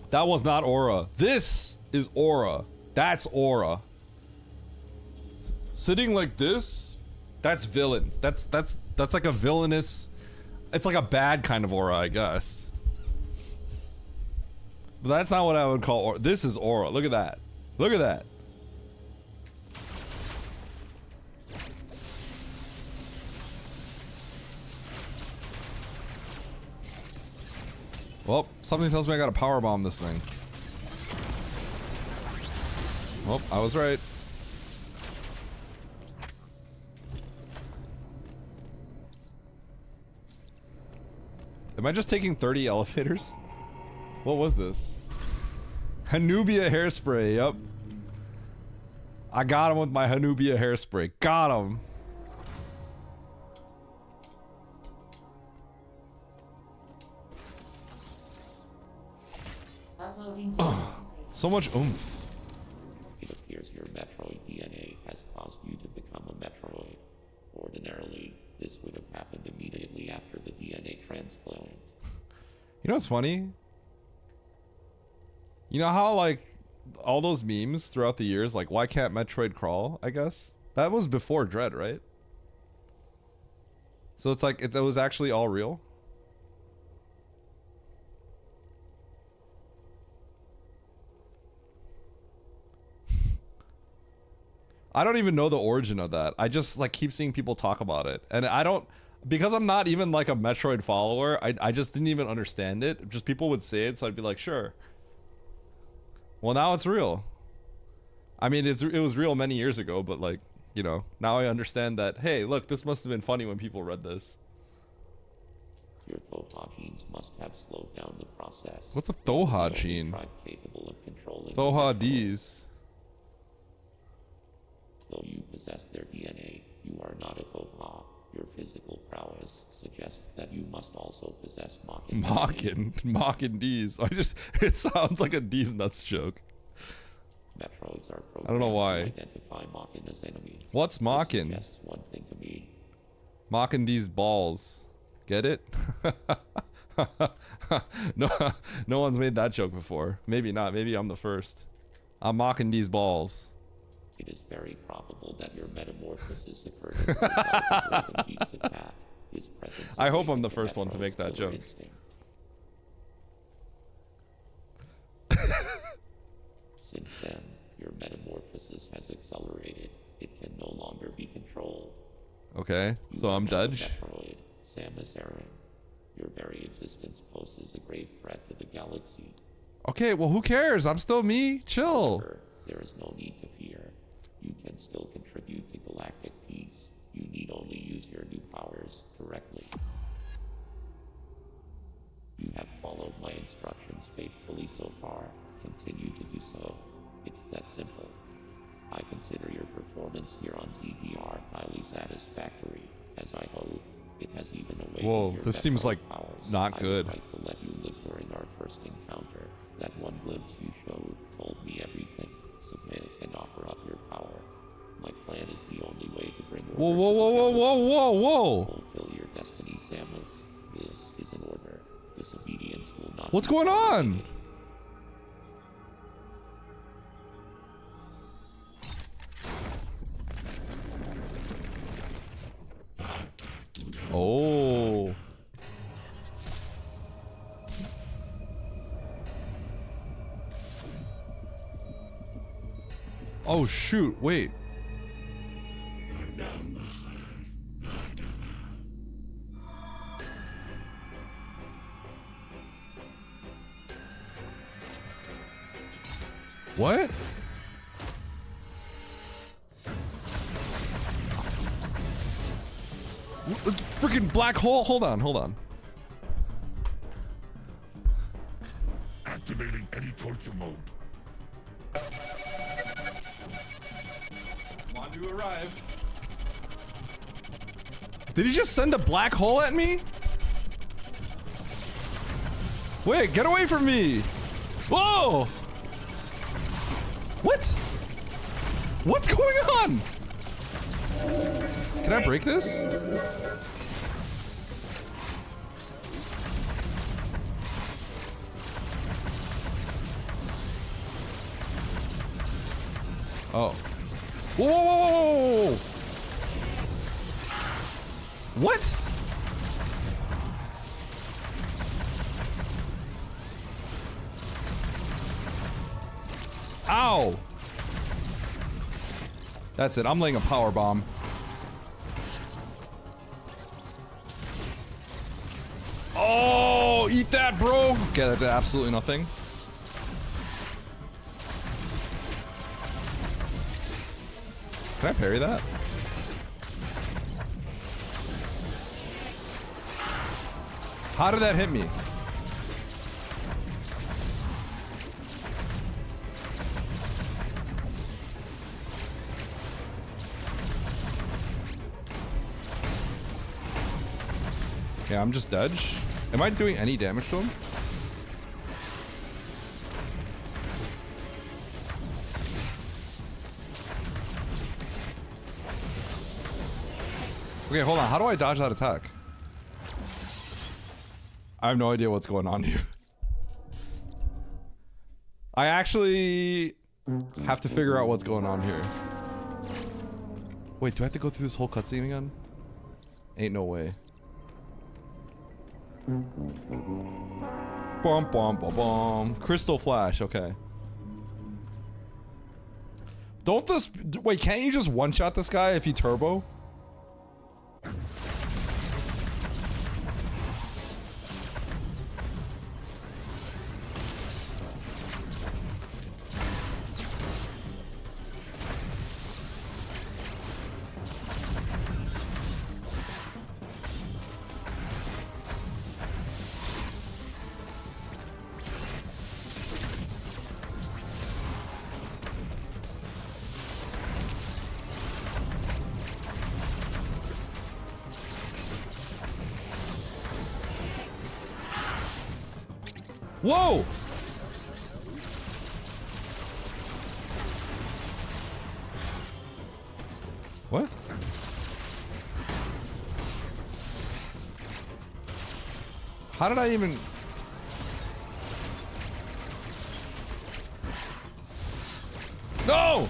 That was not aura. This is aura. That's aura. Sitting like this, that's villain. That's like a villainous. It's like a bad kind of aura, I guess. But that's not what I would call aura. This is aura. Look at that. Look at that. Well, something tells me I gotta powerbomb this thing. Well, I was right. Am I just taking 30 elevators? What was this? Hanubia hairspray, yep. I got him with my Hanubia hairspray. Got him. So much oomph. It appears your Metroid DNA has caused you to become a Metroid. Ordinarily, this would have happened immediately after the DNA transplant. You know what's funny? You know how like all those memes throughout the years, like why can't Metroid crawl, I guess? That was before Dread, right? So it's like it was actually all real. I don't even know the origin of that. I just like keep seeing people talk about it. And I don't, because I'm not even like a Metroid follower, I just didn't even understand it. Just people would say it, so I'd be like, sure. Well, now it's real. I mean, it was real many years ago, but like, you know, now I understand that, hey, look, this must have been funny when people read this. Your Thoha genes must have slowed down the process. What's a You're the Thoha only gene? tribe capable of controlling Thoha the Metroid. D's. Though you possess their DNA, you are not a Thoha. Your physical prowess suggests that you must also possess Mockin. Mockin D's. It sounds like a D's nuts joke. Metroids are I don't know programmed why. to identify Mockin as enemies. What's This Mockin? suggests one thing to me. Mocking these balls. Get it? No one's made that joke before. Maybe not. Maybe I'm the first. I'm mocking these balls. It is very probable that your metamorphosis occurred as a result of Raven Beak's attack. His presence I hope I'm awakened the first one to Metroid's make that killer joke. instinct. Since then, your metamorphosis has accelerated. It can no longer be controlled. Okay, You so are I'm now a Dudge. Metroid, Samus Aran. Your very existence poses a grave threat to the galaxy. Okay, well, who cares? I'm still me. Chill. However, there is no need to fear. You can still contribute to galactic peace. You need only use your new powers correctly. You have followed my instructions faithfully so far. Continue to do so. It's that simple. I consider your performance here on ZDR highly satisfactory. As I hoped, it has even awakened Whoa, your this seems Metroid like powers. not I good. was right to let you live during our first encounter. That one glimpse you showed told me everything. Submit and offer up your power. My plan is the only way to bring order Whoa, to whoa, the whoa, whoa, whoa, galaxy. whoa, whoa. Fulfill your destiny, Samus. This is an order. Disobedience will not. What's be going on? tolerated. Oh. Oh, shoot. Wait. What? Freaking black hole. Hold on, hold on. Activating any torture mode. Come on to arrive. Did he just send a black hole at me? Wait, get away from me! Whoa! What? What's going on? Can I break this? Oh. Whoa, whoa, whoa, whoa, whoa, whoa. What? Ow. That's it. I'm laying a power bomb. Oh, eat that, bro. Okay, that did absolutely nothing. Can I parry that? How did that hit me? Yeah, I'm just Dudge. Am I doing any damage to him? Okay, hold on. How do I dodge that attack? I have no idea what's going on here. I actually have to figure out what's going on here. Wait, do I have to go through this whole cutscene again? Ain't no way. Bum bum bum bum. Crystal Flash, okay. Don't this... Wait, can't you just one-shot this guy if you turbo? Whoa! What? How did I even... No!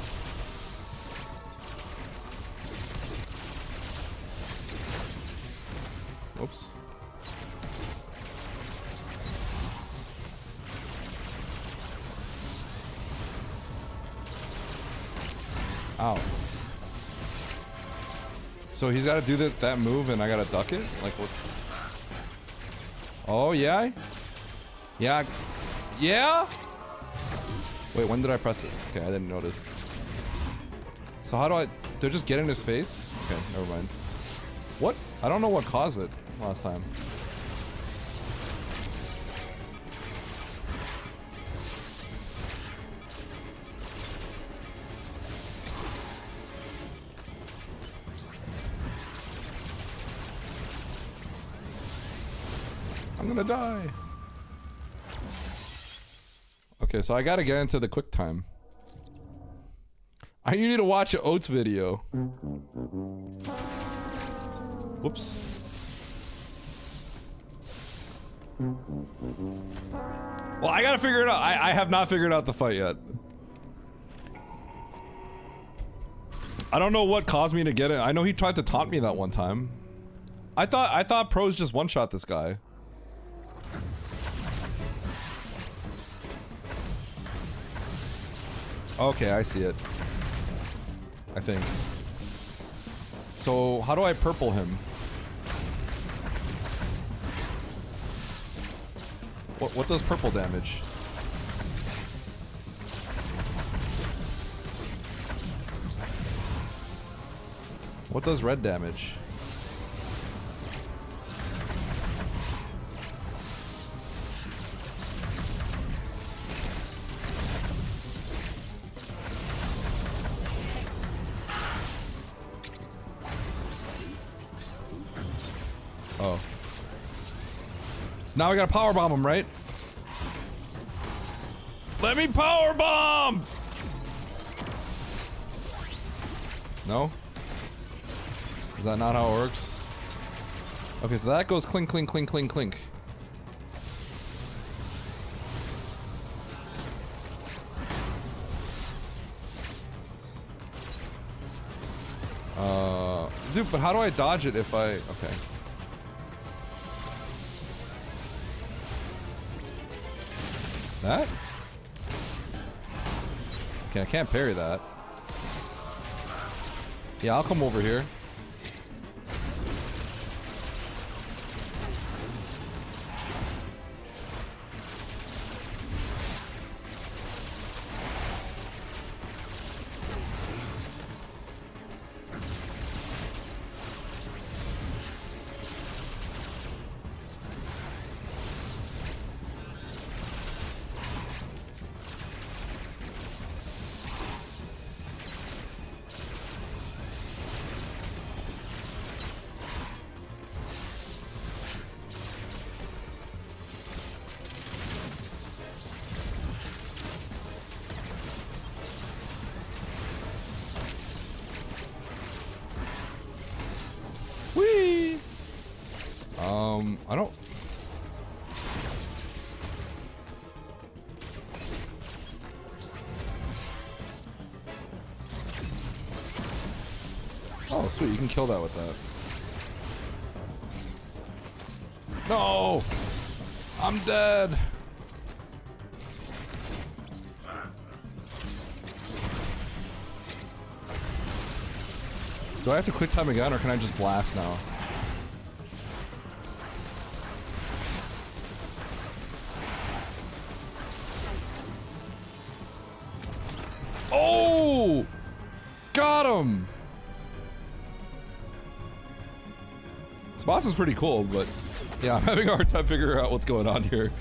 Whoops. Ow. So he's got to do that move and I got to duck it? Like what? Oh, yeah? Yeah. Yeah? Wait, when did I press it? Okay, I didn't notice. So how do I... Did I just get in his face? Okay, never mind. What? I don't know what caused it last time. I'm gonna die. Okay, so I gotta get into the quick time. You need to watch an Oats video. Whoops. Well, I gotta figure it out. I have not figured out the fight yet. I don't know what caused me to get it. I know he tried to taunt me that one time. I thought pros just one-shot this guy. Okay, I see it. I think. So, how do I purple him? What does purple damage? What does red damage? Oh. Now I gotta power bomb him, right? Let me power bomb! No? Is that not how it works? Okay, so that goes clink, clink, clink, clink, clink. Dude, but how do I dodge it if I... Okay. That? Okay, I can't parry that. Yeah, I'll come over here. I don't... Oh, sweet, you can kill that with that. No! I'm dead! Do I have to quick time again, or can I just blast now? Oh! Got him! This boss is pretty cool, but yeah, I'm having a hard time figuring out what's going on here.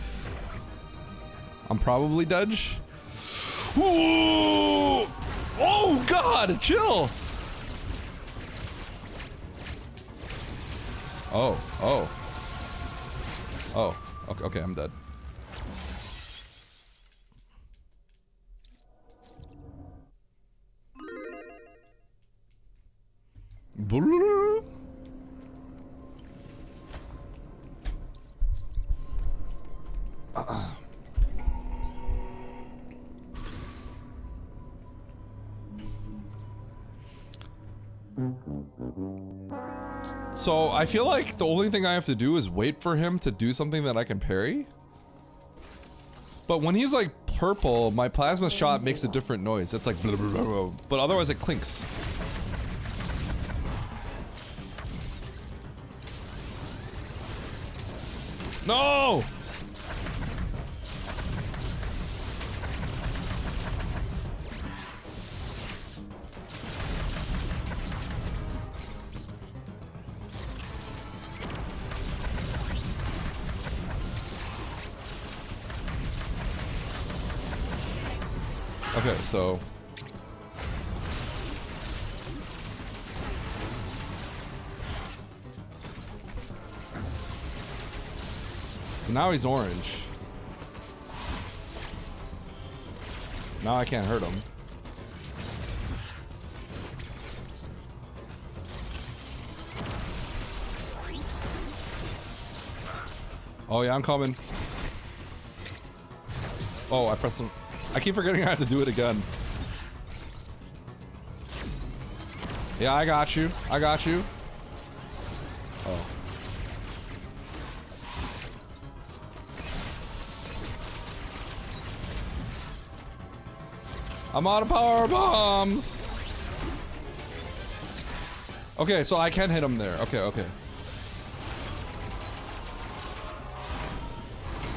I'm probably Dudge. Ooh! Oh god, chill! Oh, oh. Oh, okay, I'm dead. So I feel like the only thing I have to do is wait for him to do something that I can parry. But when he's like purple, my plasma shot makes a different noise. It's like blah, blah, blah, blah, but otherwise it clinks. No! Okay, so now he's orange. Now I can't hurt him. Oh yeah, I'm coming. Oh, I pressed him. I keep forgetting I have to do it again. Yeah, I got you. I got you. Oh. I'm out of power bombs. Okay, so I can hit him there. Okay, okay.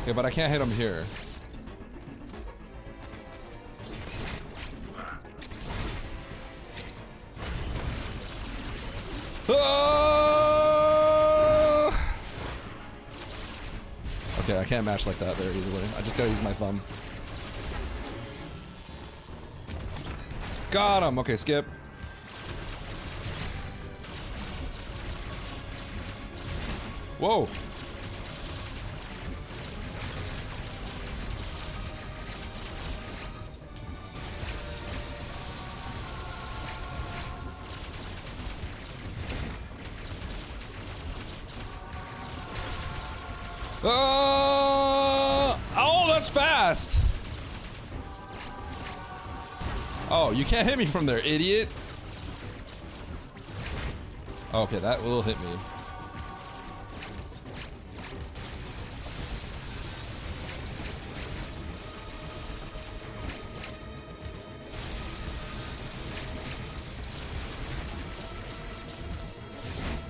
Okay, but I can't hit him here. Okay, I can't mash like that very easily. I just gotta use my thumb. Got him! Okay, skip. Whoa! Oh, that's fast! Oh, you can't hit me from there, idiot. Okay, that will hit me.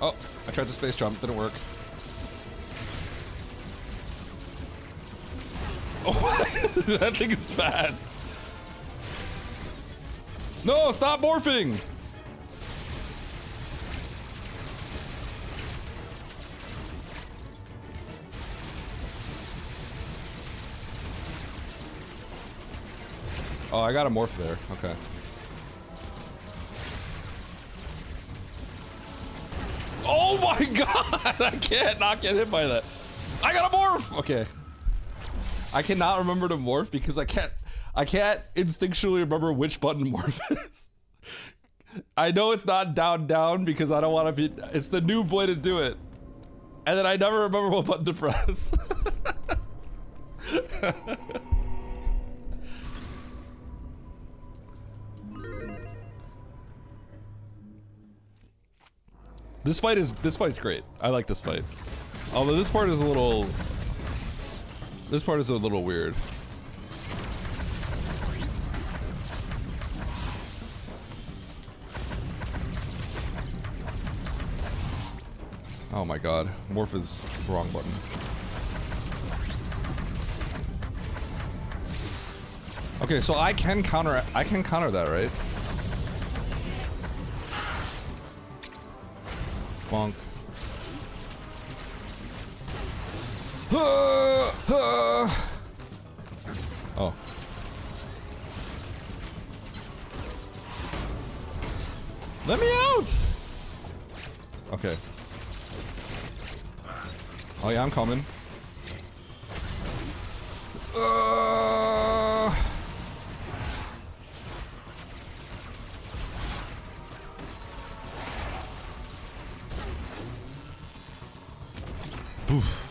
Oh, I tried to space jump, didn't work. Oh, that thing is fast. No, stop morphing! Oh, I got a morph there. Okay. Oh my god! I can't not get hit by that. I got a morph! Okay. I cannot remember to morph because I can't instinctually remember which button morph is. I know it's not down because I don't want to be, it's the noob way to do it. And then I never remember what button to press. This fight's great. I like this fight. Although this part is a little weird. Oh my god, morph is the wrong button. Okay, so I can counter that, right? Bonk. Oh. Let me out! Okay. Oh yeah, I'm coming. Oof.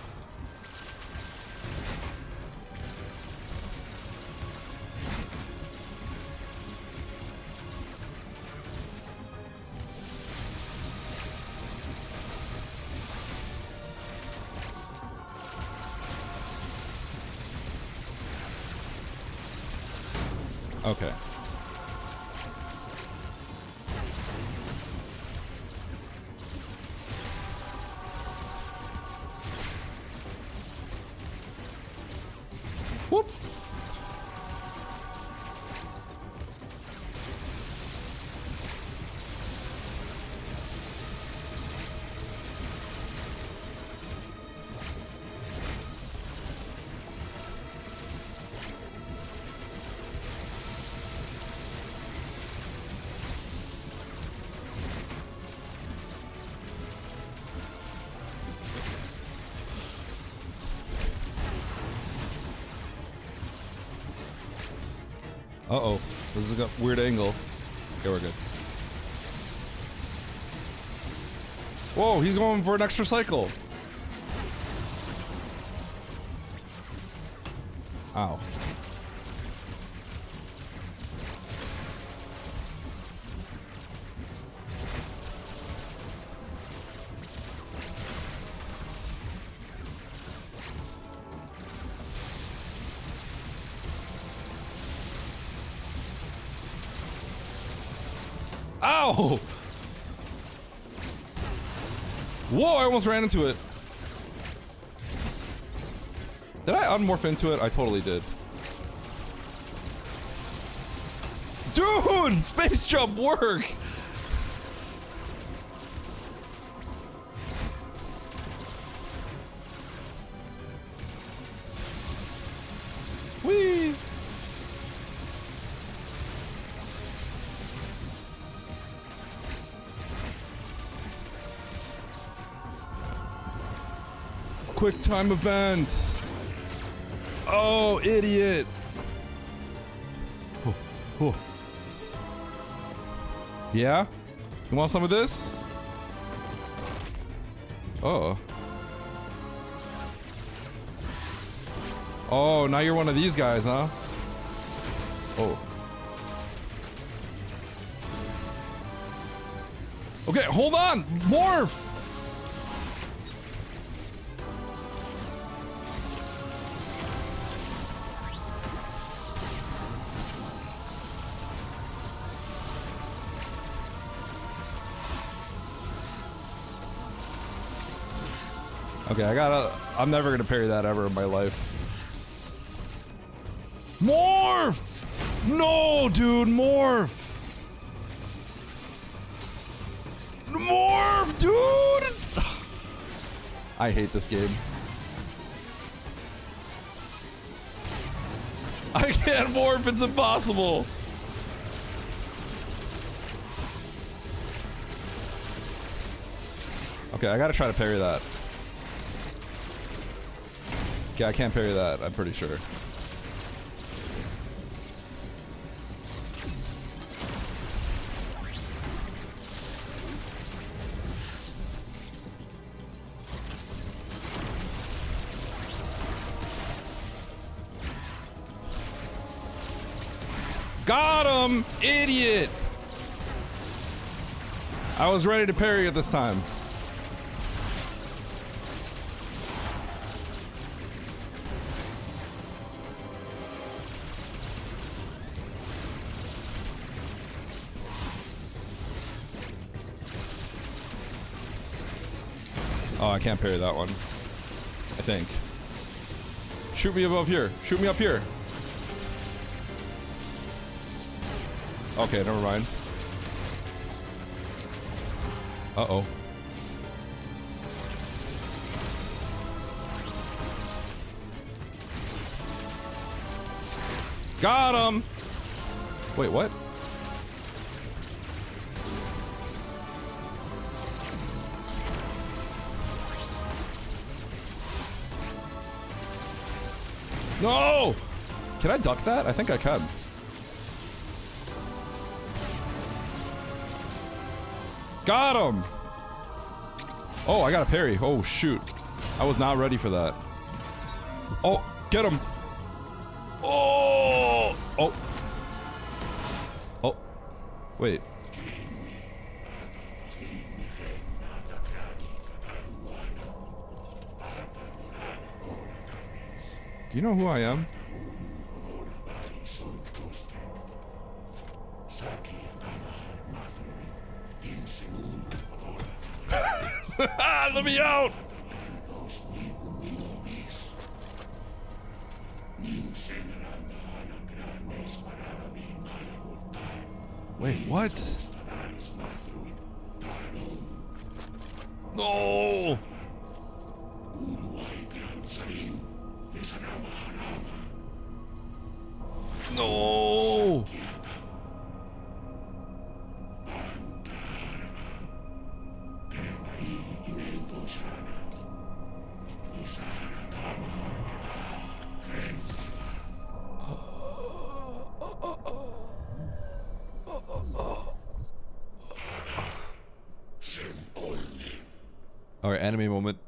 Okay. Whoop. Uh-oh. This is a weird angle. Okay, we're good. Whoa, he's going for an extra cycle. Ow. Ow! Whoa, I almost ran into it. Did I unmorph into it? I totally did. Dude! Space jump work! Whee! Quick time event. Oh, idiot. Oh, oh. Yeah? You want some of this? Oh. Oh, now you're one of these guys, huh? Oh. Okay, hold on! Morph! Okay, I'm never gonna parry that ever in my life. Morph! No, dude, morph! Morph, dude! I hate this game. I can't morph, it's impossible! Okay, I gotta try to parry that. Okay, I can't parry that, I'm pretty sure. Got him! Idiot! I was ready to parry it this time. Oh, I can't parry that one. I think. Shoot me above here. Shoot me up here. Okay, never mind. Uh-oh. Got him! Wait, what? No! Can I duck that? I think I can. Got him! Oh, I got a parry. Oh, shoot. I was not ready for that. Oh, get him. Oh, oh, oh, wait. Do you know who I am? Let me out! Wait, what? No! No! All right, anime moment.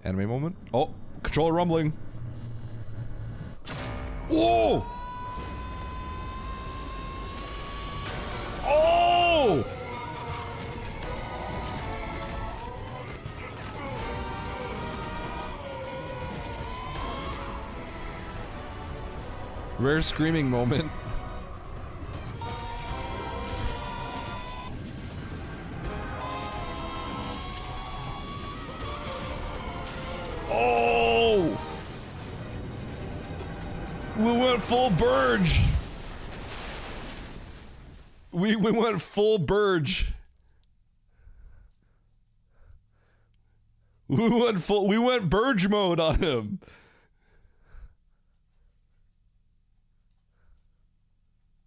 Anime moment. Oh, controller rumbling. Whoa! Oh! Rare screaming moment. Oh! We went full Burge. We went full Burge. We went Burge mode on him.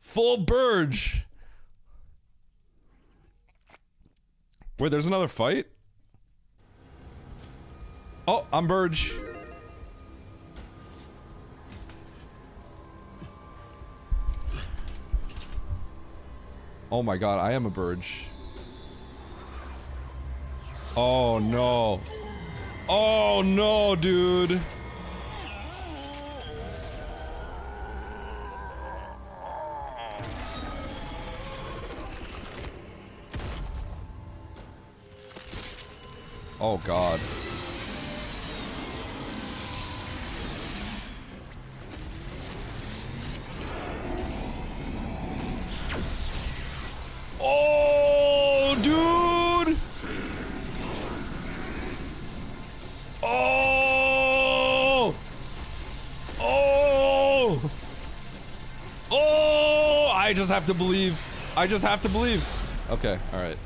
Full Burge. Wait, there's another fight? Oh, I'm Burge. Oh my god, I am a Burge. Oh no. Oh no, dude. Oh god. Oh, dude! Oh! Oh! Oh! I just have to believe. I just have to believe. Okay, alright.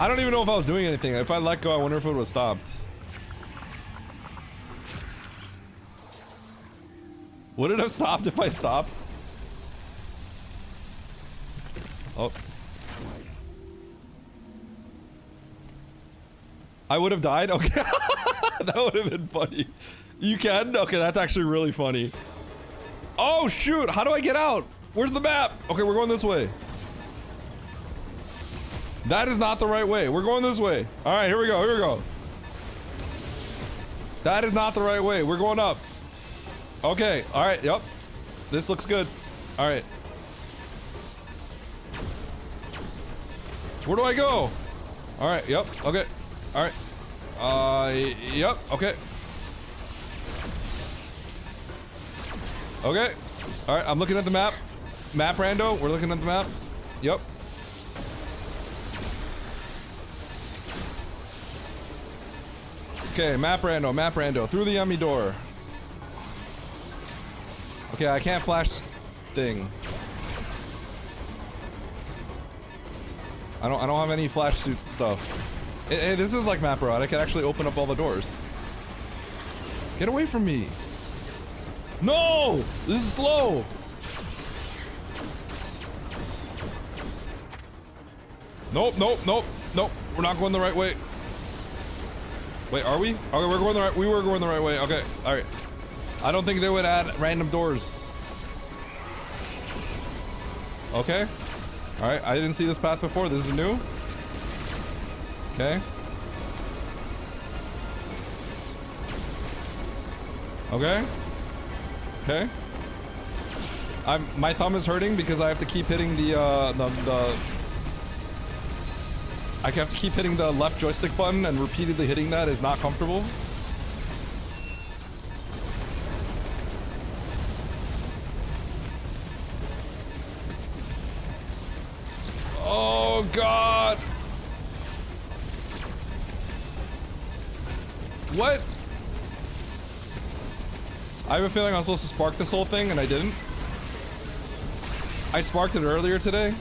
I don't even know if I was doing anything. If I let go, I wonder if it would have stopped. Would it have stopped if I stopped? Oh. I would have died? Okay. That would have been funny. You can? Okay, that's actually really funny. Oh, shoot. How do I get out? Where's the map? Okay, we're going this way. That is not the right way. We're going this way. All right, here we go. Here we go. That is not the right way. We're going up. Okay. All right. Yep. This looks good. All right. Where do I go? All right. Yep. Okay. All right. Yep. Okay. Okay. All right. I'm looking at the map. Map rando. We're looking at the map. Yep. Okay, map rando, through the yummy door. Okay, I can't flash thing. I don't have any flash suit stuff. Hey, this is like map route. I can actually open up all the doors. Get away from me. No! This is slow. Nope, nope, nope, nope. We're not going the right way. Wait, are we? Okay, we're going the right. We were going the right way. Okay, all right. I don't think they would add random doors. Okay. All right. I didn't see this path before. This is new. Okay. Okay. Okay. My thumb is hurting because I have to keep hitting I have to keep hitting the left joystick button, and repeatedly hitting that is not comfortable. Oh God. What? I have a feeling I was supposed to spark this whole thing and I didn't. I sparked it earlier today.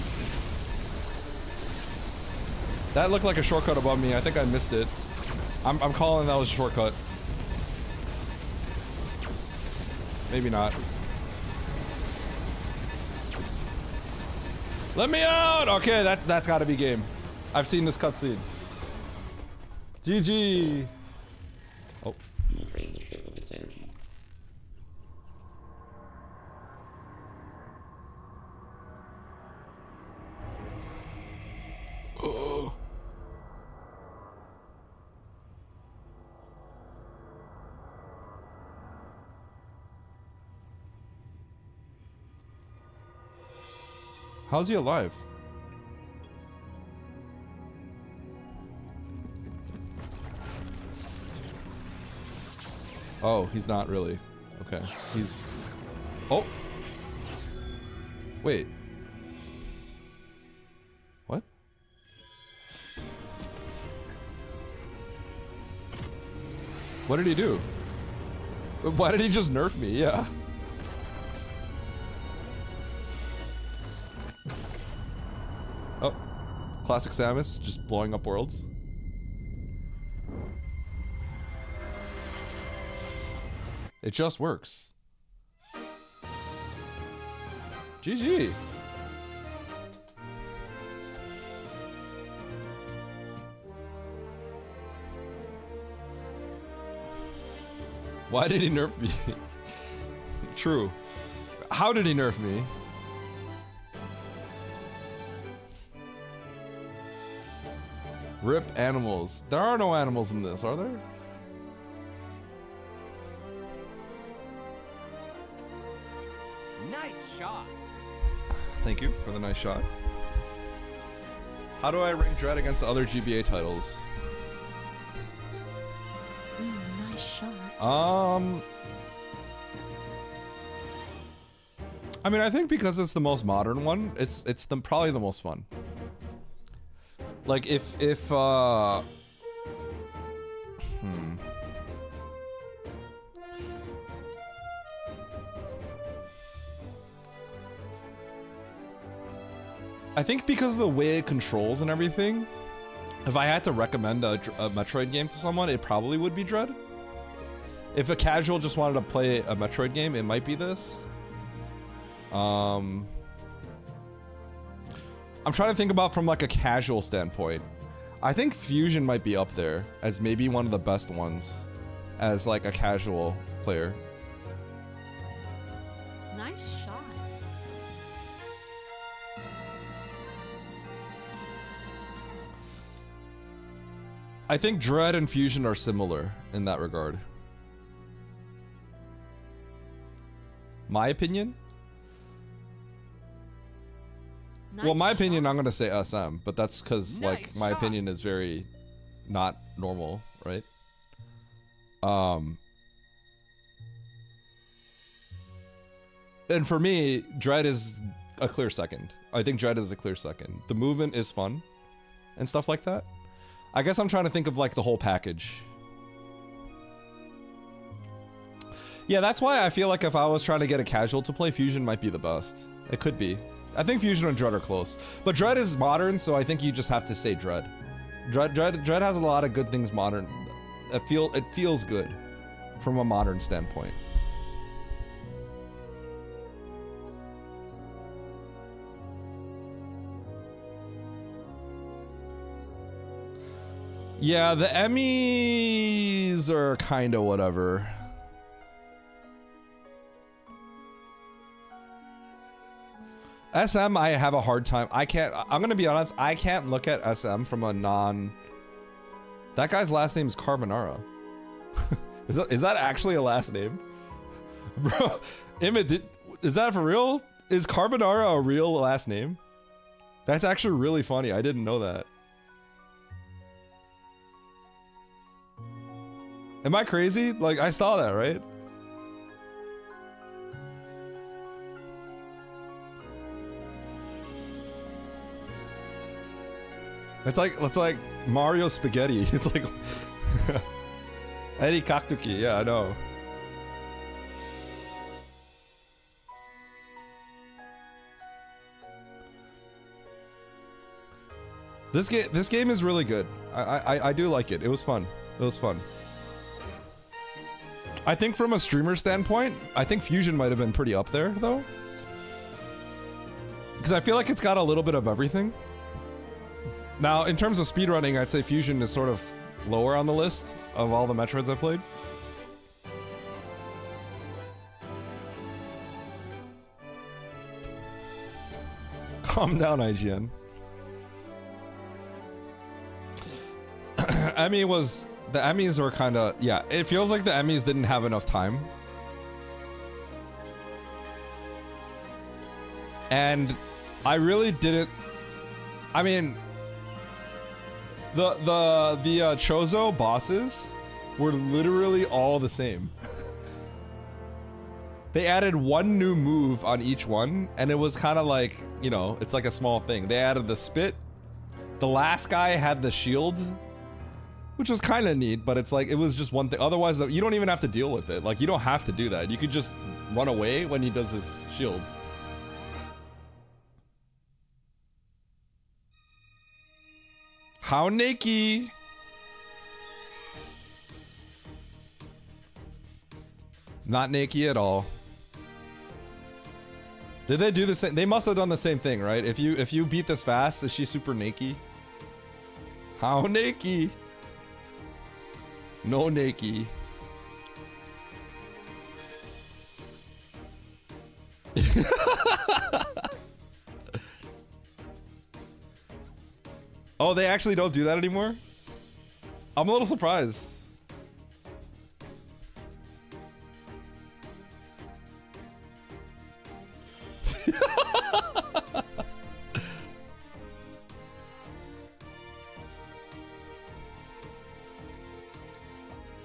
That looked like a shortcut above me. I think I missed it. I'm calling that was a shortcut. Maybe not. Let me out! Okay, that's gotta be game. I've seen this cutscene. GG. Oh. You will drain the ship of its energy. Oh. How's he alive? Oh, he's not really. Okay. He's... Oh! Wait. What? What did he do? Why did he just nerf me? Yeah. Oh. Classic Samus, just blowing up worlds. It just works. GG. Why did he nerf me? True. How did he nerf me? Rip animals. There are no animals in this, are there? Nice shot. Thank you for the nice shot. How do I rank Dread against the other GBA titles? Nice shot. I mean, I think because it's the most modern one, it's probably the most fun. Like if I think because of the way it controls and everything, if I had to recommend a Metroid game to someone, it probably would be Dread. If a casual just wanted to play a Metroid game, it might be this. I'm trying to think about from like a casual standpoint. I think Fusion might be up there as maybe one of the best ones as like a casual player. Nice shot. I think Dread and Fusion are similar in that regard. My opinion? Nice Well, my opinion, shot. I'm gonna say SM, but that's because like Nice my shot. opinion is very not normal, right? And for me, Dread is a clear second. I think Dread is a clear second. The movement is fun and stuff like that. I guess I'm trying to think of like the whole package. Yeah, that's why I feel like if I was trying to get a casual to play, Fusion might be the best. It could be. I think Fusion and Dread are close. But Dread is modern, so I think you just have to say Dread. Dread has a lot of good things modern. It feels good from a modern standpoint. Yeah, the Emmys are kind of whatever. SM, I have a hard time. I'm gonna be honest, I can't look at SM from a That guy's last name is Carbonara. Is that actually a last name? Bro, Emmett, is that for real? Is Carbonara a real last name? That's actually really funny. I didn't know that. Am I crazy? Like, I saw that, right? It's like Mario Spaghetti. It's like Eddie Kaktuki. Yeah, I know. This game is really good. I do like it. It was fun. It was fun. I think from a streamer standpoint, I think Fusion might have been pretty up there though. Because I feel like it's got a little bit of everything. Now, in terms of speedrunning, I'd say Fusion is sort of lower on the list of all the Metroids I've played. Calm down, IGN. The Emmys were kind of, yeah, it feels like the Emmys didn't have enough time. And I really didn't, I mean, the Chozo bosses were literally all the same. They added one new move on each one, and it was kind of like, you know, it's like a small thing. They added the spit. The last guy had the shield, which was kind of neat, but it's like, it was just one thing. Otherwise, you don't even have to deal with it. Like, you don't have to do that. You could just run away when he does his shield. How Nikki? Not Nikki at all. Did they do the same? They must have done the same thing, right? If you beat this fast, is she super Nikki? How Nikki? No Nikki. Oh, they actually don't do that anymore? I'm a little surprised.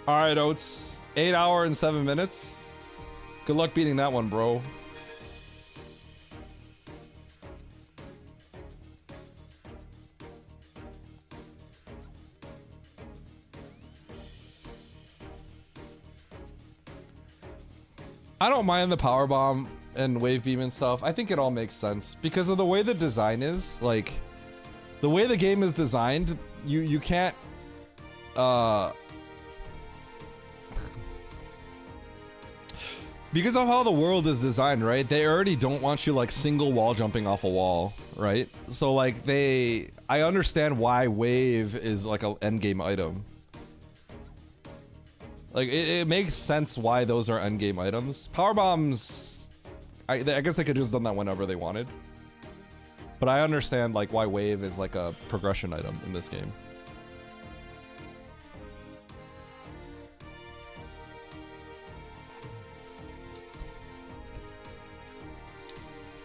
Alright, Oats. 8 hours and 7 minutes. Good luck beating that one, bro. I don't mind the power bomb and wave beam and stuff. I think it all makes sense because of the way the design is. Like, the way the game is designed, you can't because of how the world is designed, right? They already don't want you like single wall jumping off a wall, right? So like I understand why wave is like an endgame item. Like, it makes sense why those are endgame items. Power bombs, I guess they could just done that whenever they wanted. But I understand like why wave is like a progression item in this game.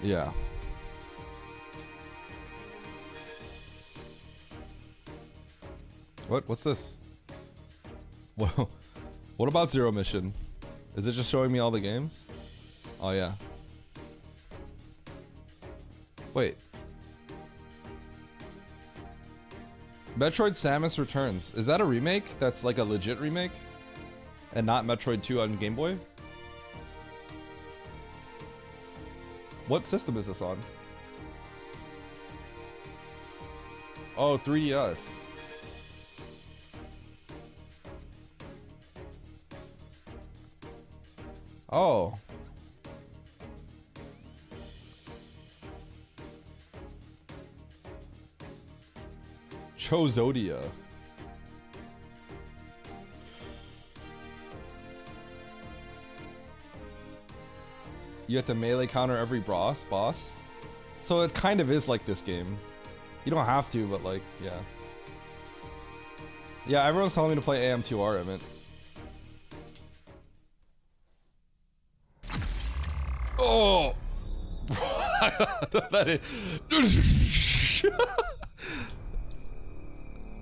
Yeah. What's this? What about Zero Mission? Is it just showing me all the games? Oh yeah. Wait. Metroid Samus Returns. Is that a remake? That's like a legit remake? And not Metroid 2 on Game Boy? What system is this on? Oh, 3DS. Oh. Chozodia. You have to melee counter every boss. So it kind of is like this game. You don't have to, but like, yeah. Yeah, everyone's telling me to play AM2R, Emmett. Oh!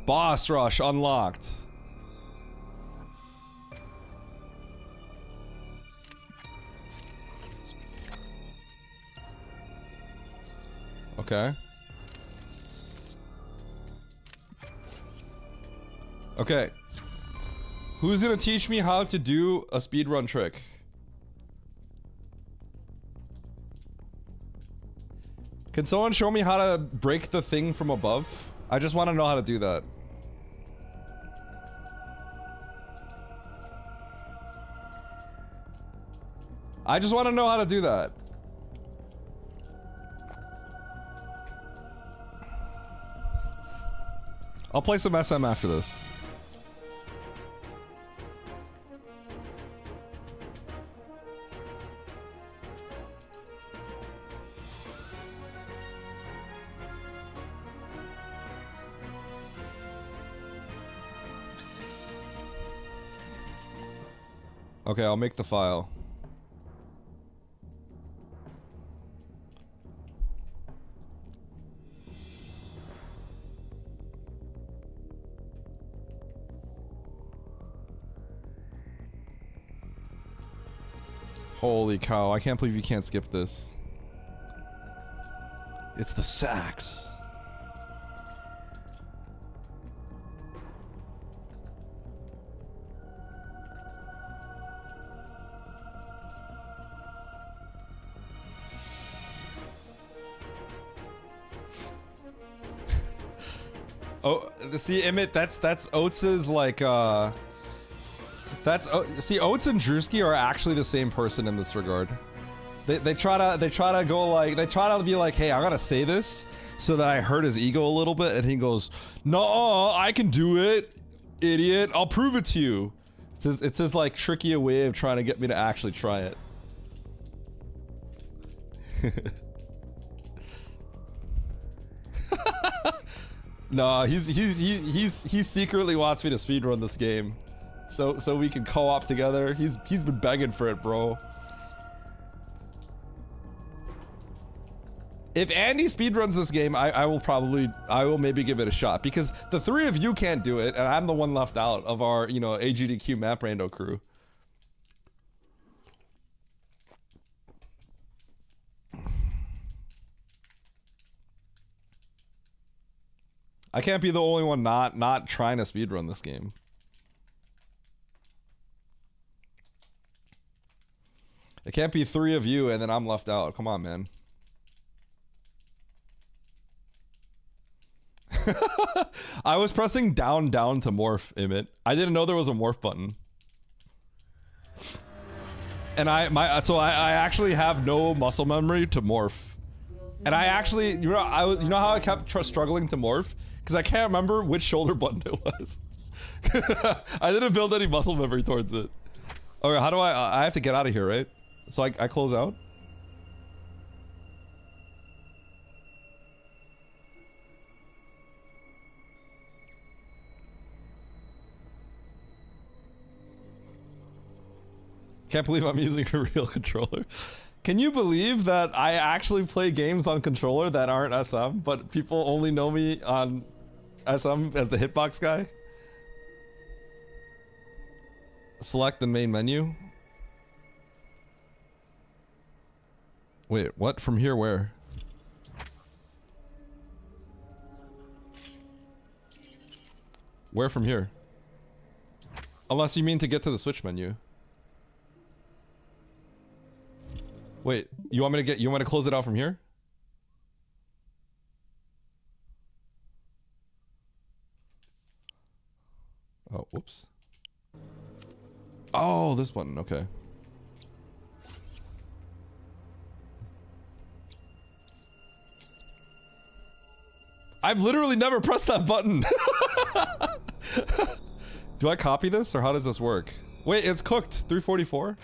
Boss rush unlocked. Okay. Okay. Who's gonna teach me how to do a speedrun trick? Can someone show me how to break the thing from above? I just want to know how to do that. I just want to know how to do that. I'll play some SM after this. Okay, I'll make the file. Holy cow, I can't believe you can't skip this. It's the sax. Oh, see, Emmett, that's Oats's like, see, Oats and Drewski are actually the same person in this regard. They try to go like, they try to be like, hey, I gotta say this so that I hurt his ego a little bit, and he goes, no, I can do it, idiot, I'll prove it to you. It's his like tricky way of trying to get me to actually try it. No, he secretly wants me to speedrun this game, so we can co-op together. He's been begging for it, bro. If Andy speedruns this game, I will maybe give it a shot, because the three of you can't do it, and I'm the one left out of our, you know, AGDQ Map Rando crew. I can't be the only one not trying to speedrun this game. It can't be three of you and then I'm left out. Come on, man. I was pressing down to morph, Emmett. I didn't know there was a morph button. And I actually have no muscle memory to morph. And I actually, you know how I kept struggling to morph? Because I can't remember which shoulder button it was. I didn't build any muscle memory towards it. Okay, how do I have to get out of here, right? So I close out? Can't believe I'm using a real controller. Can you believe that I actually play games on controller that aren't SM, but people only know me on SM as the hitbox guy? Select the main menu. Wait, what? From here, where? Where from here? Unless you mean to get to the Switch menu. Wait, you want me to close it out from here? Oh, whoops. Oh, this button, okay. I've literally never pressed that button. Do I copy this or how does this work? Wait, it's cooked. 344?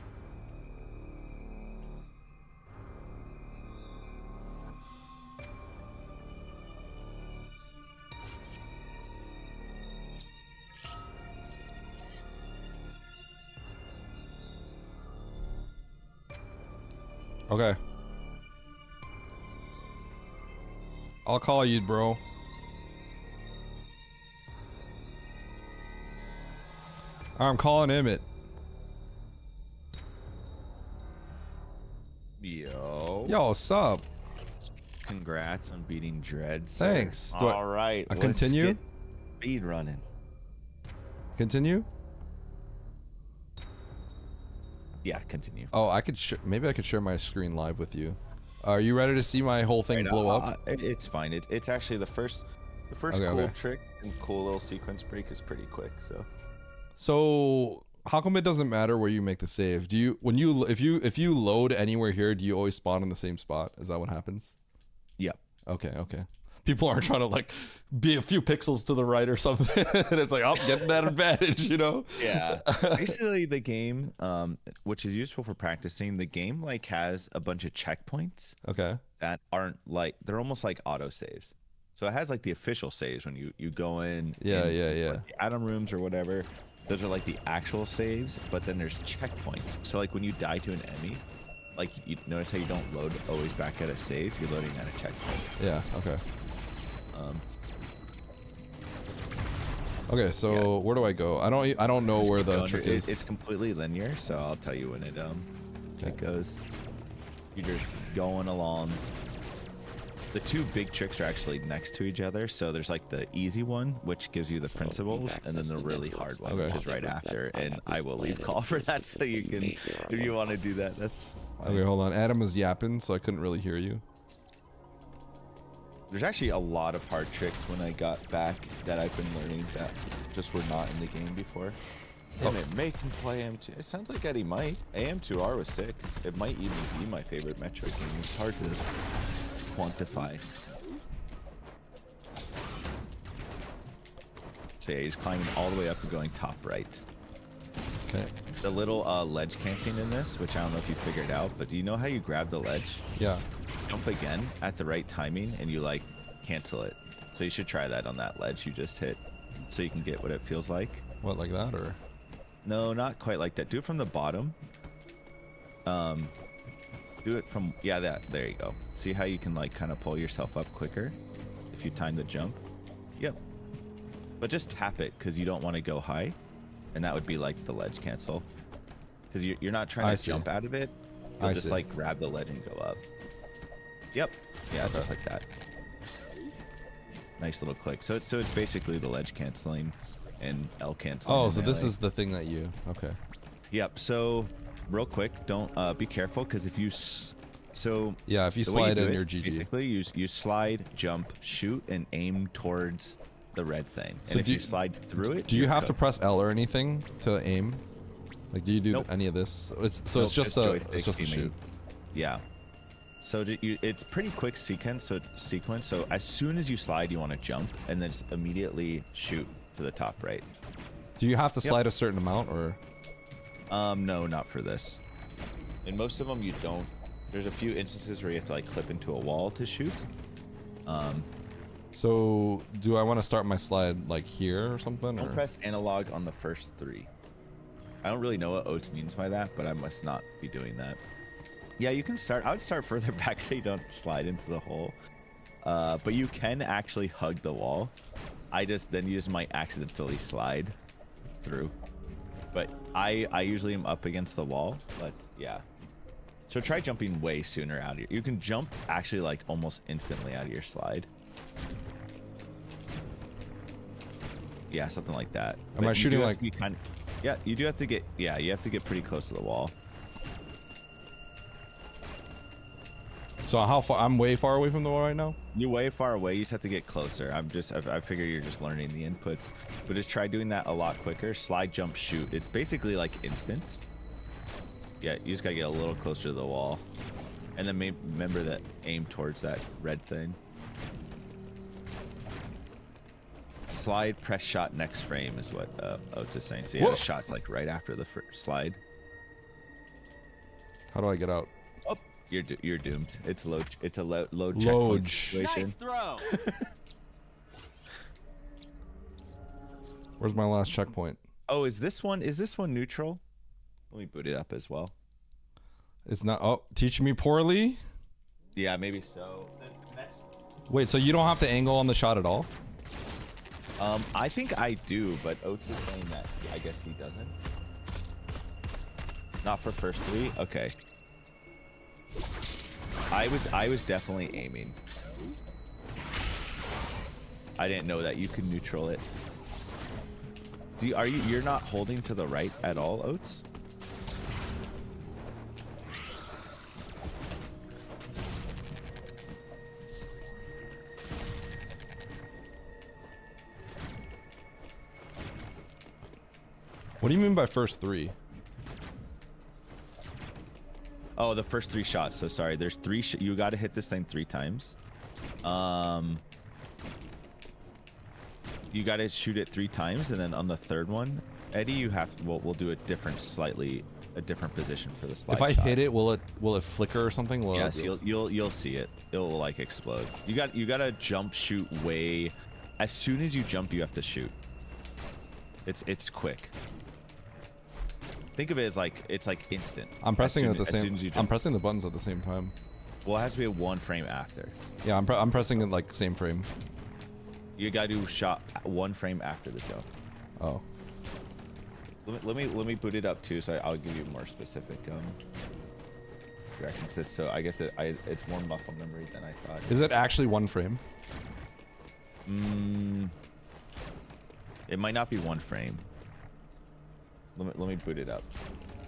Okay. I'll call you, bro. I'm calling Emmett. Yo. Yo, what's up? Congrats on beating Dread. Sir. Thanks. Do All right. I let's continue? get speed running. Continue? Yeah, continue. Oh, I could maybe I could share my screen live with you. Are you ready to see my whole thing Right, blow up? It's fine. It's actually the first Okay, cool okay. trick and cool little sequence break is pretty quick. So how come it doesn't matter where you make the save? Do you if you load anywhere here, do you always spawn in the same spot? Is that what happens? Yep. Okay. People aren't trying to like be a few pixels to the right or something. And it's like, oh, getting that advantage, you know? Yeah. Basically, the game, which is useful for practicing, the game like has a bunch of checkpoints Okay. that aren't like they're almost like auto saves. So it has like the official saves when you go in. Yeah. Like, the Atom rooms or whatever. Those are like the actual saves, but then there's checkpoints. So like when you die to an enemy, like you notice how you don't load always back at a save. You're loading at a checkpoint. Yeah. Okay. Okay. So where do I go? I don't know where the trick is. It's completely linear, so I'll tell you when it goes. You're just going along. The two big tricks are actually next to each other. So there's like the easy one, which gives you the principles, and then the really hard one, which is right after. And I will leave call for that, so you can, if you want to do that, that's fine. Okay, hold on. Adam was yapping, so I couldn't really hear you. There's actually a lot of hard tricks when I got back that I've been learning that just were not in the game before. Damn it, make him play AM2. It sounds like Eddie might. AM2R was sick. It might even be my favorite Metroid game. It's hard to quantify. So yeah, he's climbing all the way up and going top right. Okay. The little ledge canceling in this, which I don't know if you figured out, but do you know how you grab the ledge? Yeah. Jump again at the right timing and you like cancel it. So you should try that on that ledge you just hit so you can get what it feels like. What, like that or? No, not quite like that. Do it from the bottom. Do it from, yeah, there you go. See how you can like kind of pull yourself up quicker if you time the jump? Yep. But just tap it because you don't want to go high. And that would be like the ledge cancel. Because you're not trying to jump out of it. You'll just like grab the ledge and go up. Yep. Yeah, just like that. Nice little click. So it's basically the ledge canceling and L canceling. Oh, so this is the thing that you, okay. Yep. So real quick, don't be careful because if you yeah, if you the way slide do in, it, you're GG. Basically, you slide, jump, shoot, and aim towards the red thing. So and if you slide through it, do you have to good. press L or anything to aim? Like, do you do Nope. any of this? It's Nope, just joystick a aiming. shoot. Yeah. So it's pretty quick sequence. So as soon as you slide, you want to jump and then just immediately shoot to the top right. Do you have to slide a certain amount or? No, not for this. In most of them, you don't. There's a few instances where you have to like clip into a wall to shoot. So do I want to start my slide like here or something? Don't Or? press analog on the first three. I don't really know what Oates means by that, but I must not be doing that. Yeah, you can start. I would start further back so you don't slide into the hole. But you can actually hug the wall. I just then you just might accidentally slide through. But I usually am up against the wall. But yeah. So try jumping way sooner out of your. You can jump actually like almost instantly out of your slide. Yeah, something like that. Am I But you shooting do have like? to be kind of, yeah, you do have to get. Yeah, you have to get pretty close to the wall. So how far? I'm way far away from the wall right now. You're way far away. You just have to get closer. I figure you're just learning the inputs, but just try doing that a lot quicker. Slide, jump, shoot. It's basically like instant. Yeah, you just gotta get a little closer to the wall, and then remember that aim towards that red thing. Slide, press shot, next frame is what Oates is saying. So yeah, the shot's like right after the slide. How do I get out? Oh, you're doomed. It's low. It's a low checkpoint Load. situation. Nice throw. Where's my last checkpoint? Oh, is this one neutral? Let me boot it up as well. It's not. Oh, teaching me poorly. Yeah, maybe so. The next, Wait, so you don't have to angle on the shot at all? I think I do, but Oats is saying that I guess he doesn't. Not for first three. Okay. I was definitely aiming. I didn't know that you could neutral it. You're not holding to the right at all, Oats? What do you mean by first three? Oh, the first three shots. So sorry. There's three. You got to hit this thing 3 times. You got to shoot it 3 times, and then on the third one, Eddie, you have. We'll do a different position for the slide. If I shot. hit it, will it flicker or something? Will Yes, it, you'll see it. It will like explode. You got to jump shoot way. As soon as you jump, you have to shoot. It's quick. Think of it as like it's like instant. I'm pressing it at the as same. soon as you I'm jump. pressing the buttons at the same time. Well, it has to be a 1 frame after. Yeah, I'm pressing it like same frame. You got to do shot 1 frame after the jump. Oh. Let me boot it up too, so I'll give you more specific directions. So I guess it's more muscle memory than I thought. Is it actually 1 frame? It might not be 1 frame. Let me boot it up.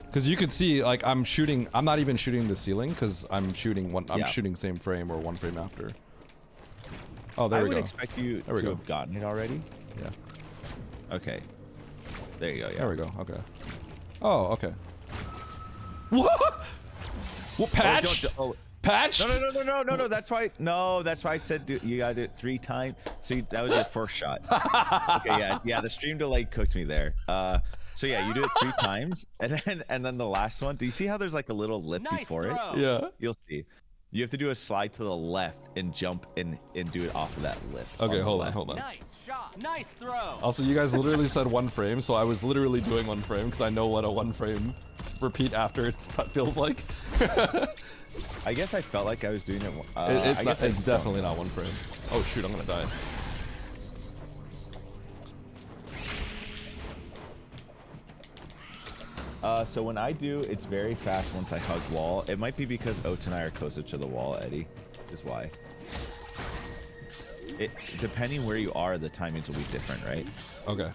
Because you can see, like, I'm shooting. I'm not even shooting the ceiling because I'm shooting one. I'm Yeah. shooting same frame or 1 frame after. Oh, there I we would go. expect you There we to go. have gotten it already. Yeah. Okay. There you go. Yeah. There we go. Okay. Oh, okay. What? What patch? Patch? No. That's why. No, that's why I said you gotta do it 3 times. See, that was your first shot. Okay, yeah. The stream delay cooked me there. So yeah, you do it 3 times, and then the last one. Do you see how there's like a little lip before it? Yeah. You'll see. You have to do a slide to the left and jump and do it off of that lip. Okay, the hold on, left. hold on. Nice shot. Nice throw. Also, you guys literally said 1 frame, so I was literally doing 1 frame because I know what a 1 frame repeat after it feels like. I guess I felt like I was doing it. It's I not. guess I It's just definitely don't not 1 frame. Oh shoot! I'm gonna die. So when I do, it's very fast once I hug wall. It might be because Oats and I are closer to the wall, Eddie. Is why. Depending where you are, the timings will be different, right? Okay.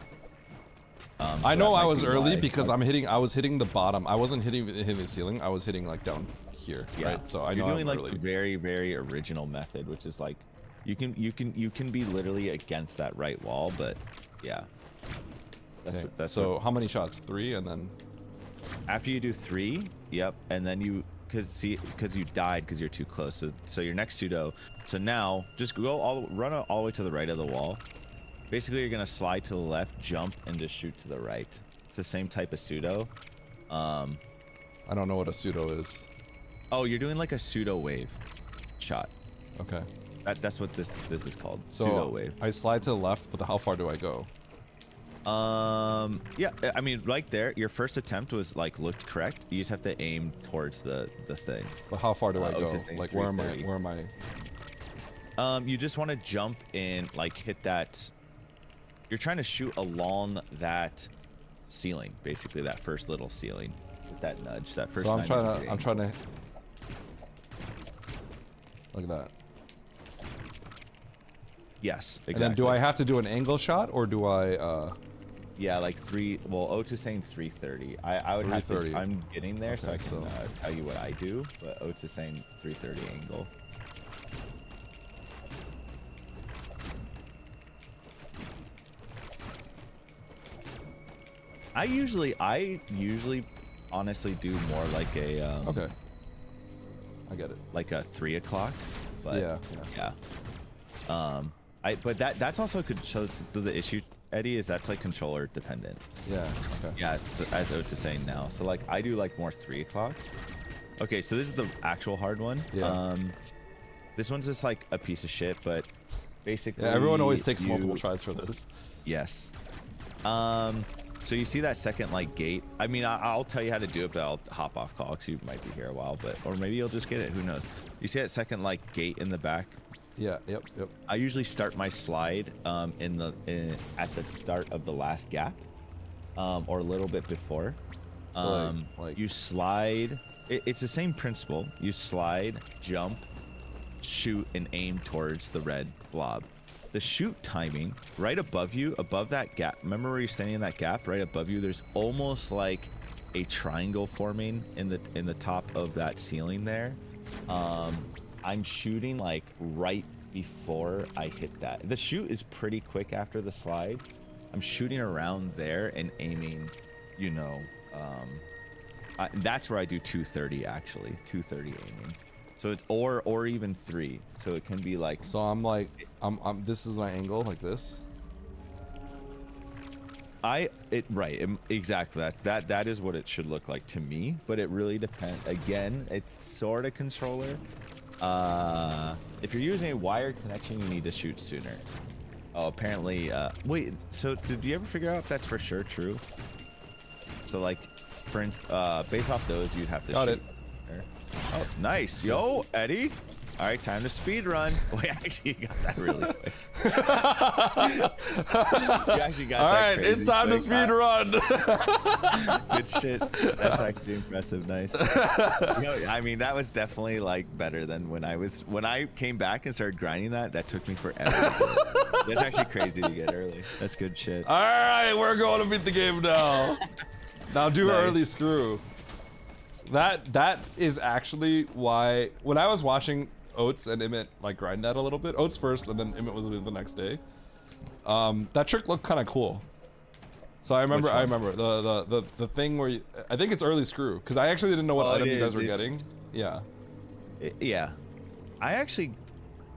So I know that I might was be early why. because I was hitting the bottom. I wasn't hitting the ceiling. I was hitting like down here, Yeah. right? So I You're know doing I'm like early. the very, very original method, which is like you can be literally against that right wall, but yeah. Okay, That's so how many shots? 3, and then. after you do 3, yep, and then you because you died because you're too close. So your next pseudo. So now just run all the way to the right of the wall. Basically, you're gonna slide to the left, jump, and just shoot to the right. It's the same type of pseudo. I don't know what a pseudo is. Oh, you're doing like a pseudo wave shot. Okay. That's what this is called. So Pseudo wave. I slide to the left, but how far do I go? Yeah, I mean, right there, your first attempt was like looked correct. You just have to aim towards the thing. But how far do I go? just saying Like where am I? 330. Where am I? You just want to jump in, like hit that. You're trying to shoot along that ceiling, basically that first little ceiling with that nudge. That first. So I'm 90 trying degree to. I'm angle. trying to. Look at that. Yes, exactly. And then do I have to do an angle shot or do I? Yeah, like 3. Well, Oats is saying 330. I would have to. 330. I'm getting there, so Okay, I can so- tell you what I do. But Oats is saying 330 angle. I usually honestly do more like a Okay. I get it. like a 3 o'clock. But Yeah. but that's also so the issue, Eddie, is that's like controller dependent. Yeah. Okay. Yeah, so as Oats is saying now. So like I do like more 3 o'clock. Okay, so this is the actual hard one. Yeah. This one's just like a piece of shit, but basically Yeah. Everyone always takes you- multiple tries for this. Yes. So you see that second like gate? I mean, I'll tell you how to do it, but I'll hop off call because you might be here a while. But or maybe you'll just get it. Who knows? You see that second like gate in the back? Yeah. Yep. I usually start my slide at the start of the last gap, or a little bit before. So like You slide. It's the same principle. You slide, jump, shoot, and aim towards the red blob. The shoot timing right above you, above that gap. Remember where you're standing in that gap? Right above you, there's almost like a triangle forming in the top of that ceiling there. I'm shooting like right before I hit that. The shoot is pretty quick after the slide. I'm shooting around there and aiming, you know, that's where I do 230 actually, 230 aiming. So it's or even 3. So it can be like. So I'm like, this is my angle, like this. Exactly. That is what it should look like to me, but it really depends. Again, it's sort of controller. If you're using a wired connection, you need to shoot sooner. Oh, apparently. Wait. So did you ever figure out if that's for sure true? So like, for instance, based off those, you'd have to Got shoot. it. Oh, nice. Yo, Eddie. All right, time to speed run. Wait, actually, you got that really quick. You actually got All that right, crazy it's time to quick. speed run. Good shit. That's actually impressive. Nice. I mean, that was definitely like better than when I came back and started grinding that. That took me forever. That's actually crazy to get early. That's good shit. All right, we're going to beat the game now. Now do Nice. early screw. That is actually why when I was watching Oats and Emmett like grind that a little bit, Oats first and then Emmett was doing it the next day. That trick looked kind of cool. So I remember the thing where I think it's early screw because I actually didn't know what item you guys were getting. Yeah. Yeah. I actually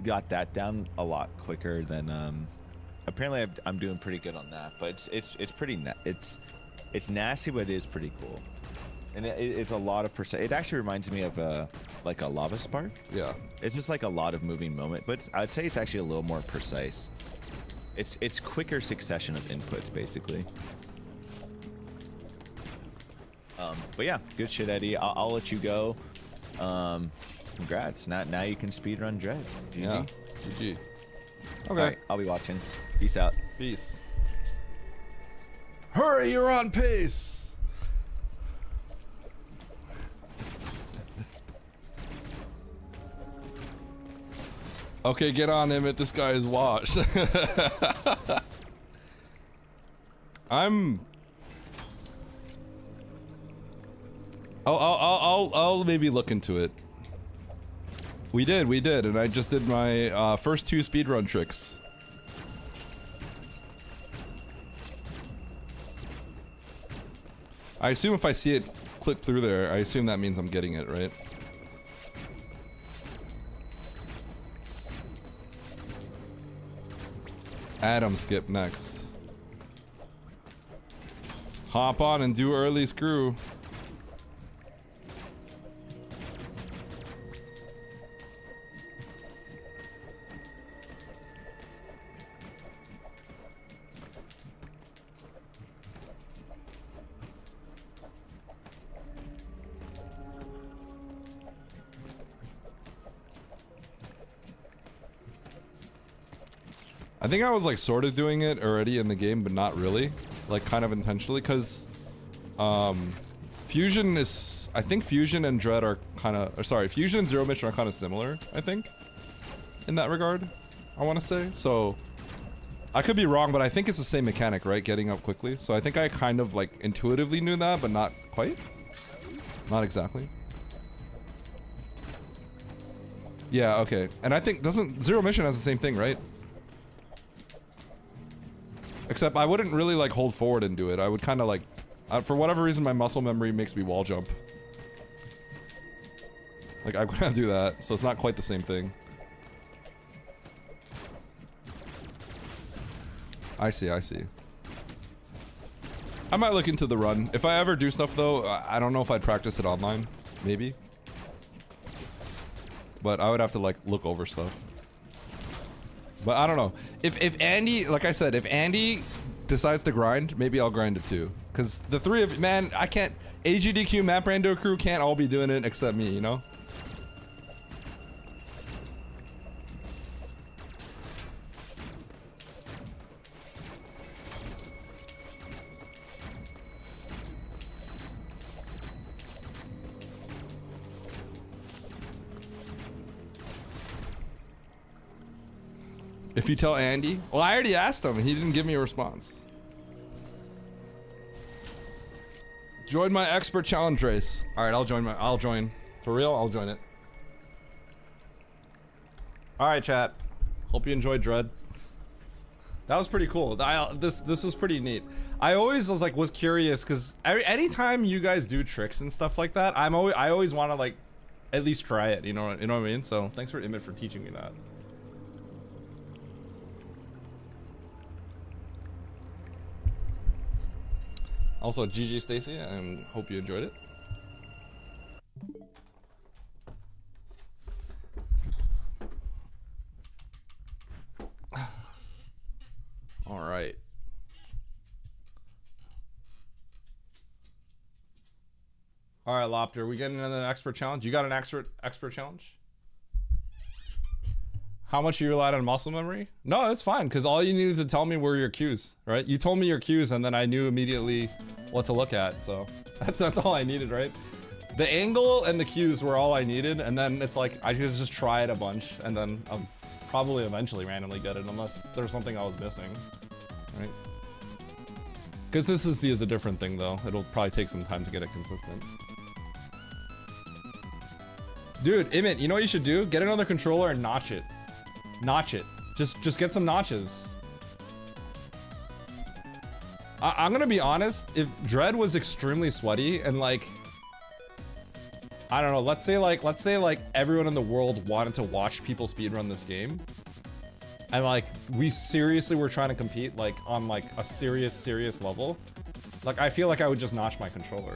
got that down a lot quicker than apparently I'm doing pretty good on that, but it's pretty it's nasty, but it is pretty cool. And it's a lot of percent. It actually reminds me of like a lava spark. Yeah. It's just like a lot of moving moment, but I'd say it's actually a little more precise. It's quicker succession of inputs basically. But yeah, good shit, Eddie. I'll let you go. Congrats. Now you can speedrun Dread. GG. Yeah. GG. Okay. All right, I'll be watching. Peace out. Peace. Hurry, you're on pace. Okay, get on him. This guy is washed. I'll maybe look into it. We did, and I just did my first 2 speedrun tricks. I assume if I see it clip through there, I assume that means I'm getting it, right? Adam skip next. Hop on and do early screw. I think I was like sort of doing it already in the game, but not really, like kind of intentionally, because Fusion is, I think Fusion and Dread are kind of, or sorry, Fusion and Zero Mission are kind of similar, I think, in that regard, I want to say. So I could be wrong, but I think it's the same mechanic, right? Getting up quickly. So I think I kind of like intuitively knew that, but not quite. Not exactly. Yeah, okay. And I think, doesn't Zero Mission has the same thing, right? Except I wouldn't really like hold forward and do it. I would kind of like, for whatever reason, my muscle memory makes me wall jump. Like I'm gonna do that, so it's not quite the same thing. I see. I might look into the run. If I ever do stuff though, I don't know if I'd practice it online. Maybe. But I would have to like look over stuff. But I don't know. If Andy, like I said, if Andy decides to grind, maybe I'll grind it too. Cause the three of man, I can't. AGDQ, Map Rando crew can't all be doing it except me, you know. If you tell Andy, well, I already asked him. He didn't give me a response. Join my expert challenge race. All right, I'll join. For real, I'll join it. All right, chat. Hope you enjoyed Dread. That was pretty cool. This was pretty neat. I always was curious because anytime you guys do tricks and stuff like that, I always want to like at least try it. You know what I mean? So thanks for Emmett for teaching me that. Also, GG Stacy, and hope you enjoyed it. All right. All right, Lopter, we getting another expert challenge? You got an expert challenge? How much you relied on muscle memory? No, it's fine, because all you needed to tell me were your cues, right? You told me your cues, and then I knew immediately what to look at, so that's all I needed, right? The angle and the cues were all I needed, and then it's like I could just try it a bunch, and then I'll probably eventually randomly get it, unless there's something I was missing, right? Consistency is a different thing, though. It'll probably take some time to get it consistent. Dude, Emmett, you know what you should do? Get another controller and notch it. Notch it. Just get some notches. I'm gonna be honest, if Dread was extremely sweaty and like I don't know, let's say like everyone in the world wanted to watch people speedrun this game, and like we seriously were trying to compete like on like a serious level, like I feel like I would just notch my controller.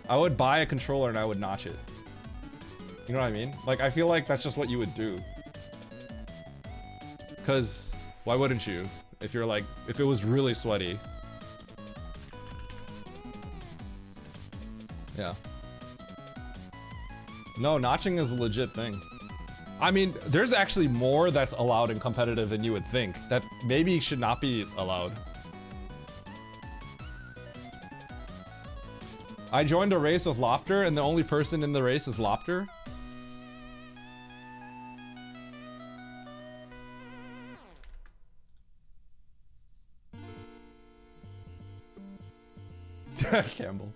I would buy a controller and I would notch it. You know what I mean? Like I feel like that's just what you would do. Cause why wouldn't you? If you're like, if it was really sweaty. Yeah. No, notching is a legit thing. I mean, there's actually more that's allowed in competitive than you would think. That maybe should not be allowed. I joined a race with Lopter and the only person in the race is Lopter. Campbell.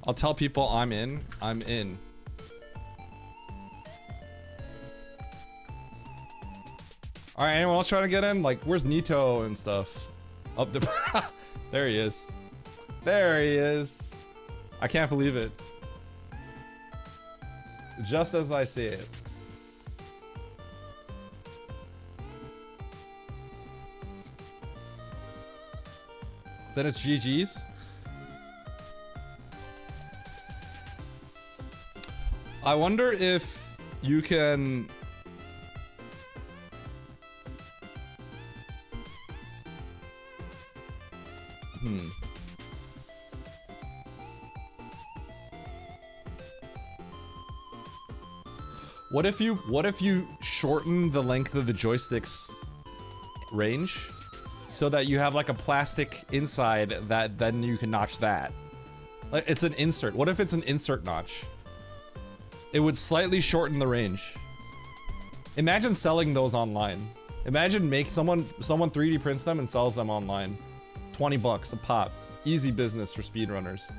I'll tell people I'm in. I'm in. All right, anyone else trying to get in? Like, where's Nito and stuff? Up the. There he is. There he is. I can't believe it. Just as I see it. Then it's GG's. I wonder if you can... What if you shorten the length of the joystick's range so that you have like a plastic inside that then you can notch that? Like it's an insert. What if it's an insert notch? It would slightly shorten the range. Imagine selling those online. Imagine someone 3D prints them and sells them online. 20 bucks a pop. Easy business for speedrunners.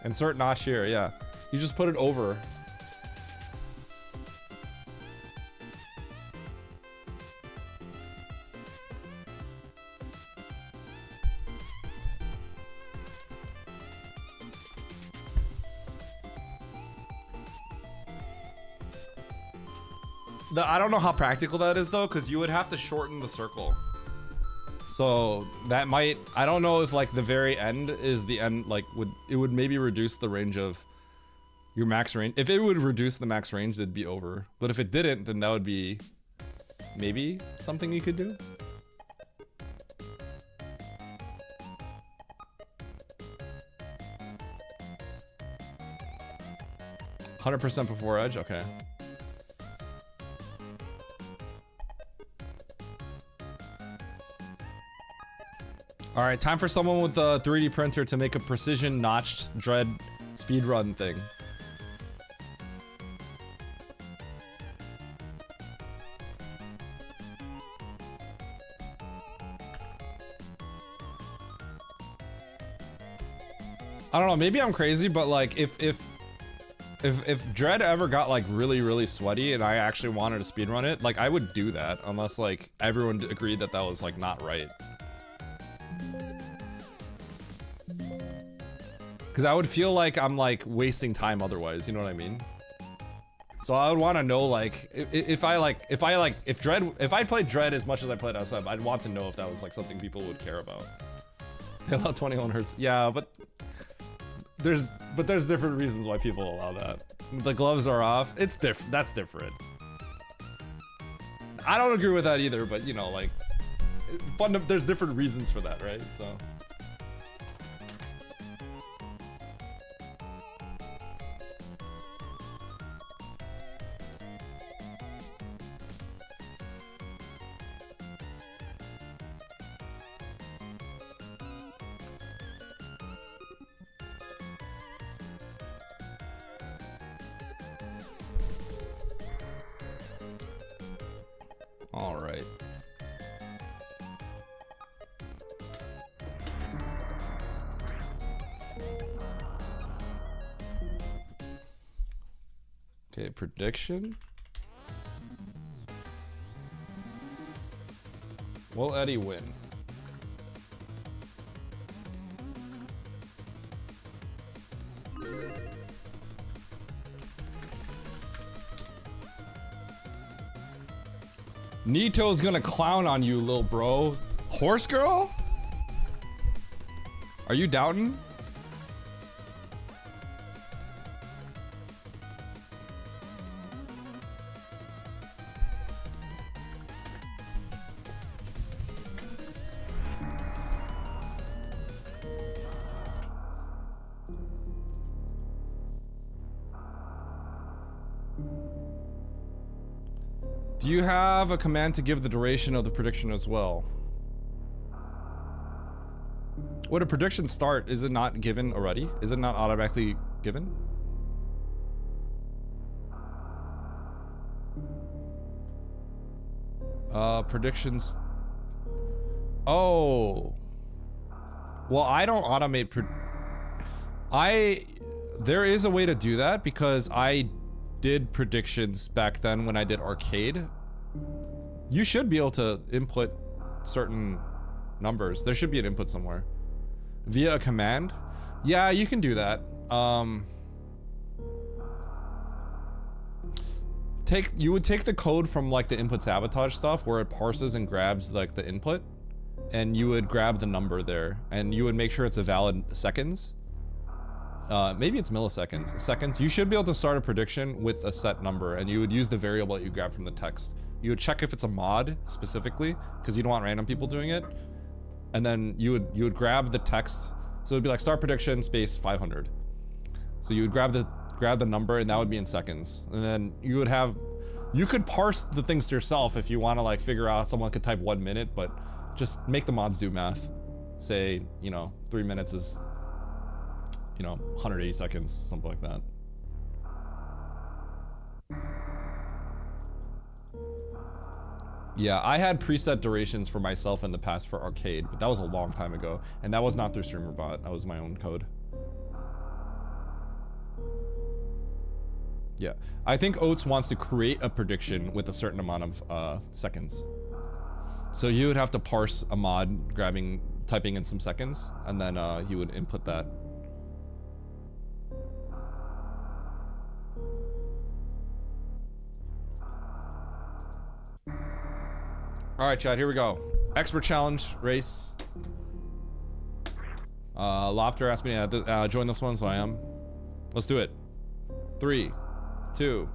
Insert notch here, yeah. You just put it over. I don't know how practical that is though, because you would have to shorten the circle. So that might, I don't know if like the very end is the end, like it would maybe reduce the range of your max range. If it would reduce the max range, it'd be over. But if it didn't, then that would be maybe something you could do. %100% before edge, okay. All right, time for someone with a 3D printer to make a precision notched dread speedrun thing. I don't know, maybe I'm crazy, but like if Dread ever got like really sweaty and I actually wanted to speedrun it, like I would do that unless like everyone agreed that that was like not right. Cause I would feel like I'm like wasting time otherwise, you know what I mean? So I would want to know like if I played Dread as much as I played outside, I'd want to know if that was like something people would care about. Allow 21 hertz, yeah, but there's different reasons why people allow that. The gloves are off. It's different. That's different. I don't agree with that either, but you know, like, there's different reasons for that, right? So. All right. Okay, prediction. Will Eddie win? Nito's gonna clown on you, little bro. Horse girl? Are you doubting? Do you have a command to give the duration of the prediction as well? Would a prediction start? Is it not given already? Is it not automatically given? Predictions. Oh. Well, I don't automate there is a way to do that because I did predictions back then when I did arcade. You should be able to input certain numbers. There should be an input somewhere. Via a command? Yeah, you can do that. You would take the code from like the input sabotage stuff where it parses and grabs like the input, and you would grab the number there and you would make sure it's a valid seconds. Maybe it's milliseconds. Seconds. You should be able to start a prediction with a set number, and you would use the variable that you grab from the text. You would check if it's a mod specifically, because you don't want random people doing it. And then you would grab the text. So it'd be like start prediction space 500. So you would grab the number, and that would be in seconds. And then you could parse the things to yourself if you want to like figure out someone could type 1 minute, but just make the mods do math. Say, 3 minutes is 180 seconds, something like that. Yeah, I had preset durations for myself in the past for arcade, but that was a long time ago, and that was not through StreamerBot. That was my own code. Yeah, I think Oats wants to create a prediction with a certain amount of seconds. So you would have to parse a mod, typing in some seconds, and then he would input that. All right, Chad, here we go. Expert challenge race. Lofter asked me to join this one, so I am. Let's do it. 3, 2,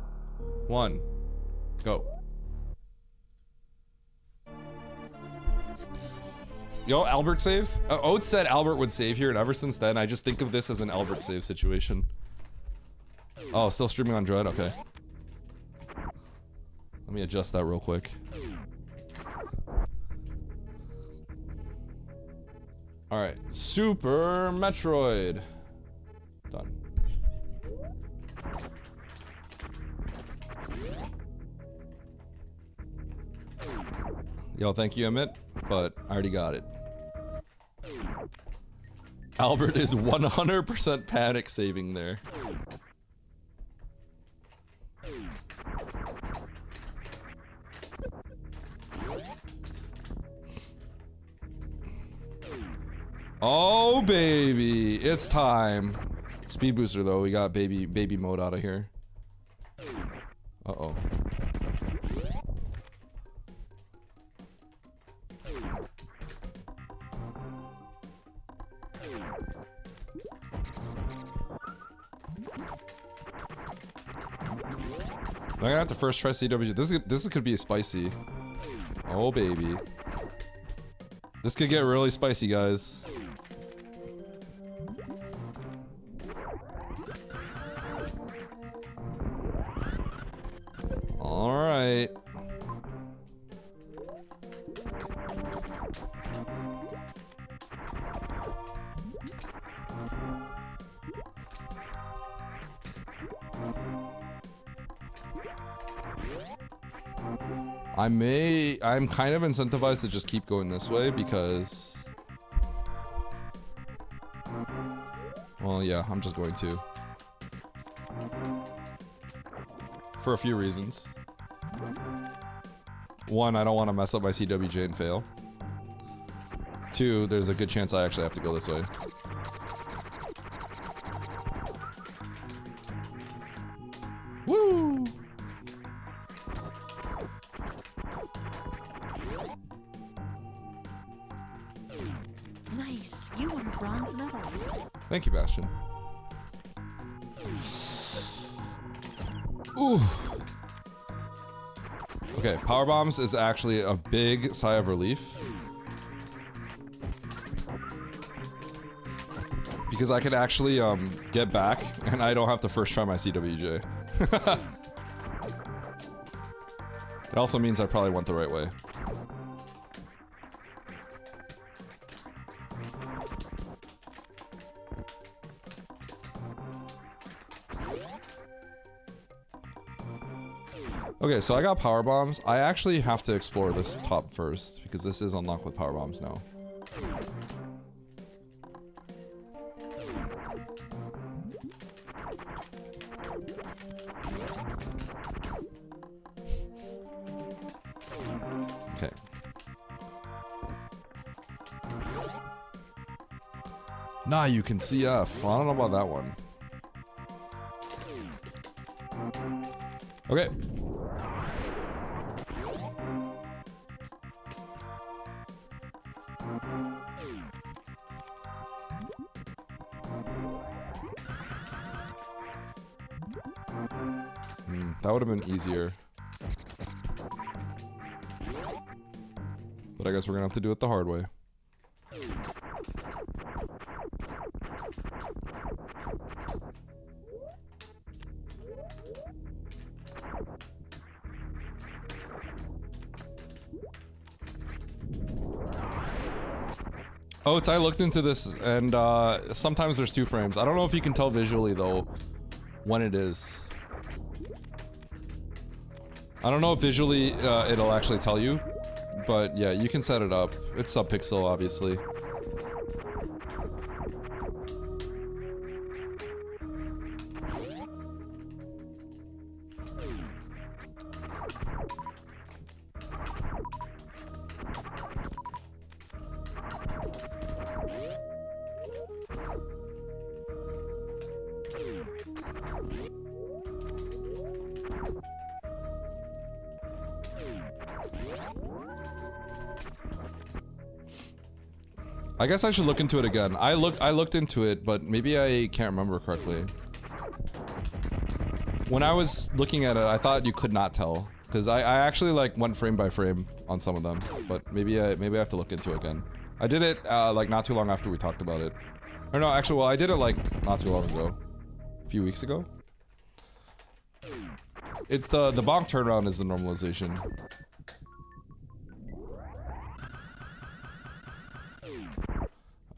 1, go. Yo, Albert save? Oates said Albert would save here, and ever since then, I just think of this as an Albert save situation. Oh, still streaming on Dread? Okay. Let me adjust that real quick. Alright, Super Metroid. Done. Yo, thank you, Emmett, but I already got it. Albert is 100% panic saving there. Oh baby, it's time. Speed booster though, we got baby mode out of here. Uh-oh. I'm gonna have to first try CWG. This could be spicy. Oh baby. This could get really spicy, guys. Alright. I'm kind of incentivized to just keep going this way because... Well, yeah, I'm just going to. For a few reasons. One, I don't want to mess up my CWJ and fail. Two, there's a good chance I actually have to go this way. Woo! Nice. You won a bronze medal. Thank you, Bastion. Ooh. Okay, power bombs is actually a big sigh of relief. Because I can actually get back and I don't have to first try my CWJ. It also means I probably went the right way. Okay, so I got power bombs. I actually have to explore this top first because this is unlocked with power bombs now. Okay. Nah, you can CF. I don't know about that one. Okay. That would have been easier. But I guess we're gonna have to do it the hard way. Oh, I looked into this and sometimes there's 2 frames. I don't know if you can tell visually though when it is. I don't know if visually it'll actually tell you, but yeah, you can set it up. It's sub-pixel, obviously. I guess I should look into it again. I looked into it, but maybe I can't remember correctly. When I was looking at it, I thought you could not tell. Because I actually like went frame by frame on some of them. But maybe I have to look into it again. I did it like not too long after we talked about it. Or no, actually, well, I did it like not too long ago. A few weeks ago. It's the bonk turnaround is the normalization.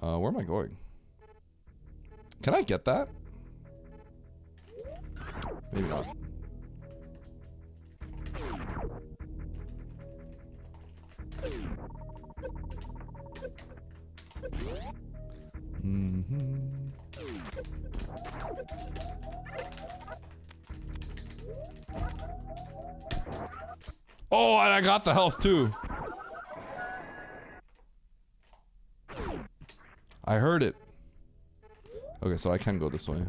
Where am I going? Can I get that? Maybe not. Oh, and I got the health too. I heard it. Okay, so I can go this way.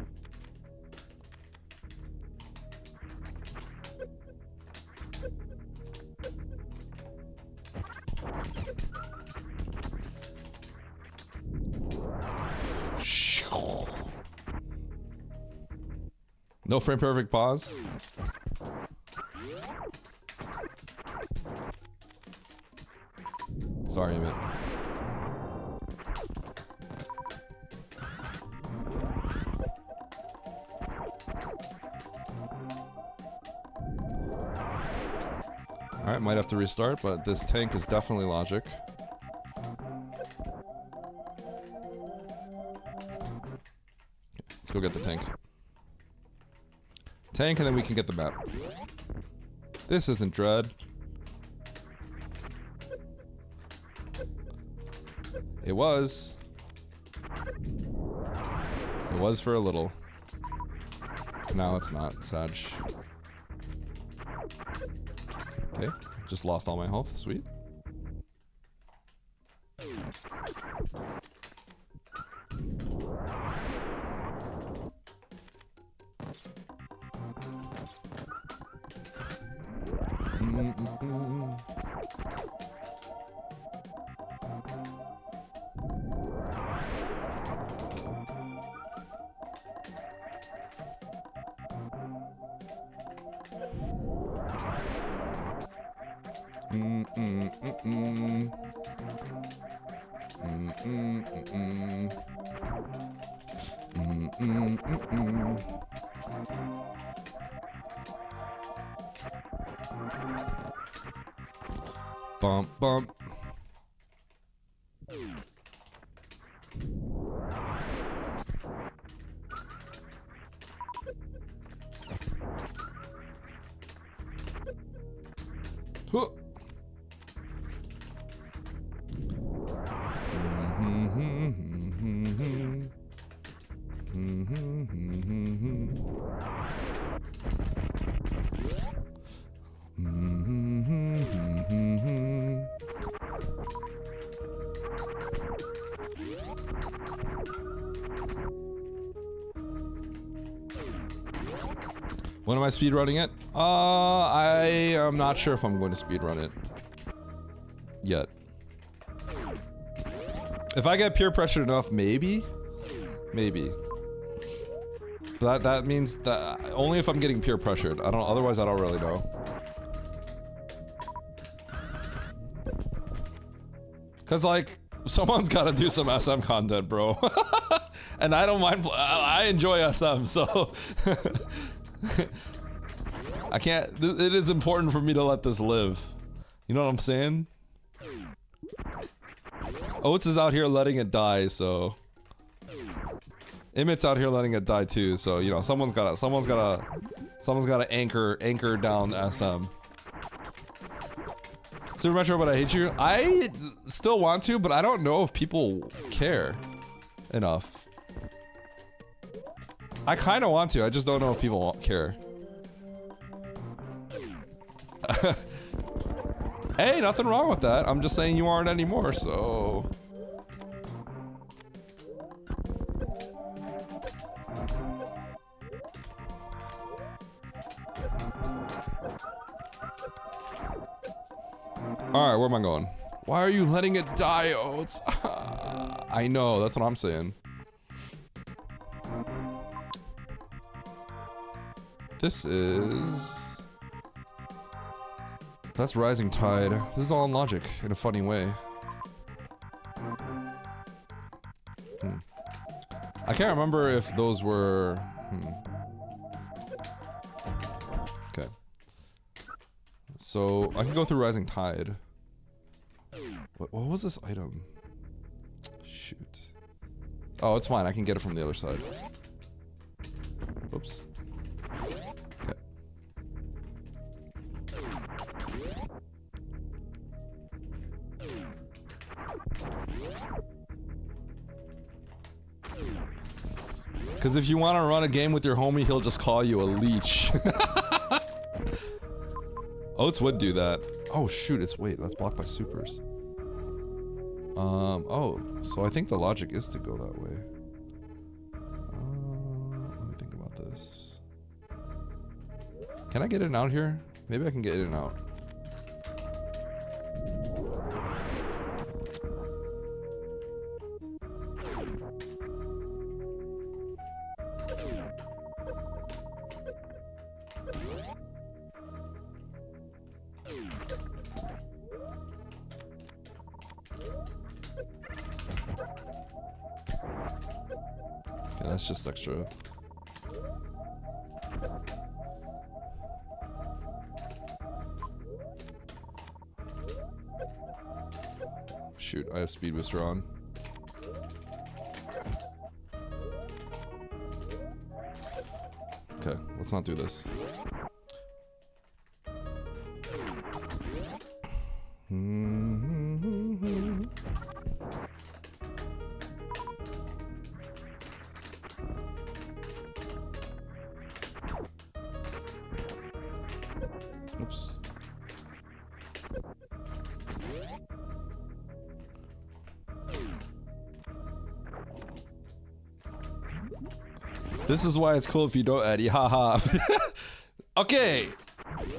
No frame perfect pause. Sorry, Emmett. Alright, might have to restart, but this tank is definitely logic. Let's go get the tank. Tank, and then we can get the map. This isn't Dread. It was. It was for a little. Now it's not, Sag. Okay, just lost all my health, sweet. Bump, bump. Huh. When am I speedrunning it? I am not sure if I'm going to speedrun it yet. If I get peer pressured enough, maybe. But that means that only if I'm getting peer pressured. Otherwise I don't really know. Cause like someone's got to do some SM content, bro. And I don't mind. I enjoy SM, so. I can't. It is important for me to let this live. You know what I'm saying? Oates is out here letting it die, so. Emmett's out here letting it die too, so you know someone's gotta anchor down SM. Super Metro, but I hate you. I still want to, but I don't know if people care enough. I kind of want to, I just don't know if people care. Hey, nothing wrong with that. I'm just saying you aren't anymore, so... Alright, where am I going? Why are you letting it die, Oates? I know, that's what I'm saying. This is... That's Rising Tide. This is all in logic, in a funny way. I can't remember if those were... Okay. So, I can go through Rising Tide. What was this item? Shoot. Oh, it's fine. I can get it from the other side. Oops. Okay. Because if you want to run a game with your homie, he'll just call you a leech. Oats would do that. Oh shoot, wait, that's blocked by supers. Oh, so I think the logic is to go that way. Let me think about this. Can I get in and out here? Maybe I can get in and out. Okay, that's just extra. Shoot, I have speed booster on. Okay, let's not do this. Oops. This is why it's cool if you don't, Eddie. Haha. Okay.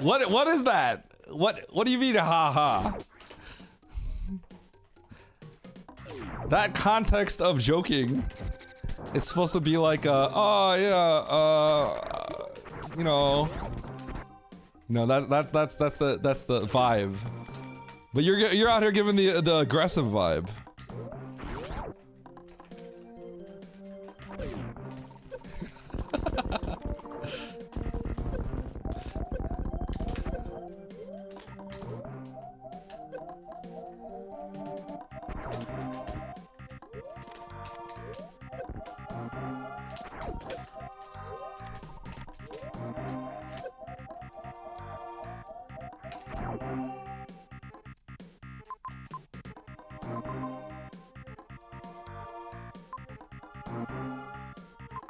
What is that? What do you mean haha? That context of joking, it's supposed to be like oh yeah, you know. No, that's the vibe. But you're out here giving the aggressive vibe.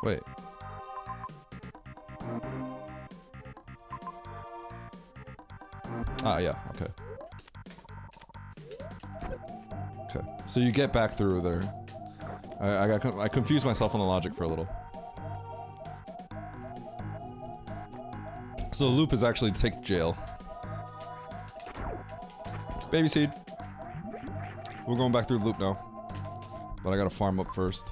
Wait. Ah, yeah, okay. Okay, so you get back through there. I confused myself on the logic for a little. So the loop is actually to take jail. Baby seed. We're going back through the loop now. But I gotta farm up first.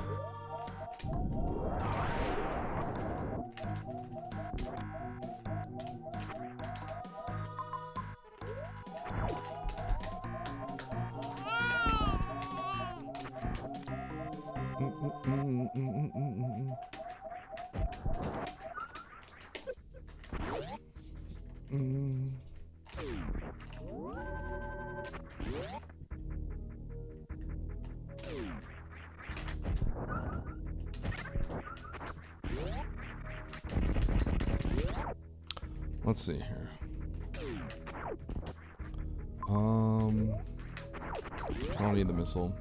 Let's see here. I don't need the missile.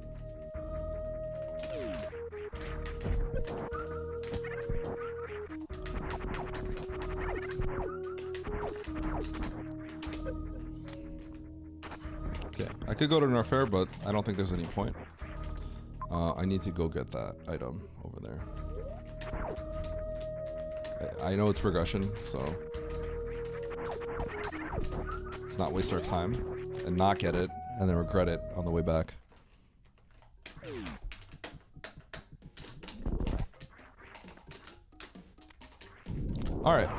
Okay, I could go to Norfair, but I don't think there's any point. I need to go get that item over there. I know it's progression, so let's not waste our time and not get it and then regret it on the way back. All right.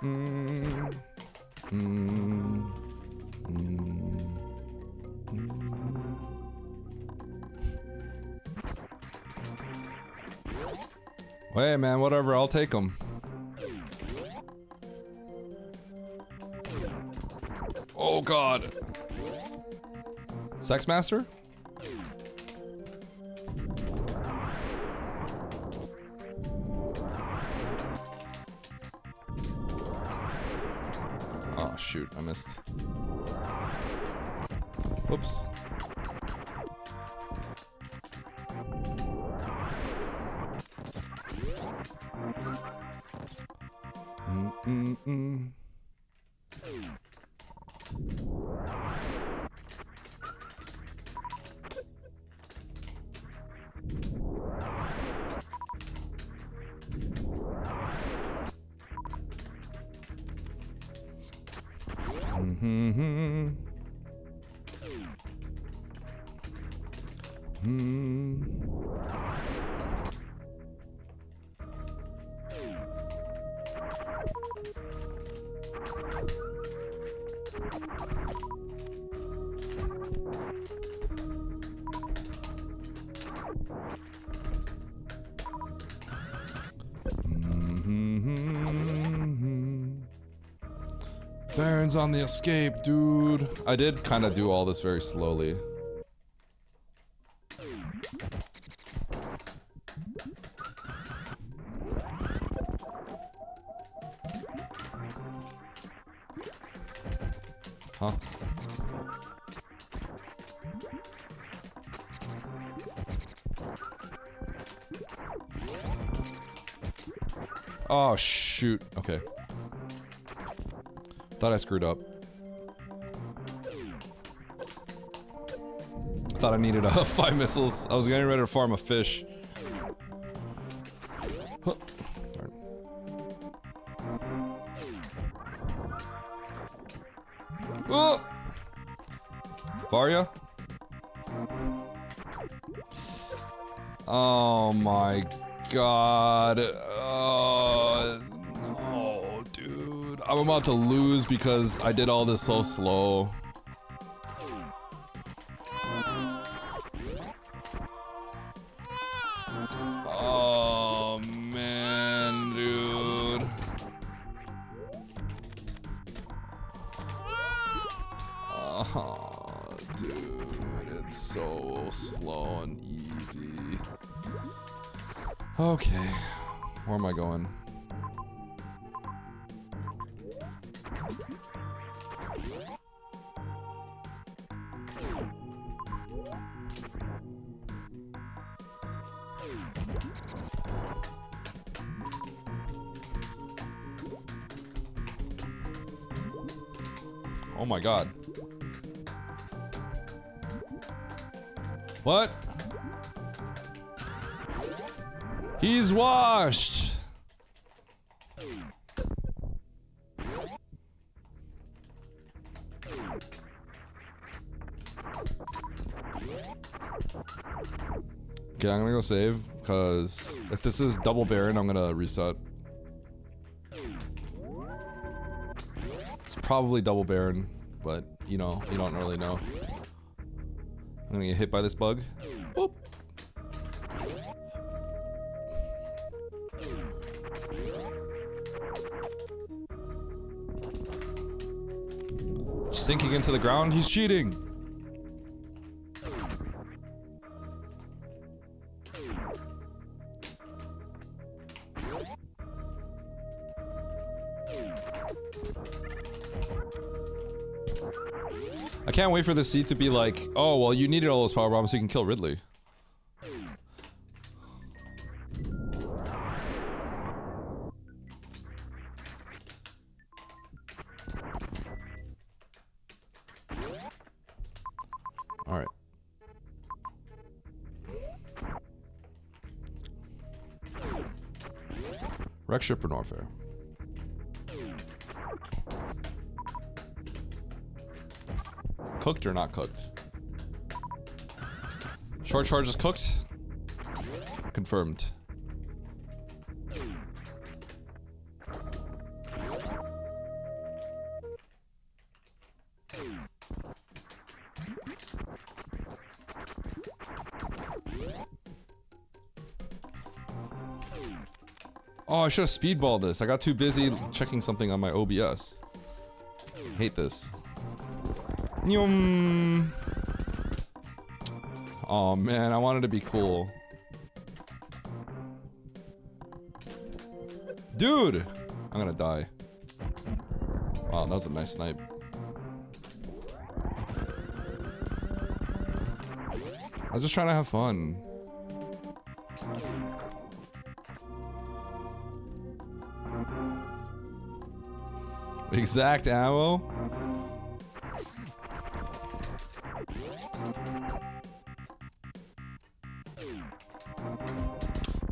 Mm, mm, mm, Hey man, whatever, I'll take them. Oh god. Sex Master? Oh shoot, I missed. Whoops. Mm-mm-mm. Mm-hmm. Baron's on the escape, dude. I did kind of do all this very slowly. Huh? Oh, shoot. Okay. Thought I screwed up. Thought I needed 5 missiles. I was getting ready to farm a fish. Huh. Oh! Varia? Oh my god. Oh, dude. I'm about to lose because I did all this so slow. Oh man, dude. Oh, dude, it's so slow and easy. Okay, where am I going? Oh my god. What? He's washed! Okay, I'm gonna go save, because if this is double Baron, I'm gonna reset. It's probably double Baron, but you know, you don't really know. I'm gonna get hit by this bug. Boop. Sinking into the ground, he's cheating. I can't wait for the seat to be like, oh, well, you needed all those power bombs so you can kill Ridley. Alright. Wreck ship or Norfair? Cooked or not cooked? Short charge is cooked. Confirmed. Oh, I should have speedballed this. I got too busy checking something on my OBS. Hate this. Nyum. Oh man, I wanted to be cool. Dude! I'm gonna die. Wow, that was a nice snipe. I was just trying to have fun. Exact ammo?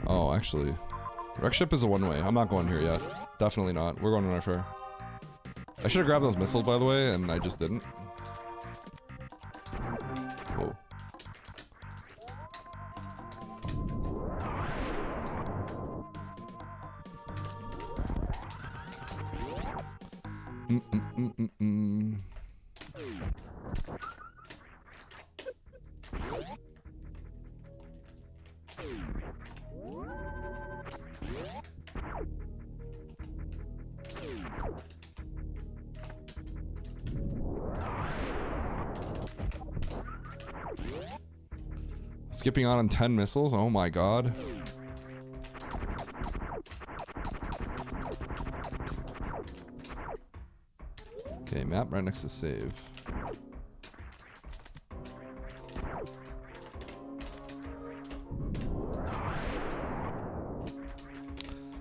Oh, actually. Wreck ship is a one-way. I'm not going here yet. Definitely not. We're going on our fair. I should have grabbed those missiles, by the way, and I just didn't. Whoa. Mm-mm-mm-mm-mm. Skipping on 10 missiles? Oh my god. Okay, map right next to save.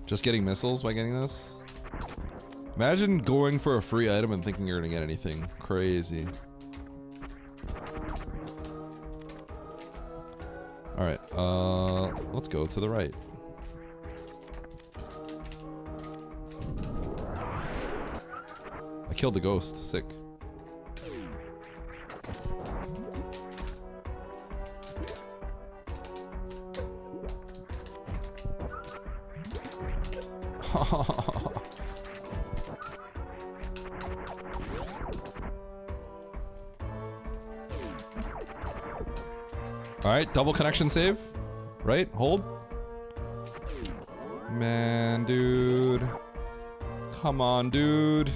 Just getting missiles by getting this? Imagine going for a free item and thinking you're gonna get anything. Crazy. Alright, let's go to the right. I killed the ghost. Sick. Alright, double connection save. Right? Hold. Man, dude. Come on, dude.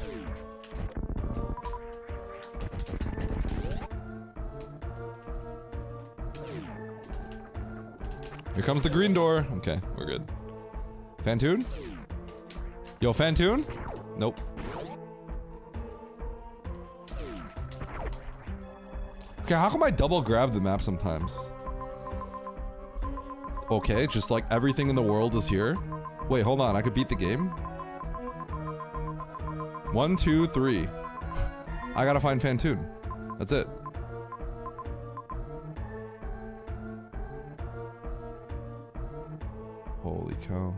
Here comes the green door. Okay, we're good. Fantoon? Yo, Fantoon? Nope. Okay, how come I double grab the map sometimes? Okay, just like everything in the world is here. Wait, hold on, I could beat the game? 1, 2, 3. I gotta find Fantoon. That's it. Holy cow.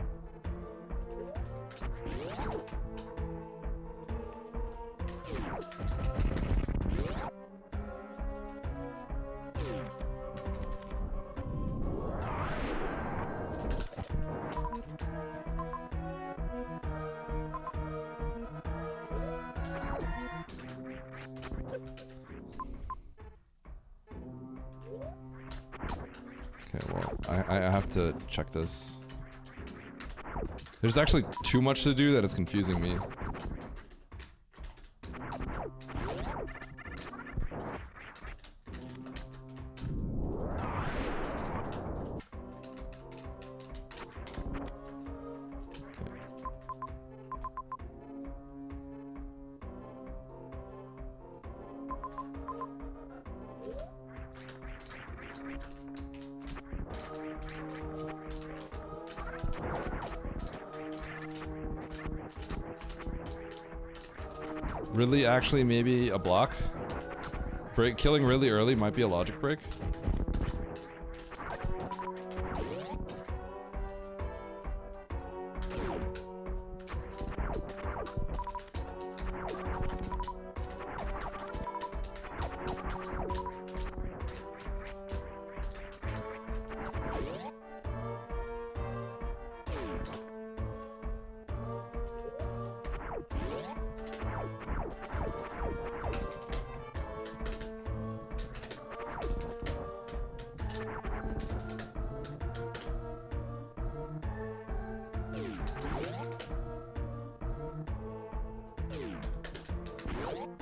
Okay, well, I have to check this. There's actually too much to do that it's confusing me. Really, actually, maybe a block? Break, killing really early might be a logic break.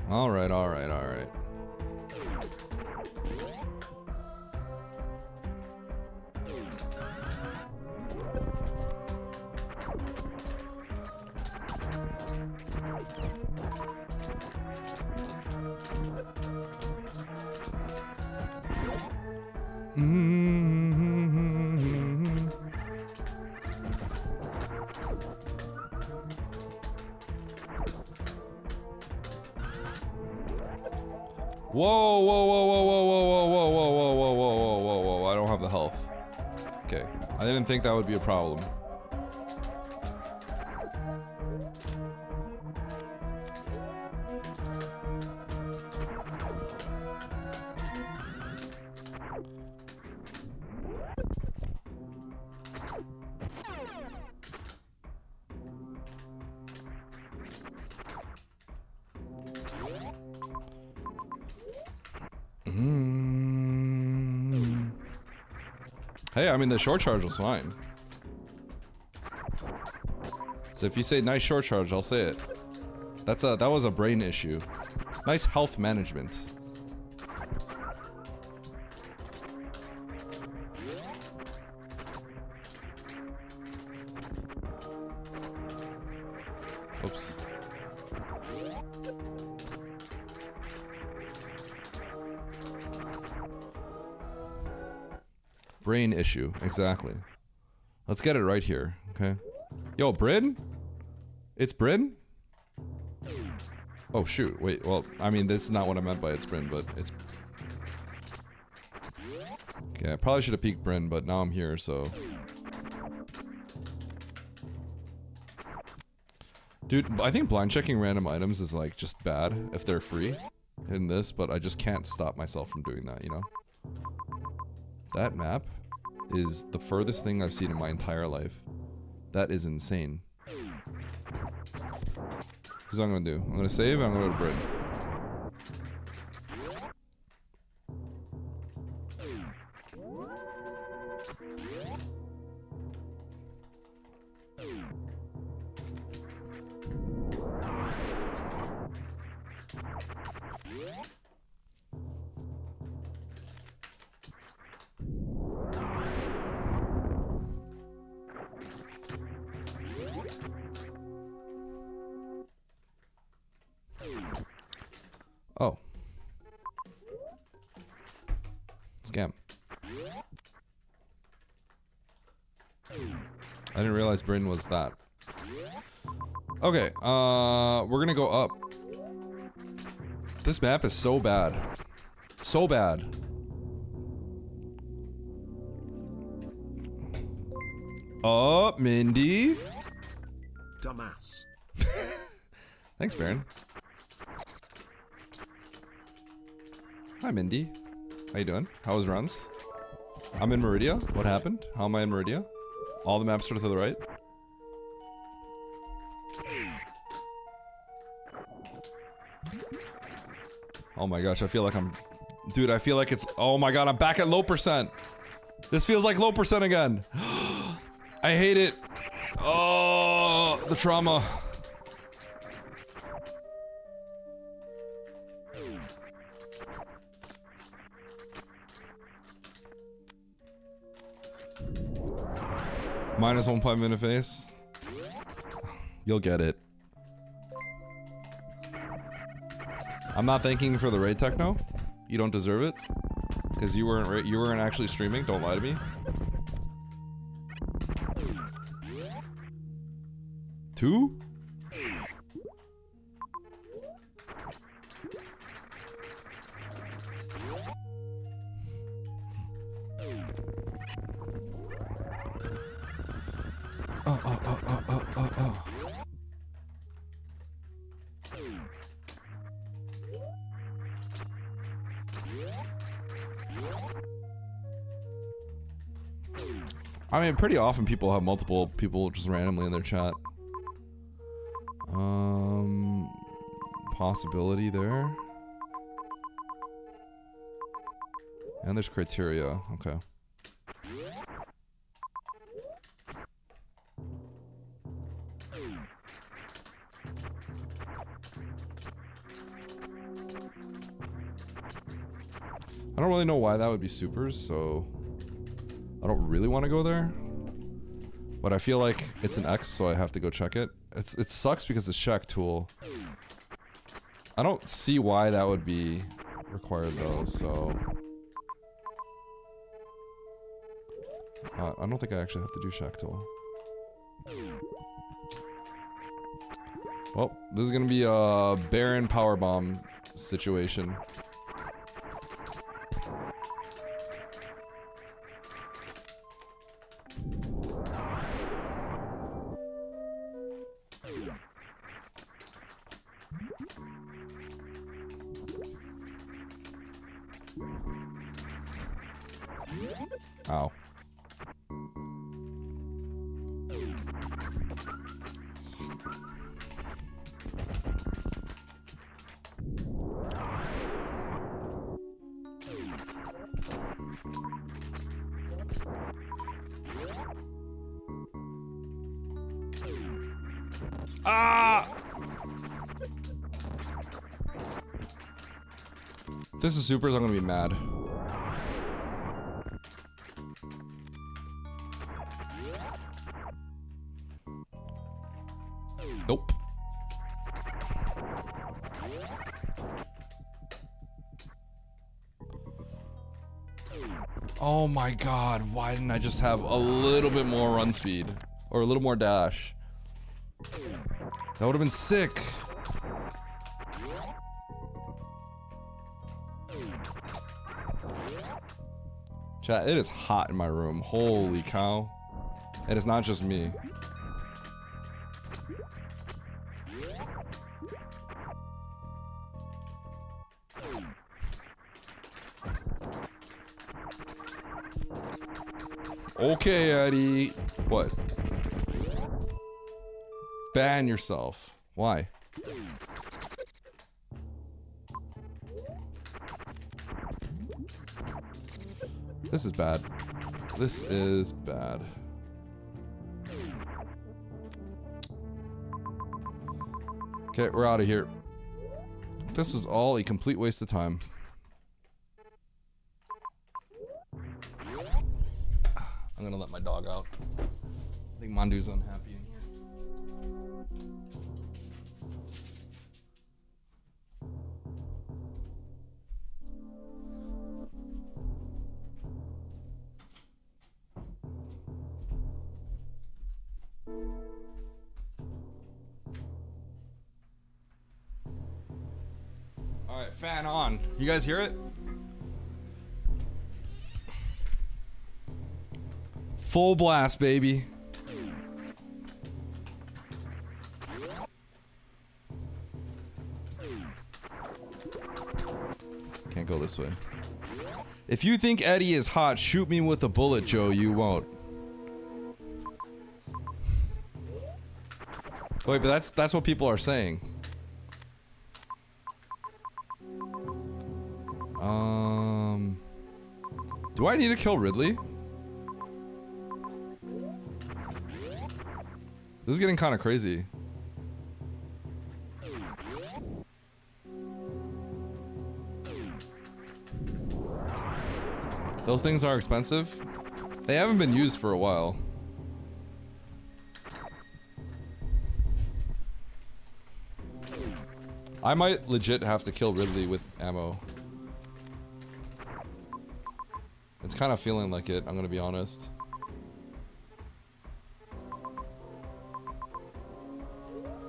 All right, all right, all right. Whoa, whoa, whoa, whoa, whoa, whoa, whoa, whoa, whoa, whoa, whoa, whoa, whoa, whoa, whoa, I don't have the health. Okay, I didn't think that would be a problem. Hey, I mean, the short charge was fine. So if you say nice short charge, I'll say it. That was a brain issue. Nice health management. Oops. Brain issue, exactly. Let's get it right here, okay? Yo, Bryn? It's Bryn? Oh shoot, wait, well, I mean, this is not what I meant by it's Bryn, but it's... Okay, I probably should have peeked Bryn, but now I'm here, so... Dude, I think blind checking random items is like just bad if they're free in this, but I just can't stop myself from doing that, you know? That map is the furthest thing I've seen in my entire life. That is insane. Here's what I'm gonna do. I'm gonna save and I'm gonna go to Britain. Oh. Scam. I didn't realize Bryn was that. Okay, we're gonna go up. This map is so bad. So bad. Up, Mindy. Dumbass. Thanks, Baron. Hi, Mindy. How you doing? How was runs? I'm in Meridia. What happened? How am I in Meridia? All the maps are to the right. Oh my gosh, I feel like I'm... Dude, I feel like it's... Oh my god, I'm back at low percent. This feels like low percent again. I hate it. Oh, the trauma. Minus 1.5 minute face. You'll get it. I'm not thanking you for the raid, Techno. You don't deserve it, because you weren't actually streaming. Don't lie to me. 2? Oh. I mean, pretty often people have multiple people just randomly in their chat. Possibility there. And there's criteria. Okay. I don't really know why that would be supers, so I don't really want to go there. But I feel like it's an X, so I have to go check it. It sucks because it's check tool. I don't see why that would be required though, so... I don't think I actually have to do shack tool. Well, this is gonna be a Baron powerbomb situation. Ow. Ah! If this is supers, I'm gonna be mad. Nope. Oh my god, why didn't I just have a little bit more run speed? Or a little more dash? That would have been sick. Chat, it is hot in my room. Holy cow. It is not just me. Okay, Eddie. What? Ban yourself. Why? This is bad. This is bad. Okay, we're out of here. This was all a complete waste of time. I'm gonna let my dog out. I think Mandu's unhappy in here. Alright, fan on. You guys hear it? Full blast, baby. Can't go this way. If you think Eddie is hot, shoot me with a bullet, Joe. You won't. Wait, but that's what people are saying. Do I need to kill Ridley? This is getting kind of crazy. Those things are expensive. They haven't been used for a while. I might legit have to kill Ridley with ammo. It's kind of feeling like it, I'm gonna be honest.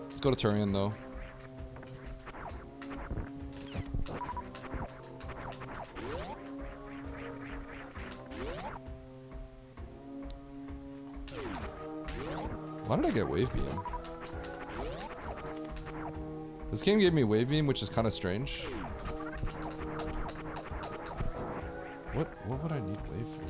Let's go to Turian though. Why did I get wave beam? This game gave me wave beam, which is kind of strange. What would I need wave for?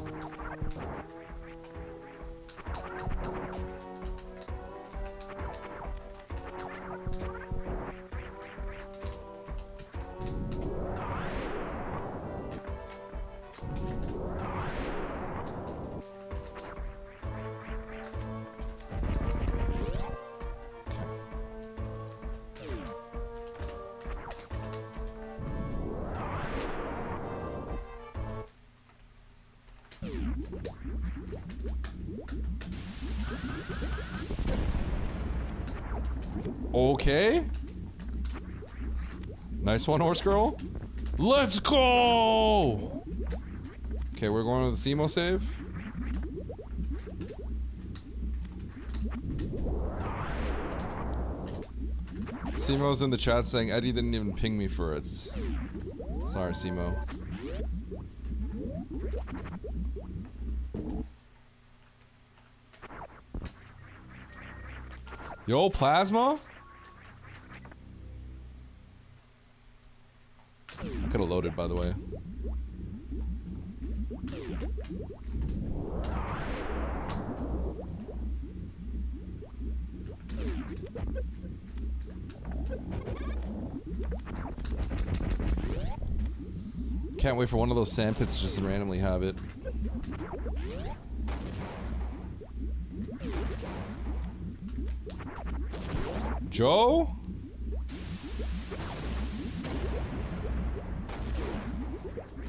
Okay. Nice one, horse girl. Let's go! Okay, we're going to the SEMO save. SEMO's in the chat saying Eddie didn't even ping me for it. Sorry, SEMO. Yo, Plasma? I could have loaded, by the way. Can't wait for one of those sandpits to just randomly have it. Joe?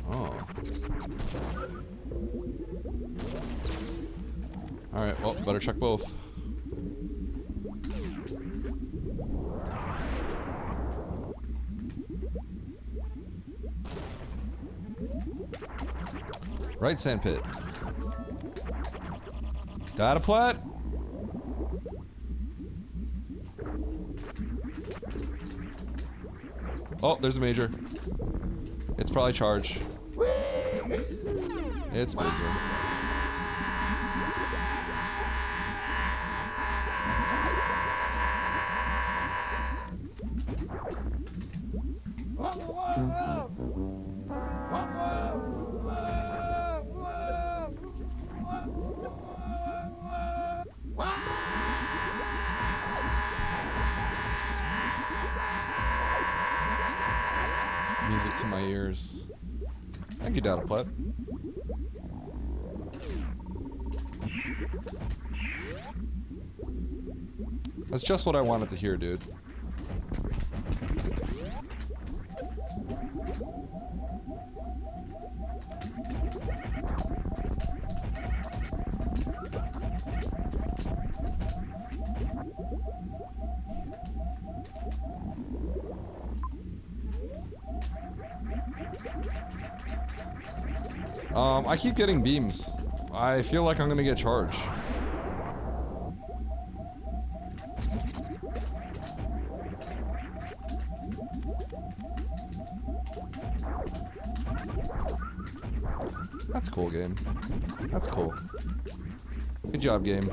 Oh. Alright, well, better check both. Right sandpit. Data plat? Oh, there's a major. It's probably charged. It's busy. Music to my ears. Thank you, Data Plat. That's just what I wanted to hear, dude. I keep getting beams. I feel like I'm gonna get charged. That's cool, game. That's cool. Good job, game.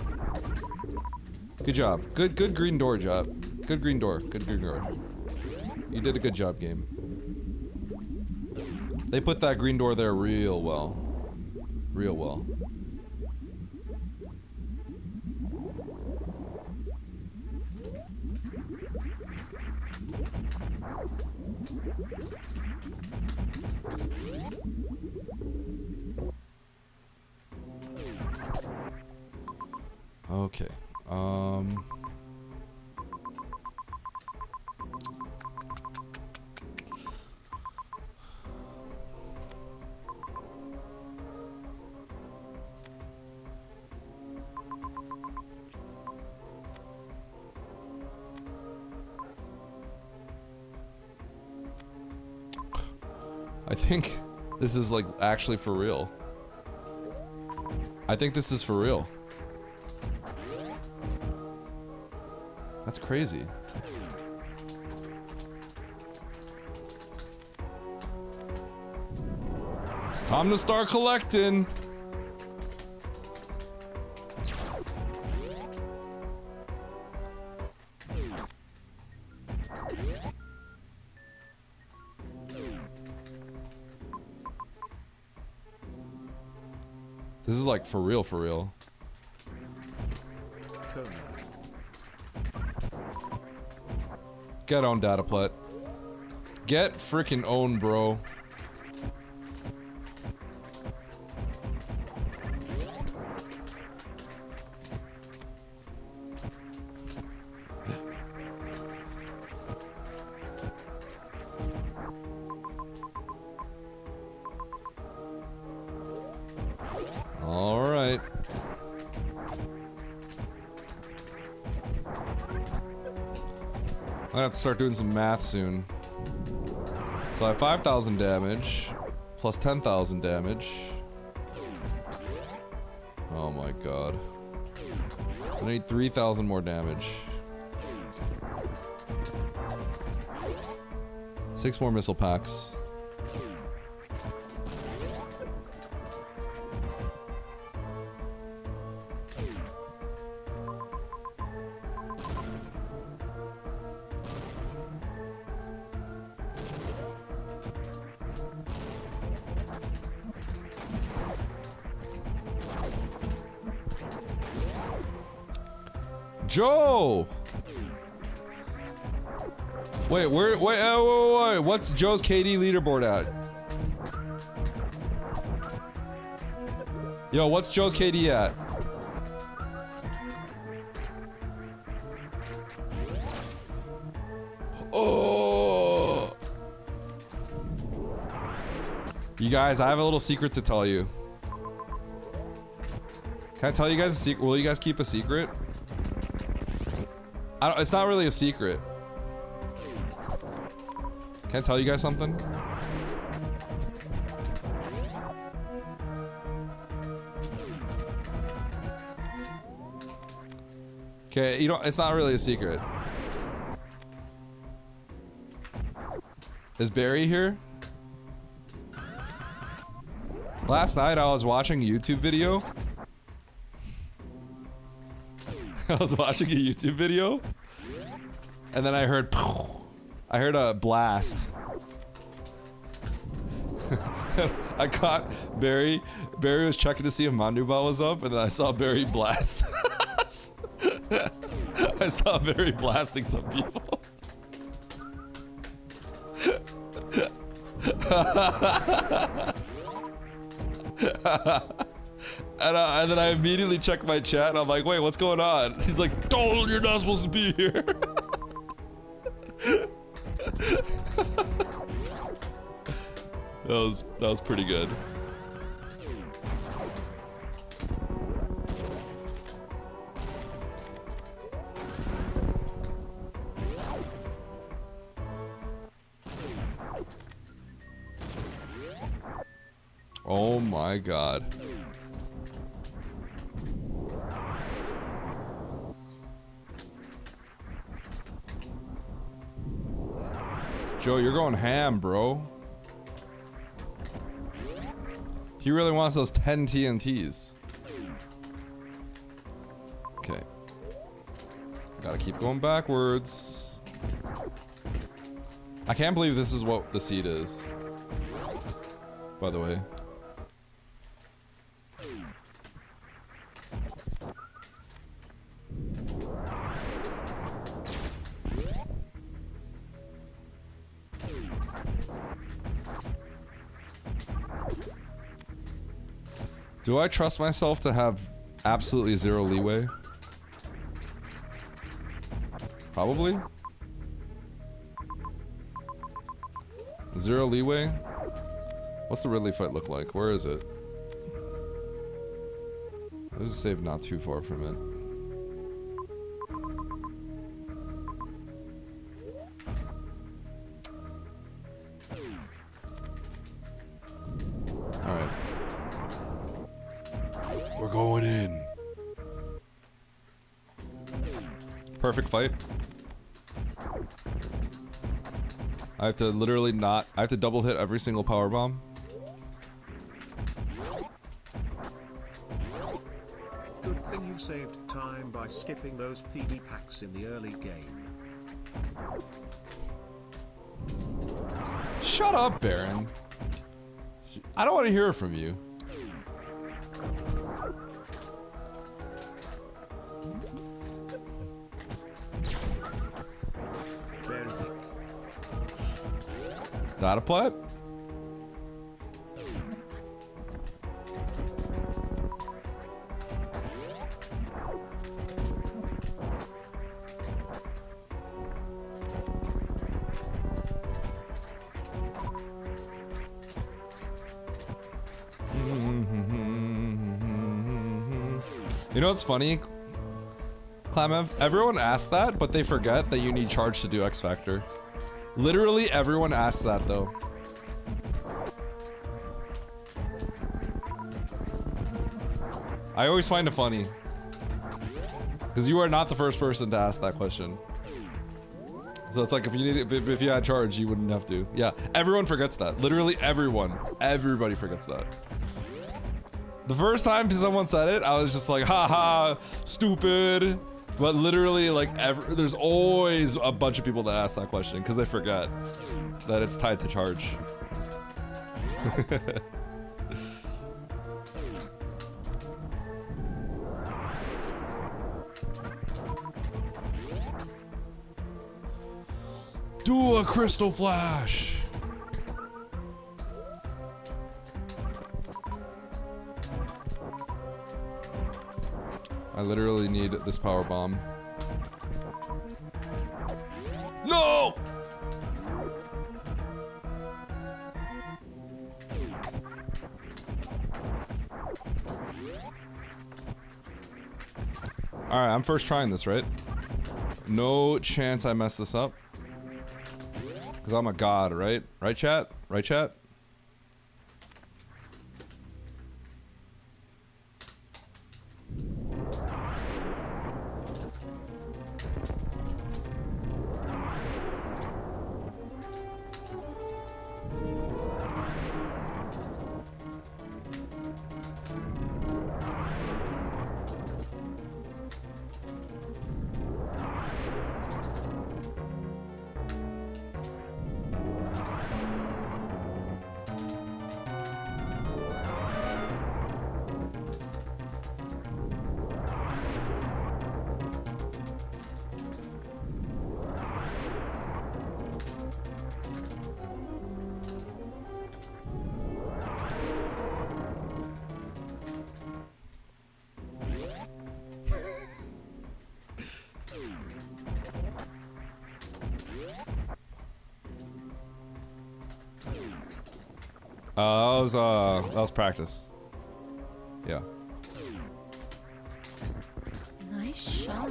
Good job. Good green door job. Good green door. Good green door. You did a good job, game. They put that green door there real well. Real well. Okay. I think this is like actually for real. I think this is for real. That's crazy. It's time to start collecting. This is like for real, for real. Get on, Data Plat. Get freaking owned, bro. All right. I have to start doing some math soon. So I have 5,000 damage, plus 10,000 damage. Oh my god. I need 3,000 more damage. 6 more missile packs. Joe! Wait, wait, what's Joe's KD leaderboard at? Yo, what's Joe's KD at? Oh! You guys, I have a little secret to tell you. Can I tell you guys a secret? Will you guys keep a secret? It's not really a secret. Can I tell you guys something? Okay, you know, it's not really a secret. Is Barry here? Last night I was watching a YouTube video. I was watching a YouTube video, and then I heard a blast. I caught Barry. Barry was checking to see if Manduba was up, and then I saw Barry blast. I saw Barry blasting some people. And then I immediately checked my chat and I'm like, wait, what's going on? He's like, Dolan, you're not supposed to be here. That was pretty good. Oh my god. Joe, you're going ham, bro. He really wants those 10 TNTs. Okay. Gotta keep going backwards. I can't believe this is what the seed is. By the way. Do I trust myself to have absolutely zero leeway? Probably. Zero leeway? What's the Ridley fight look like? Where is it? There's a save not too far from it. Alright. We're going in. Perfect fight. I have to literally not... I have to double hit every single power bomb. Good thing you saved time by skipping those PB packs in the early game. Shut up, Baron. I don't want to hear it from you. Data plat? You know what's funny? Klamev, everyone asks that, but they forget that you need charge to do X Factor. Literally everyone asks that though. I always find it funny. Because you are not the first person to ask that question. So it's like if you need if you had charge, you wouldn't have to. Yeah, everyone forgets that. Literally everyone. Everybody forgets that. The first time someone said it, I was just like, haha, stupid. But literally, like, there's always a bunch of people that ask that question because they forget that it's tied to charge. Do a crystal flash. I literally need this power bomb. No! Alright, I'm first trying this, right? No chance I mess this up. Because I'm a god, right? Right, chat? Right, chat? That was practice. Yeah. Nice shot.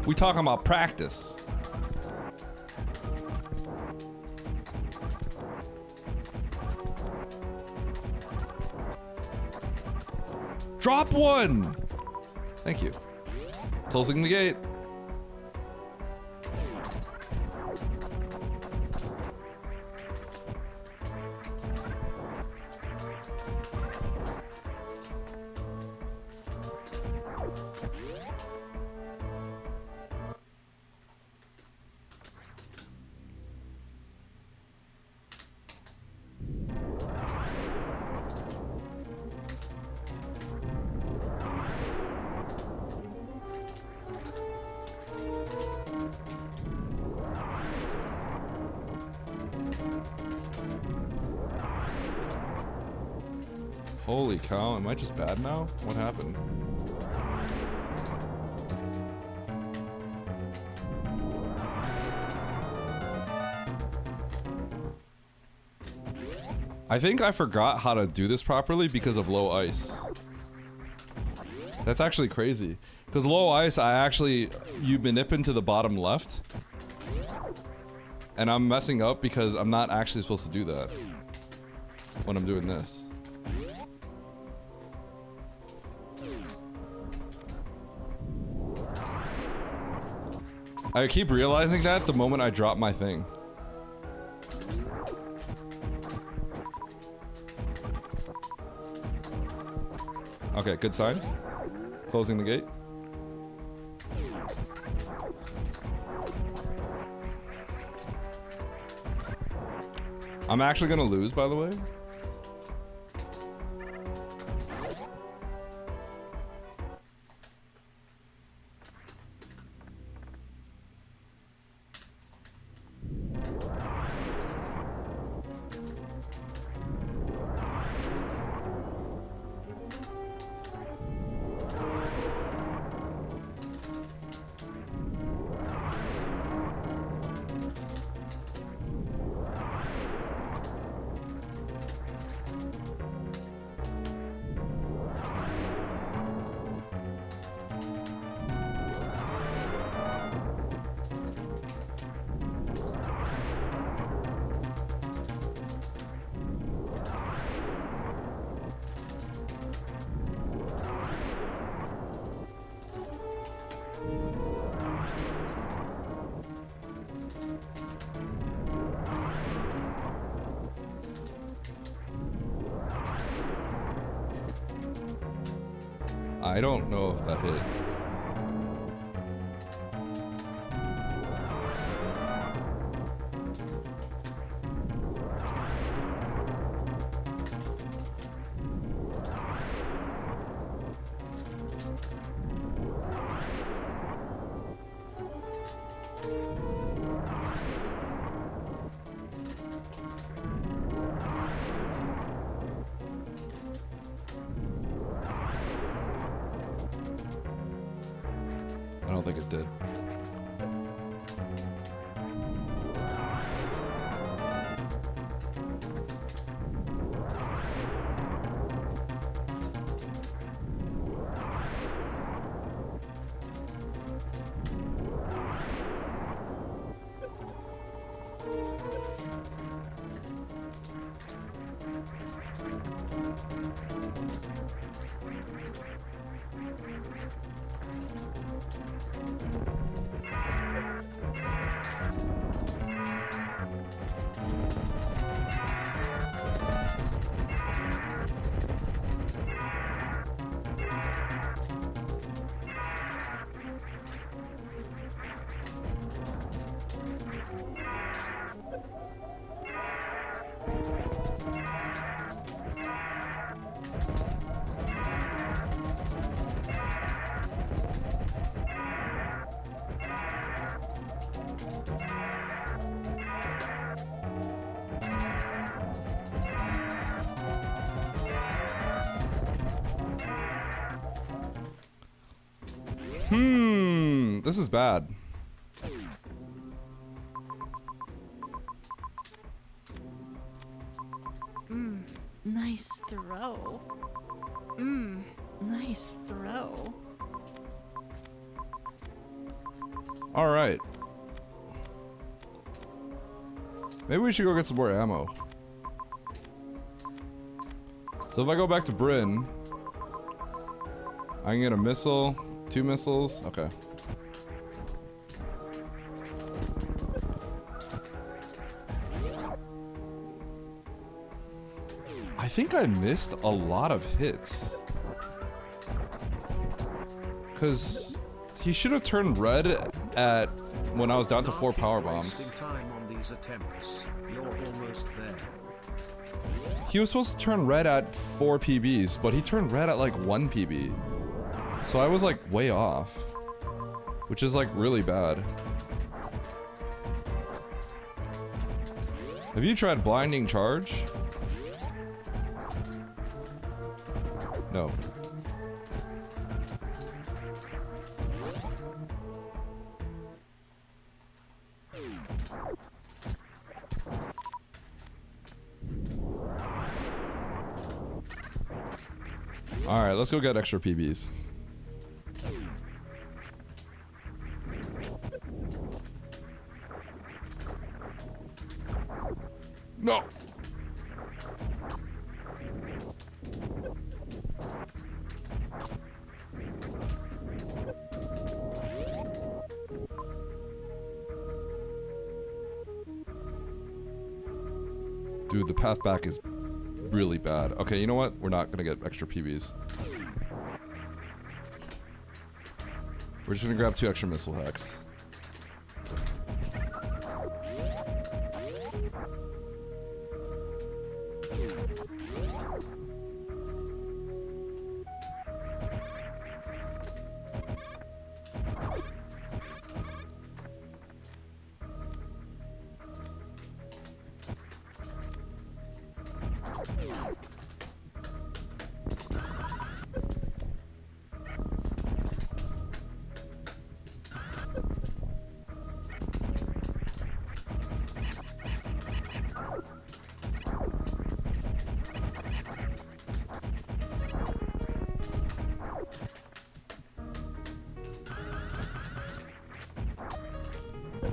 We talking about practice. Drop one! Thank you. Closing the gate. Holy cow, am I just bad now? What happened? I think I forgot how to do this properly because of low ice. That's actually crazy. Because low ice, you manip into the bottom left. And I'm messing up because I'm not actually supposed to do that when I'm doing this. I keep realizing that the moment I drop my thing. Okay, good sign. Closing the gate. I'm actually gonna lose, by the way. I don't know if that hit. I don't think it did. This is bad. Nice throw. Nice throw. All right. Maybe we should go get some more ammo. So if I go back to Bryn, I can get a missile, 2 missiles. Okay. I think I missed a lot of hits. Cause he should have turned red at when I was down to 4 power bombs. Wasting time on these attempts. You're almost there. He was supposed to turn red at 4 PBs, but he turned red at like 1 PB. So I was like way off, which is like really bad. Have you tried blinding charge? No. Alright, let's go get extra PBs. No! Dude, the path back is really bad. Okay, you know what? We're not gonna get extra PBs. We're just gonna grab 2 extra missile hacks.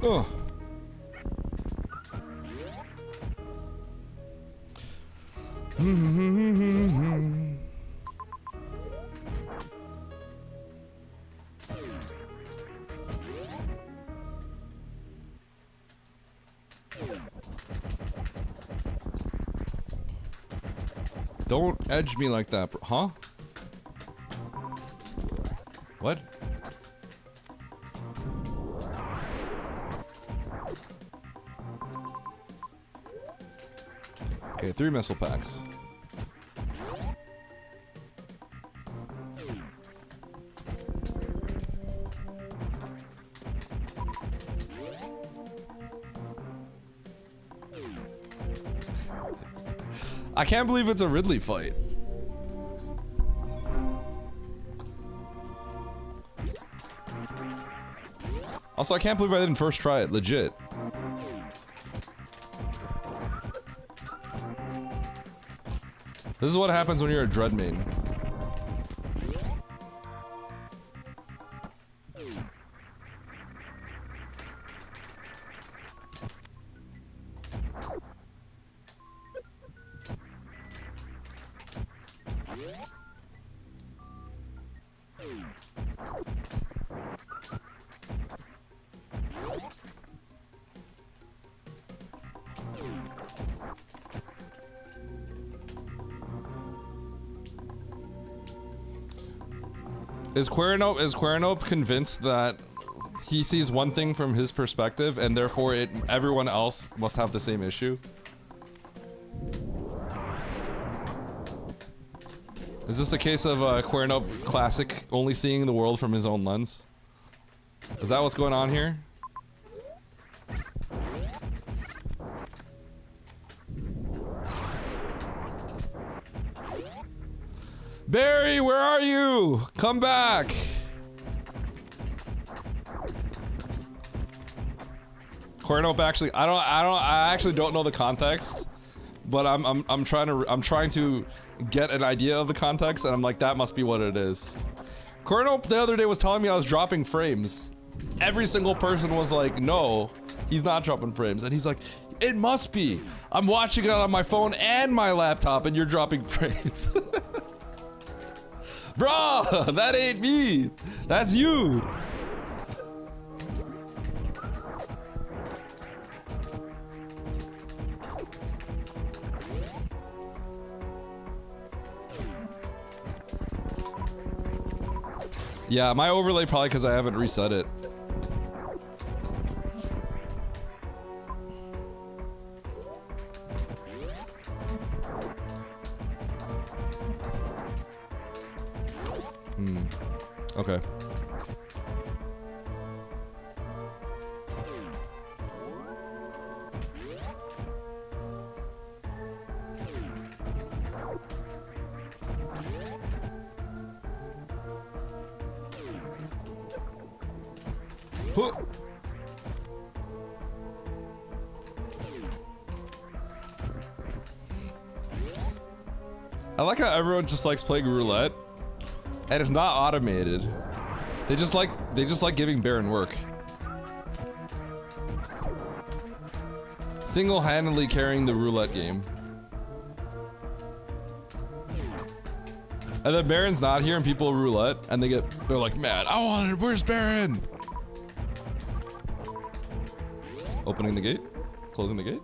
Oh. Don't edge me like that, bro. Huh? What? Okay, 3 missile packs. I can't believe it's a Ridley fight. Also, I can't believe I didn't first try it, legit. This is what happens when you're a Dread main. Is Quernope convinced that he sees one thing from his perspective and therefore everyone else must have the same issue? Is this a case of Quernope classic only seeing the world from his own lens? Is that what's going on here? Barry, where are you? Come back. Quernope actually, I actually don't know the context, but I'm trying to get an idea of the context, and I'm like, that must be what it is. Quernope the other day was telling me I was dropping frames. Every single person was like, no, he's not dropping frames, and he's like, it must be. I'm watching it on my phone and my laptop, and you're dropping frames. Bruh, that ain't me. That's you. Yeah, my overlay probably because I haven't reset it. Okay. Huh. I like how everyone just likes playing roulette. And it's not automated. They just like giving Baron work. Single-handedly carrying the roulette game. And then Baron's not here and people roulette and they're like, man, I want it, where's Baron? Opening the gate, closing the gate.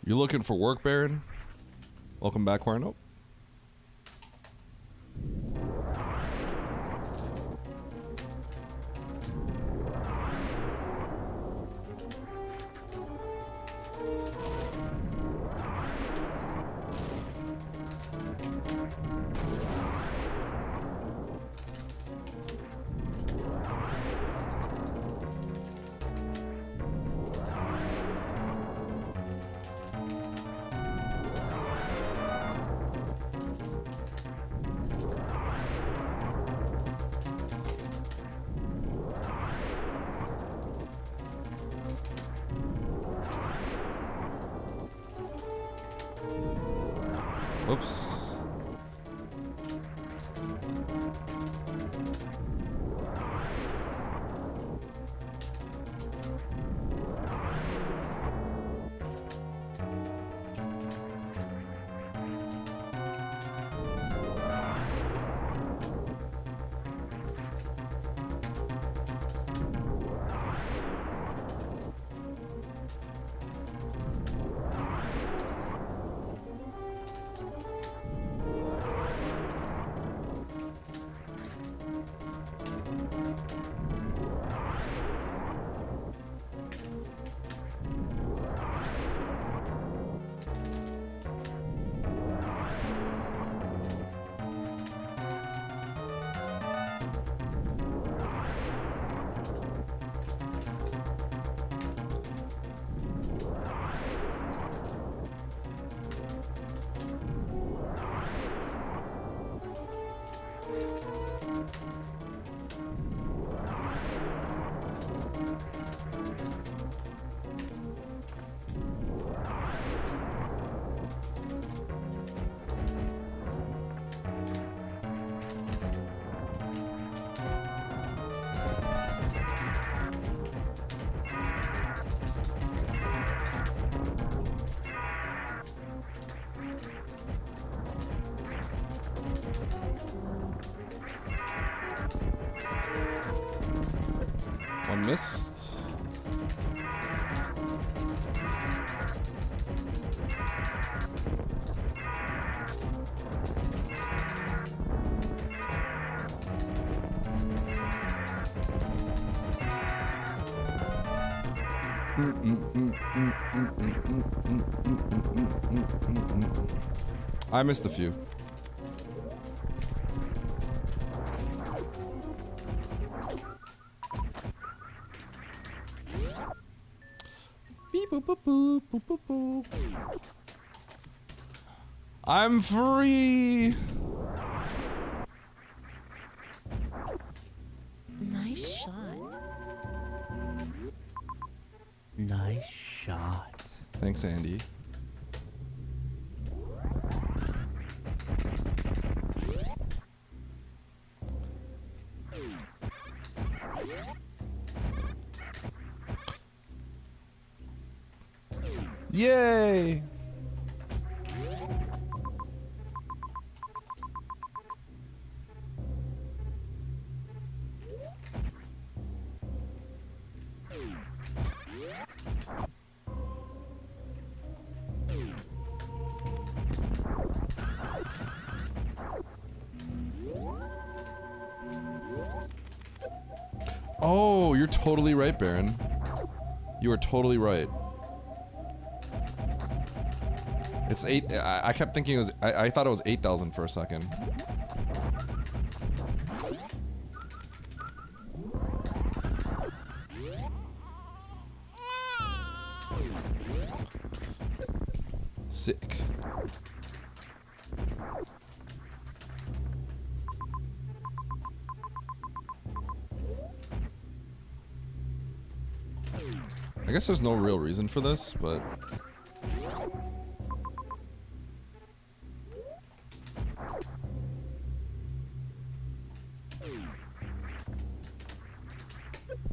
You looking for work, Baron? Welcome back, Quernope. Whoops. One missed. I missed a few. Beep, boop, boop, boop, boop, boop, boop. I'm free. Nice shot. Nice shot. Thanks, Andy. Yay! Oh, you're totally right, Baron. You are totally right. It's 8. I kept thinking it was. I thought it was 8,000 for a second. Sick. I guess there's no real reason for this, but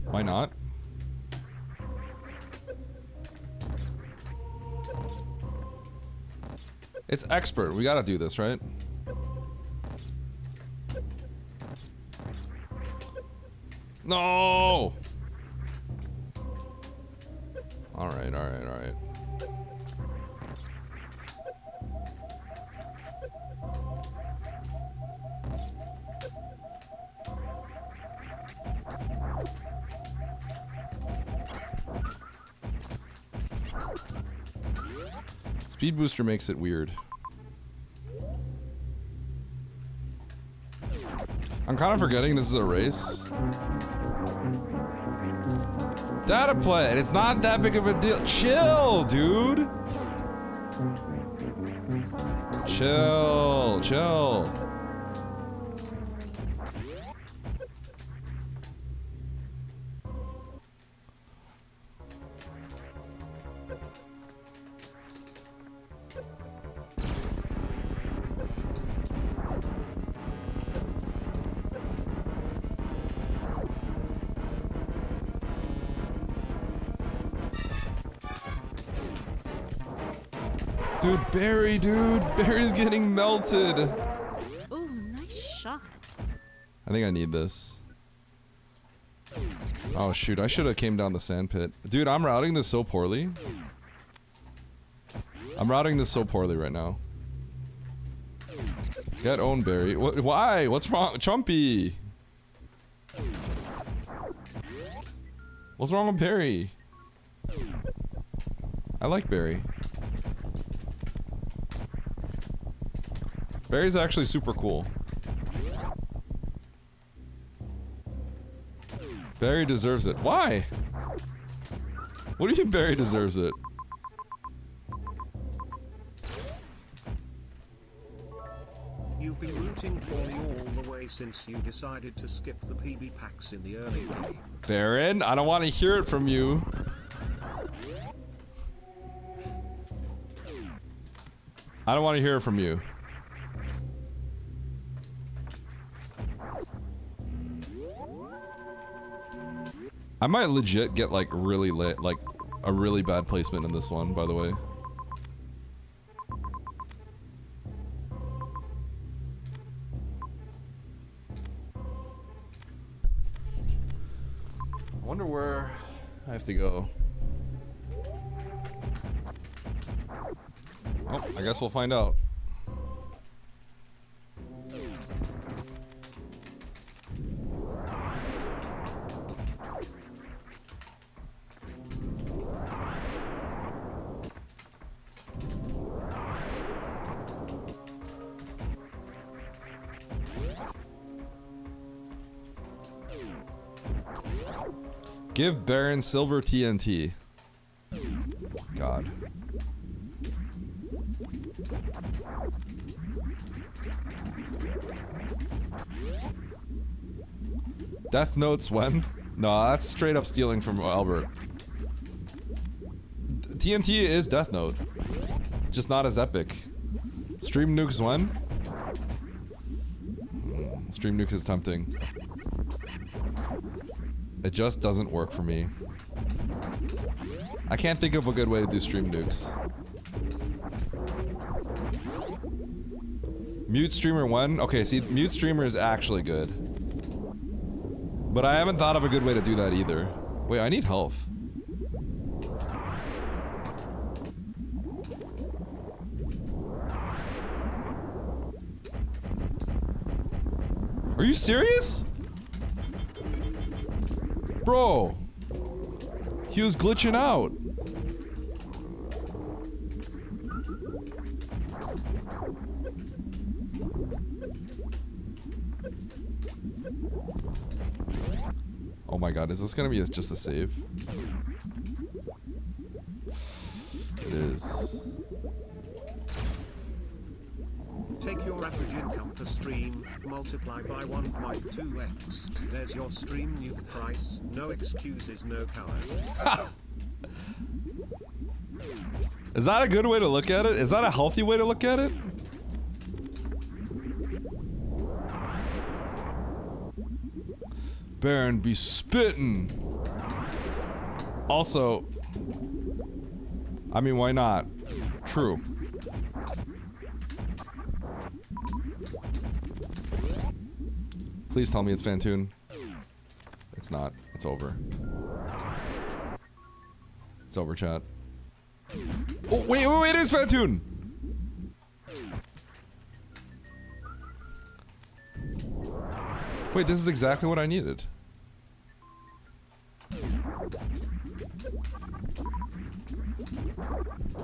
why not? It's expert. We gotta do this, right? No! Alright, alright, alright. Speed booster makes it weird. I'm kind of forgetting this is a race. Data play, it's not that big of a deal. Chill, dude. Chill, chill. Dude, Barry, dude. Barry's getting melted. Ooh, nice shot. I think I need this. Oh shoot, I should have came down the sand pit. Dude, I'm routing this so poorly. I'm routing this so poorly right now. Get owned, Barry. Why? What's wrong? Chumpy! What's wrong with Barry? I like Barry. Barry's actually super cool. Barry deserves it. Why? What do you mean Barry deserves it? You you've been rooting poorly all the way since you decided to skip the PB packs in the early game. Baron, I don't want to hear it from you. I don't want to hear it from you. I might legit get like really lit, like a really bad placement in this one, by the way. I wonder where I have to go. Oh, I guess we'll find out. Give Baron silver TNT. God. Death Notes when? No, that's straight up stealing from Albert. TNT is Death Note. Just not as epic. Stream nukes when? Stream nuke is tempting. It just doesn't work for me. I can't think of a good way to do stream nukes. Mute streamer 1? Okay, see, mute streamer is actually good. But I haven't thought of a good way to do that either. Wait, I need health. Are you serious? Bro, he was glitching out. Oh my god, is this gonna be just a save? It is. Take your average income per stream, multiply by 1.2x. There's your stream nuke price. No excuses, no color. Is that a good way to look at it? Is that a healthy way to look at it? Baron be spittin'. Also, I mean, why not? True. Please tell me it's Fantoon. It's not. It's over. It's over, chat. Oh, wait, it is Fantoon! Wait, this is exactly what I needed.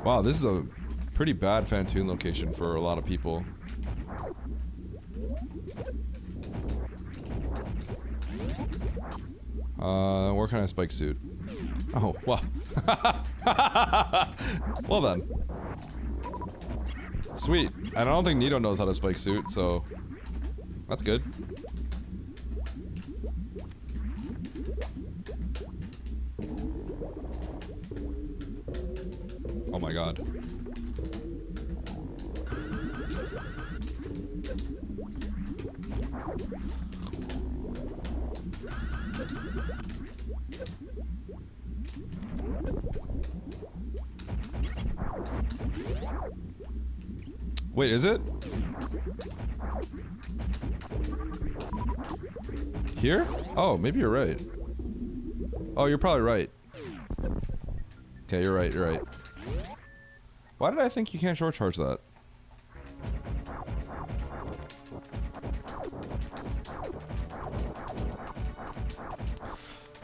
Wow, this is a pretty bad Fantoon location for a lot of people. Where can I spike suit? Oh, well. Well then. Sweet. And I don't think Nito knows how to spike suit, so that's good. Oh my god. Wait, is it? Here? Oh, maybe you're right. Oh, you're probably right. Okay, you're right, you're right. Why did I think you can't short charge that?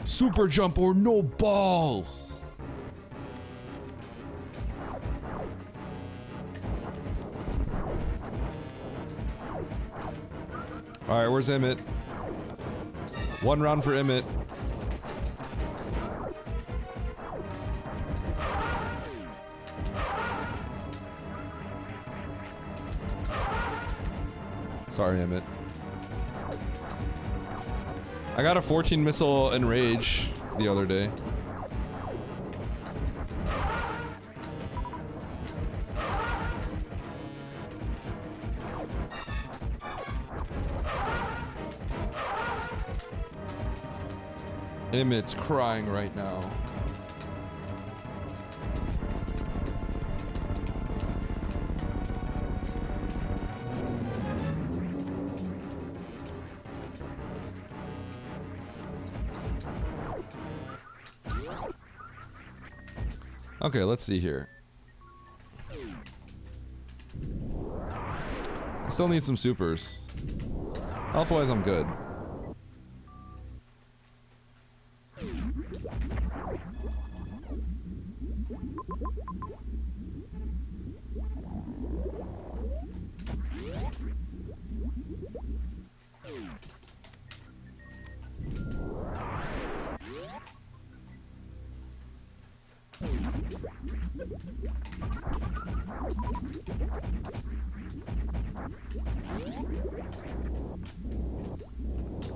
Super jump or no balls! Alright, where's Emmett? One round for Emmett. Sorry, Emmett. I got a 14 missile enrage the other day. Emmett's crying right now. Okay, let's see here. I still need some supers. Health-wise, I'm good.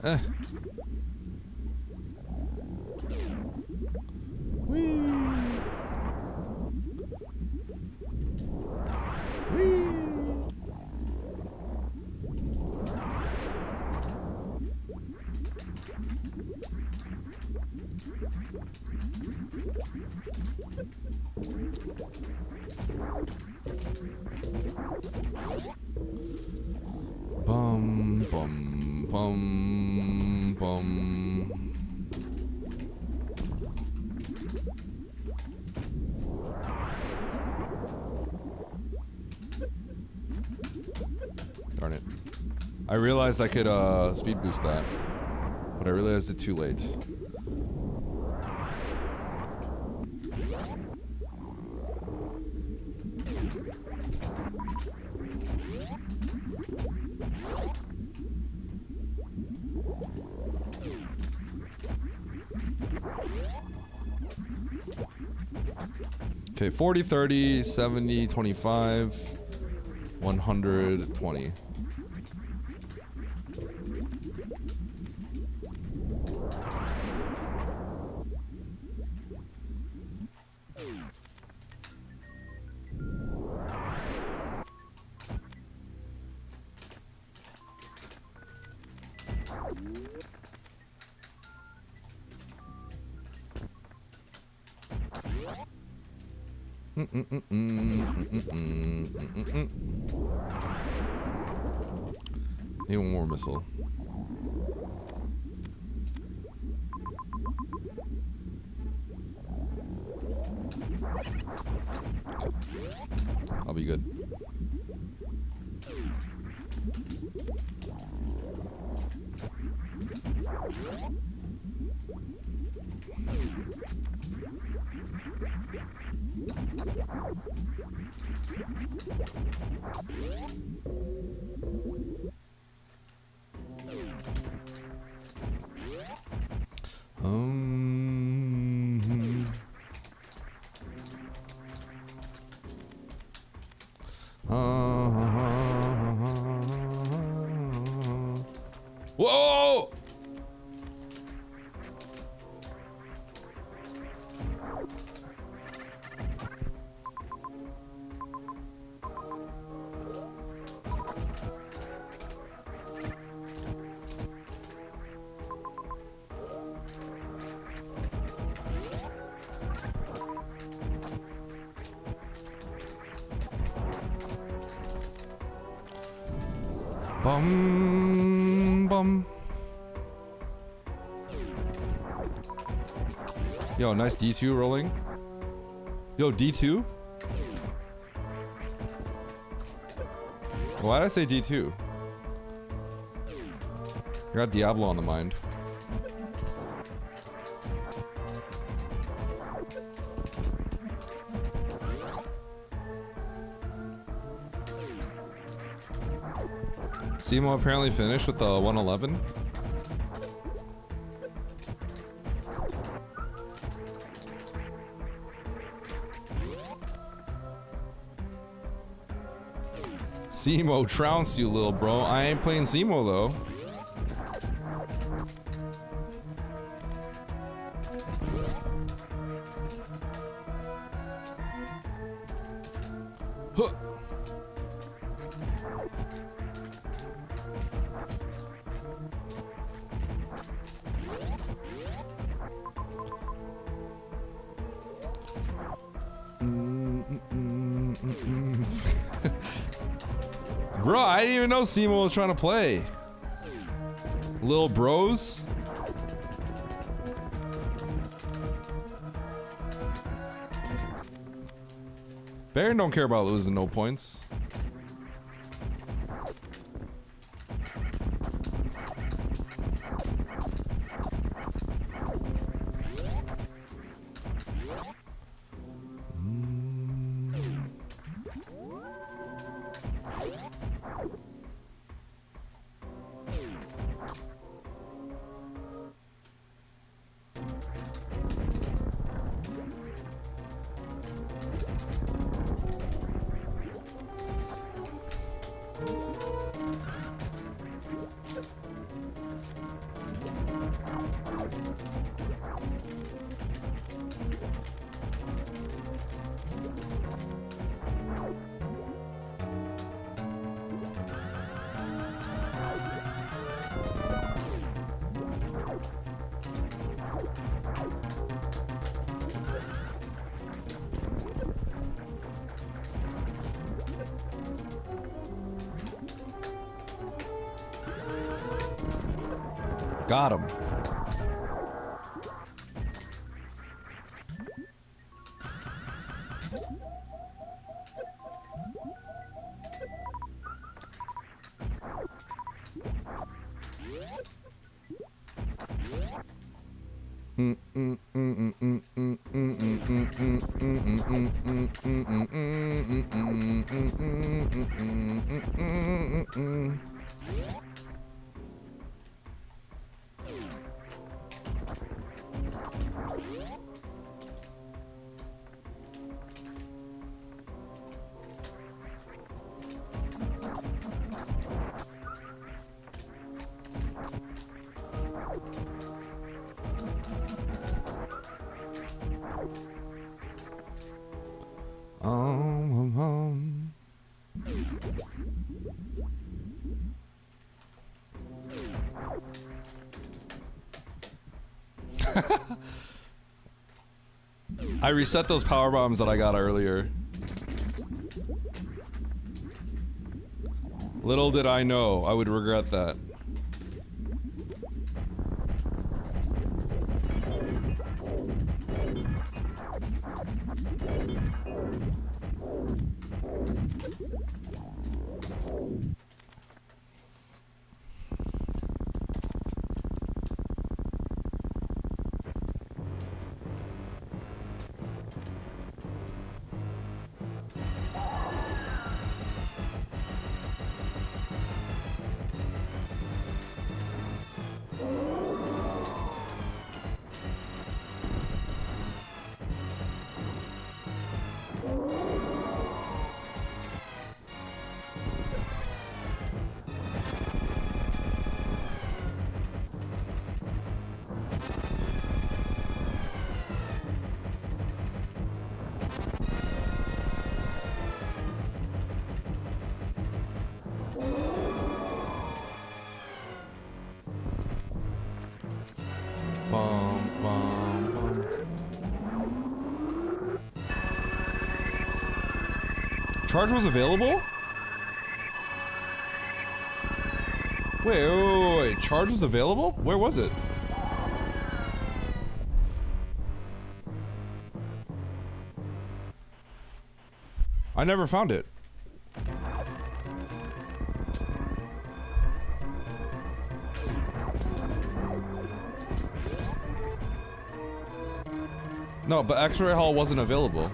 Eh. Whee. Whee. Bum bum bum bum. Darn it. I realized I could speed boost that, but I realized it too late. Okay, 40, 30, 70, 25, 120. Need one more missile. Okay. I'll be good. Whoa! Bum bum. Yo, nice D2 rolling. Yo, D2? Why did I say D2? I got Diablo on the mind. Simo apparently finished with the 111. Simo trounced you, little bro. I ain't playing Simo though. Huh. Bro, I didn't even know Simo was trying to play. Lil bros. Baron don't care about losing no points. Got him. I reset those power bombs that I got earlier. Little did I know I would regret that. Charge was available? Wait. Charge was available? Where was it? I never found it. No, but X-Ray Hall wasn't available.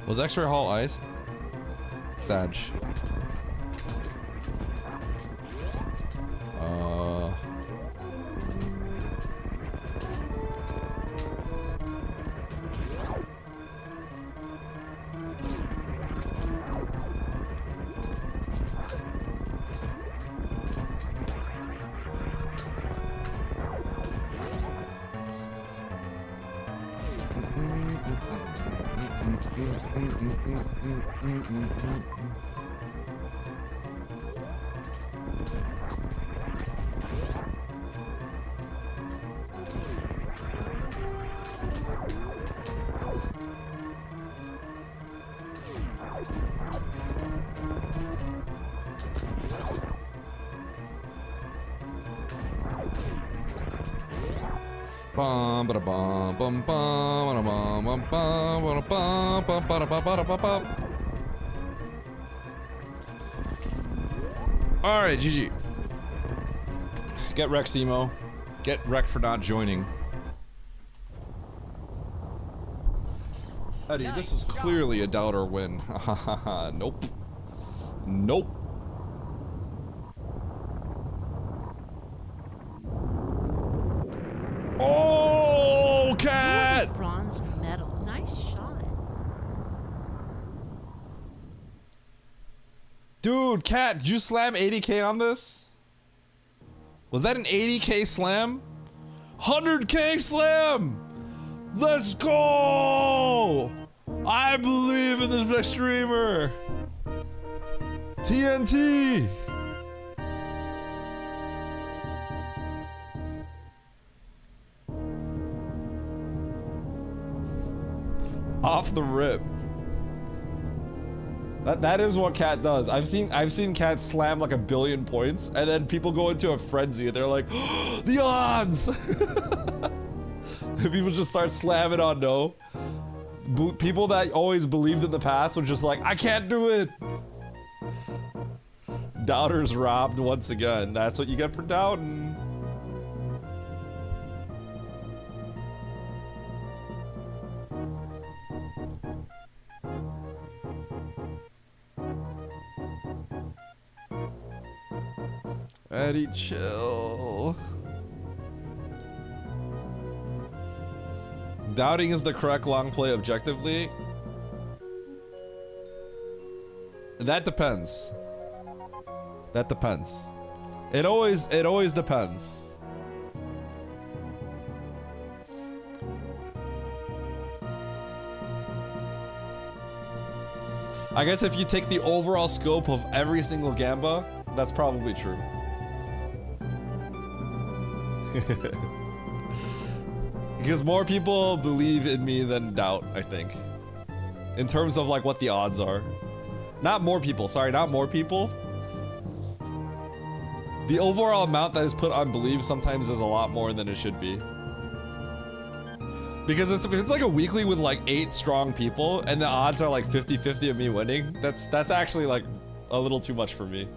Was X-Ray Hall iced? Sag. Bum ba bum bum bum bum bum bum bum bum bum. All right, GG. Get wrecked, Simo. Get wrecked for not joining. Eddie, this is clearly a doubter win. Nope. Nope. Oh, cat! Bronze medal. Nice shot. Dude, cat, did you slam 80k on this? Was that an 80k slam? 100k slam! Let's go! I believe in this next streamer. TNT. Off the rip. That is what Cat does. I've seen Cat slam like 1 billion points, and then people go into a frenzy. They're like, oh, the odds. People just start slamming on no. People that always believed in the past were just like, I can't do it. Doubters robbed once again. That's what you get for doubting. Eddie, chill. Doubting is the correct long play objectively. That depends. That depends. It always depends. I guess if you take the overall scope of every single Gamba, that's probably true. Because more people believe in me than doubt, I think. In terms of like what the odds are. Not more people, sorry, not more people. The overall amount that is put on believe sometimes is a lot more than it should be. Because it's like a weekly with like 8 strong people and the odds are like 50-50 of me winning. That's actually like a little too much for me.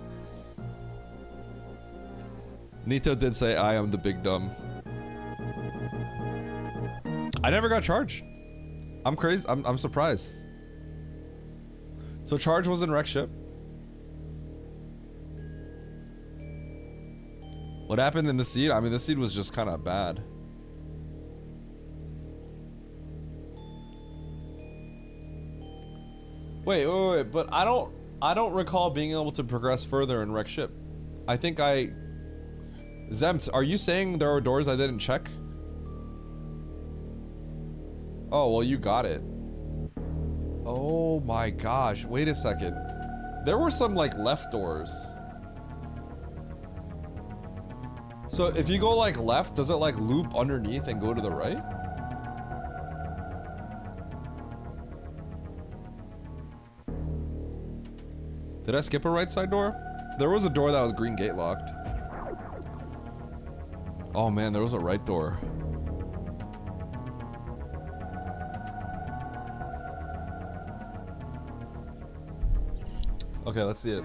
Nito did say I am the big dumb. I never got charged. I'm crazy. I'm surprised. So charge was in wreck ship. What happened in the seed? I mean, the seed was just kind of bad. Wait, but I don't recall being able to progress further in wreck ship. I think Zempt, are you saying there are doors I didn't check? Oh, well, you got it. Oh my gosh, wait a second. There were some like left doors. So if you go like left, does it like loop underneath and go to the right? Did I skip a right side door? There was a door that was green gate locked. Oh man, there was a right door. Okay, let's see it.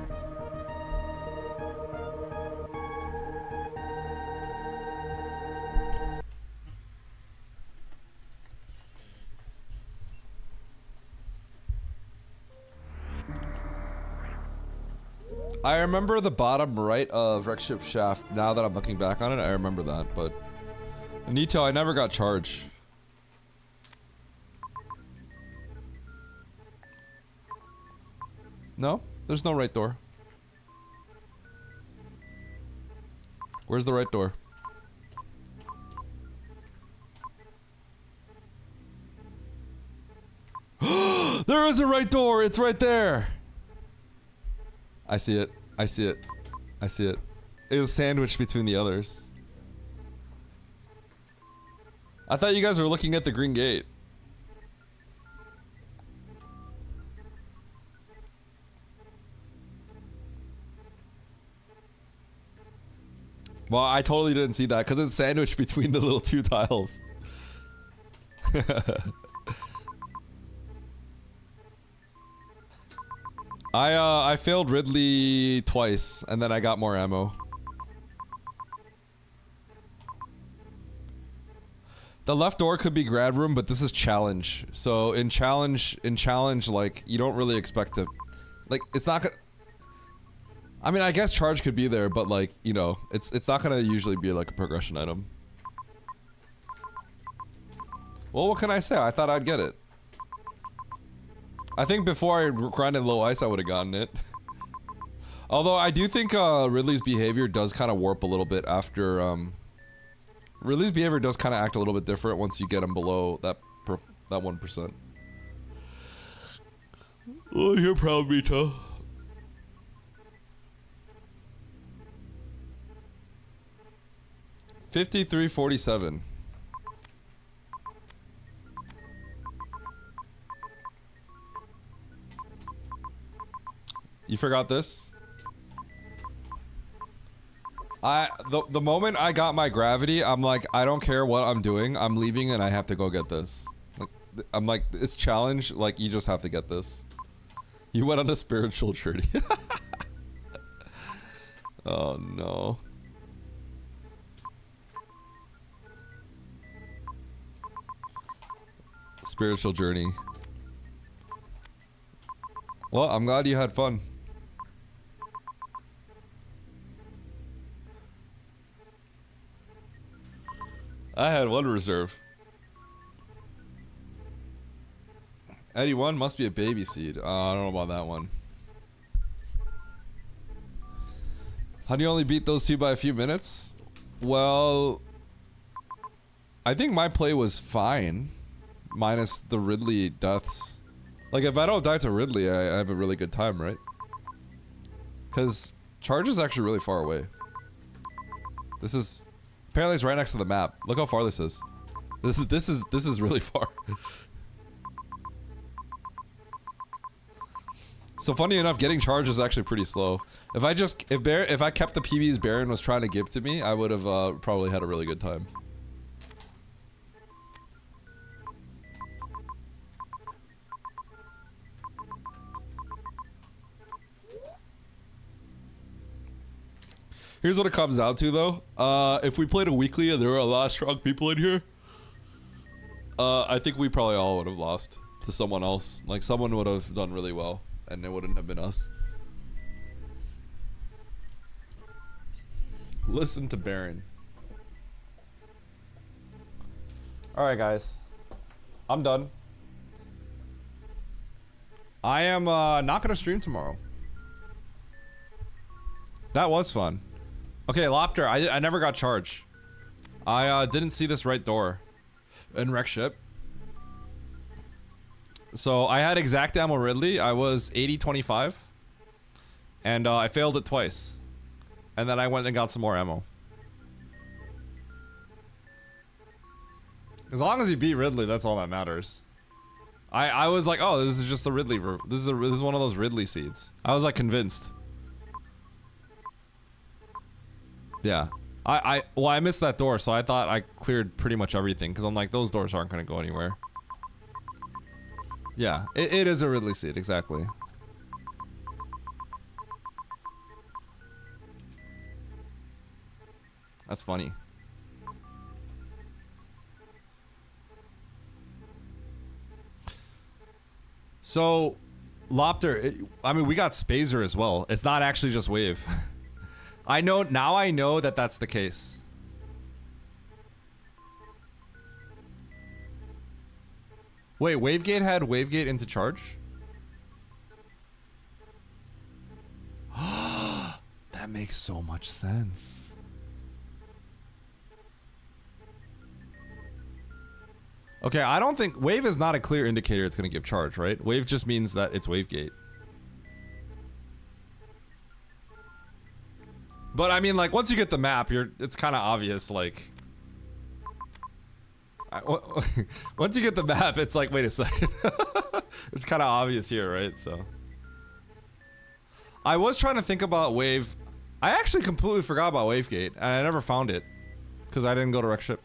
I remember the bottom right of Wreck Ship Shaft. Now that I'm looking back on it, I remember that, but Nito, I never got charged. No, there's no right door. Where's the right door? There is a right door. It's right there. I see it. I see it. I see it. It was sandwiched between the others. I thought you guys were looking at the green gate. Well, I totally didn't see that because it's sandwiched between the little two tiles. I failed Ridley twice, and then I got more ammo. The left door could be grad room, but this is challenge. So in challenge, like, you don't really expect to, like, it's not gonna, I mean, I guess charge could be there, but like, you know, it's not gonna usually be like a progression item. Well, what can I say? I thought I'd get it. I think before I grinded low ice, I would have gotten it. Although I do think Ridley's behavior does kind of warp a little bit after. Ridley's behavior does kind of act a little bit different once you get him below that 1%. Oh, you're proud, Mito. $53.47. You forgot this? The moment I got my gravity, I'm like, I don't care what I'm doing, I'm leaving and I have to go get this. Like, I'm like, it's challenge, like, you just have to get this. You went on a spiritual journey. Oh no. Spiritual journey. Well, I'm glad you had fun. I had one reserve. 81 must be a baby seed. I don't know about that one. How do you only beat those two by a few minutes? Well, I think my play was fine, minus the Ridley deaths. Like, if I don't die to Ridley, I have a really good time, right? Because charge is actually really far away. This is... Apparently it's right next to the map. Look how far this is. This is really far. So funny enough, getting charge is actually pretty slow. If I kept the PBs Baron was trying to give to me, I would have probably had a really good time. Here's what it comes down to, though. If we played a weekly and there were a lot of strong people in here, I think we probably all would have lost to someone else. Like, someone would have done really well, and it wouldn't have been us. Listen to Baron. Alright, guys. I'm done. I am not gonna stream tomorrow. That was fun. Okay, Lopter, I never got charged. I didn't see this right door in Wreck Ship. So I had exact ammo Ridley. I was 80-25. And I failed it twice. And then I went and got some more ammo. As long as you beat Ridley, that's all that matters. I was like, oh, this is just a Ridley. This is one of those Ridley seeds. I was like convinced. Yeah. Well, I missed that door, so I thought I cleared pretty much everything, because I'm like, those doors aren't going to go anywhere. Yeah, it is a Ridley seed, exactly. That's funny. So, Lopter, I mean, we got Spazer as well. It's not actually just Wave. I know that that's the case. Wait, Wavegate had Wavegate into charge? That makes so much sense. Okay, I don't think Wave is not a clear indicator it's going to give charge, right? Wave just means that it's Wavegate. But I mean, like, once you get the map, it's kind of obvious, like... once you get the map, it's like, wait a second. It's kind of obvious here, right? So... I was trying to think about Wave. I actually completely forgot about Wavegate, and I never found it. Because I didn't go to Wreck Ship.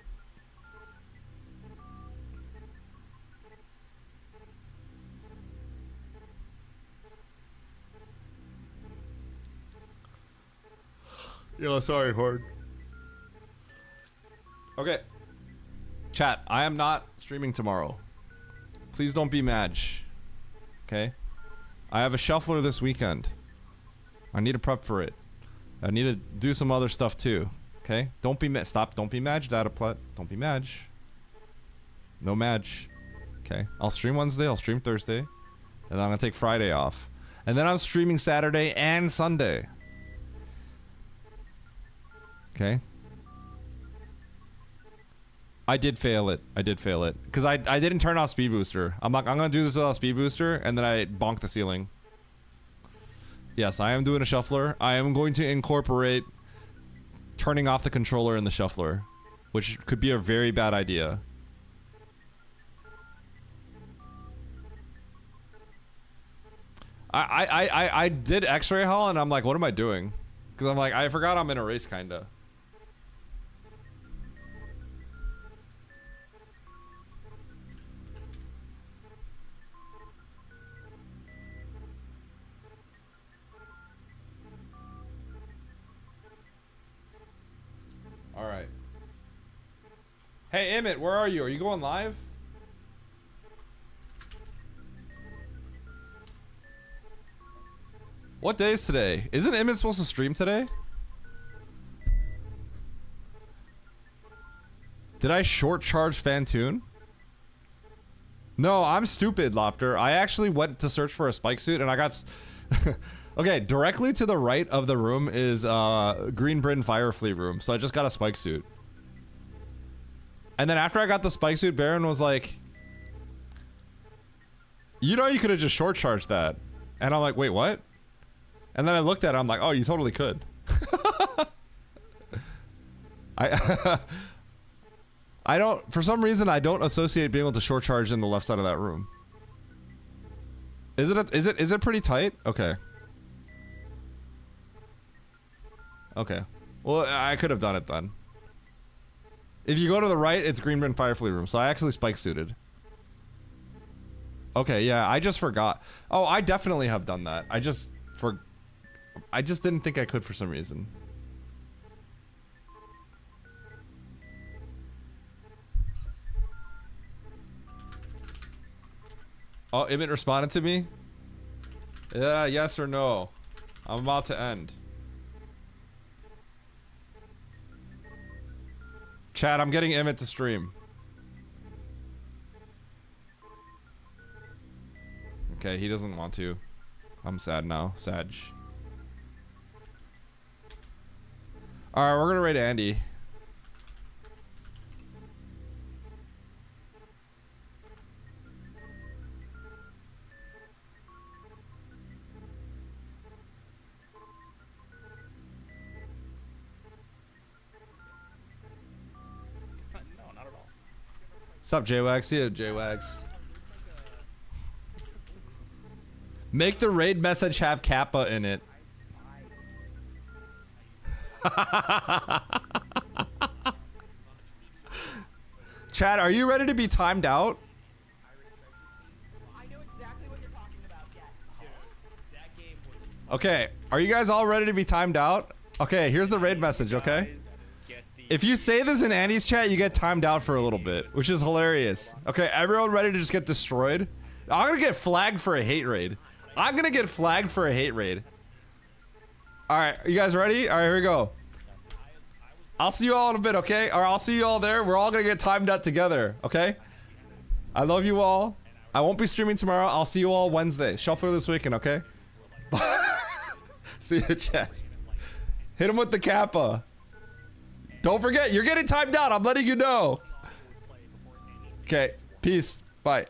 Yo, sorry, Horde. Okay. Chat, I am not streaming tomorrow. Please don't be mad. Okay? I have a shuffler this weekend. I need to prep for it. I need to do some other stuff too. Okay? Don't be mad. Stop. Don't be mad, Dataplet. Don't be mad. No mad. Okay? I'll stream Wednesday. I'll stream Thursday. And then I'm gonna take Friday off. And then I'm streaming Saturday and Sunday. Okay? I did fail it. Because I didn't turn off Speed Booster. I'm gonna do this without Speed Booster, and then I bonked the ceiling. Yes, I am doing a shuffler. I am going to incorporate turning off the controller in the shuffler, which could be a very bad idea. I did X-Ray Hall, and I'm like, what am I doing? Because I'm like, I forgot I'm in a race, kinda. All right. Hey, Emmett, where are you? Are you going live? What day is today? Isn't Emmett supposed to stream today? Did I short charge Fantoon? No, I'm stupid, Lopter. I actually went to search for a spike suit and I got... Okay, directly to the right of the room is Green Britain Fire Fleet room, so I just got a spike suit. And then after I got the spike suit, Baron was like, you know you could have just short charged that. And I'm like, wait, what? And then I looked at it, I'm like, oh, you totally could. I don't, for some reason, I don't associate being able to short charge in the left side of that room. Is it pretty tight? Okay. Okay. Well, I could have done it then. If you go to the right, it's Green Britain Fire Fleet room. So I actually spike suited. Okay, yeah, I just forgot. Oh, I definitely have done that. I just didn't think I could for some reason. Oh, Emmett responded to me? Yeah, yes or no? I'm about to end. Chat, I'm getting Emmett to stream. Okay, he doesn't want to. I'm sad now. Sag. Alright, we're gonna raid Andy. Sup, JWags? See ya, JWags. Make the raid message have Kappa in it. Chad, are you ready to be timed out? Okay, are you guys all ready to be timed out? Okay, here's the raid message, okay? If you say this in Andy's chat, you get timed out for a little bit, which is hilarious. Okay, everyone ready to just get destroyed? I'm gonna get flagged for a hate raid. I'm gonna get flagged for a hate raid. All right, you guys ready? All right, here we go. I'll see you all in a bit, okay? Or I'll see you all there. We're all gonna get timed out together, okay? I love you all. I won't be streaming tomorrow. I'll see you all Wednesday. Shuffler this weekend, okay? See you, chat. Hit him with the kappa. Don't forget, you're getting timed out. I'm letting you know. Okay, peace. Bye.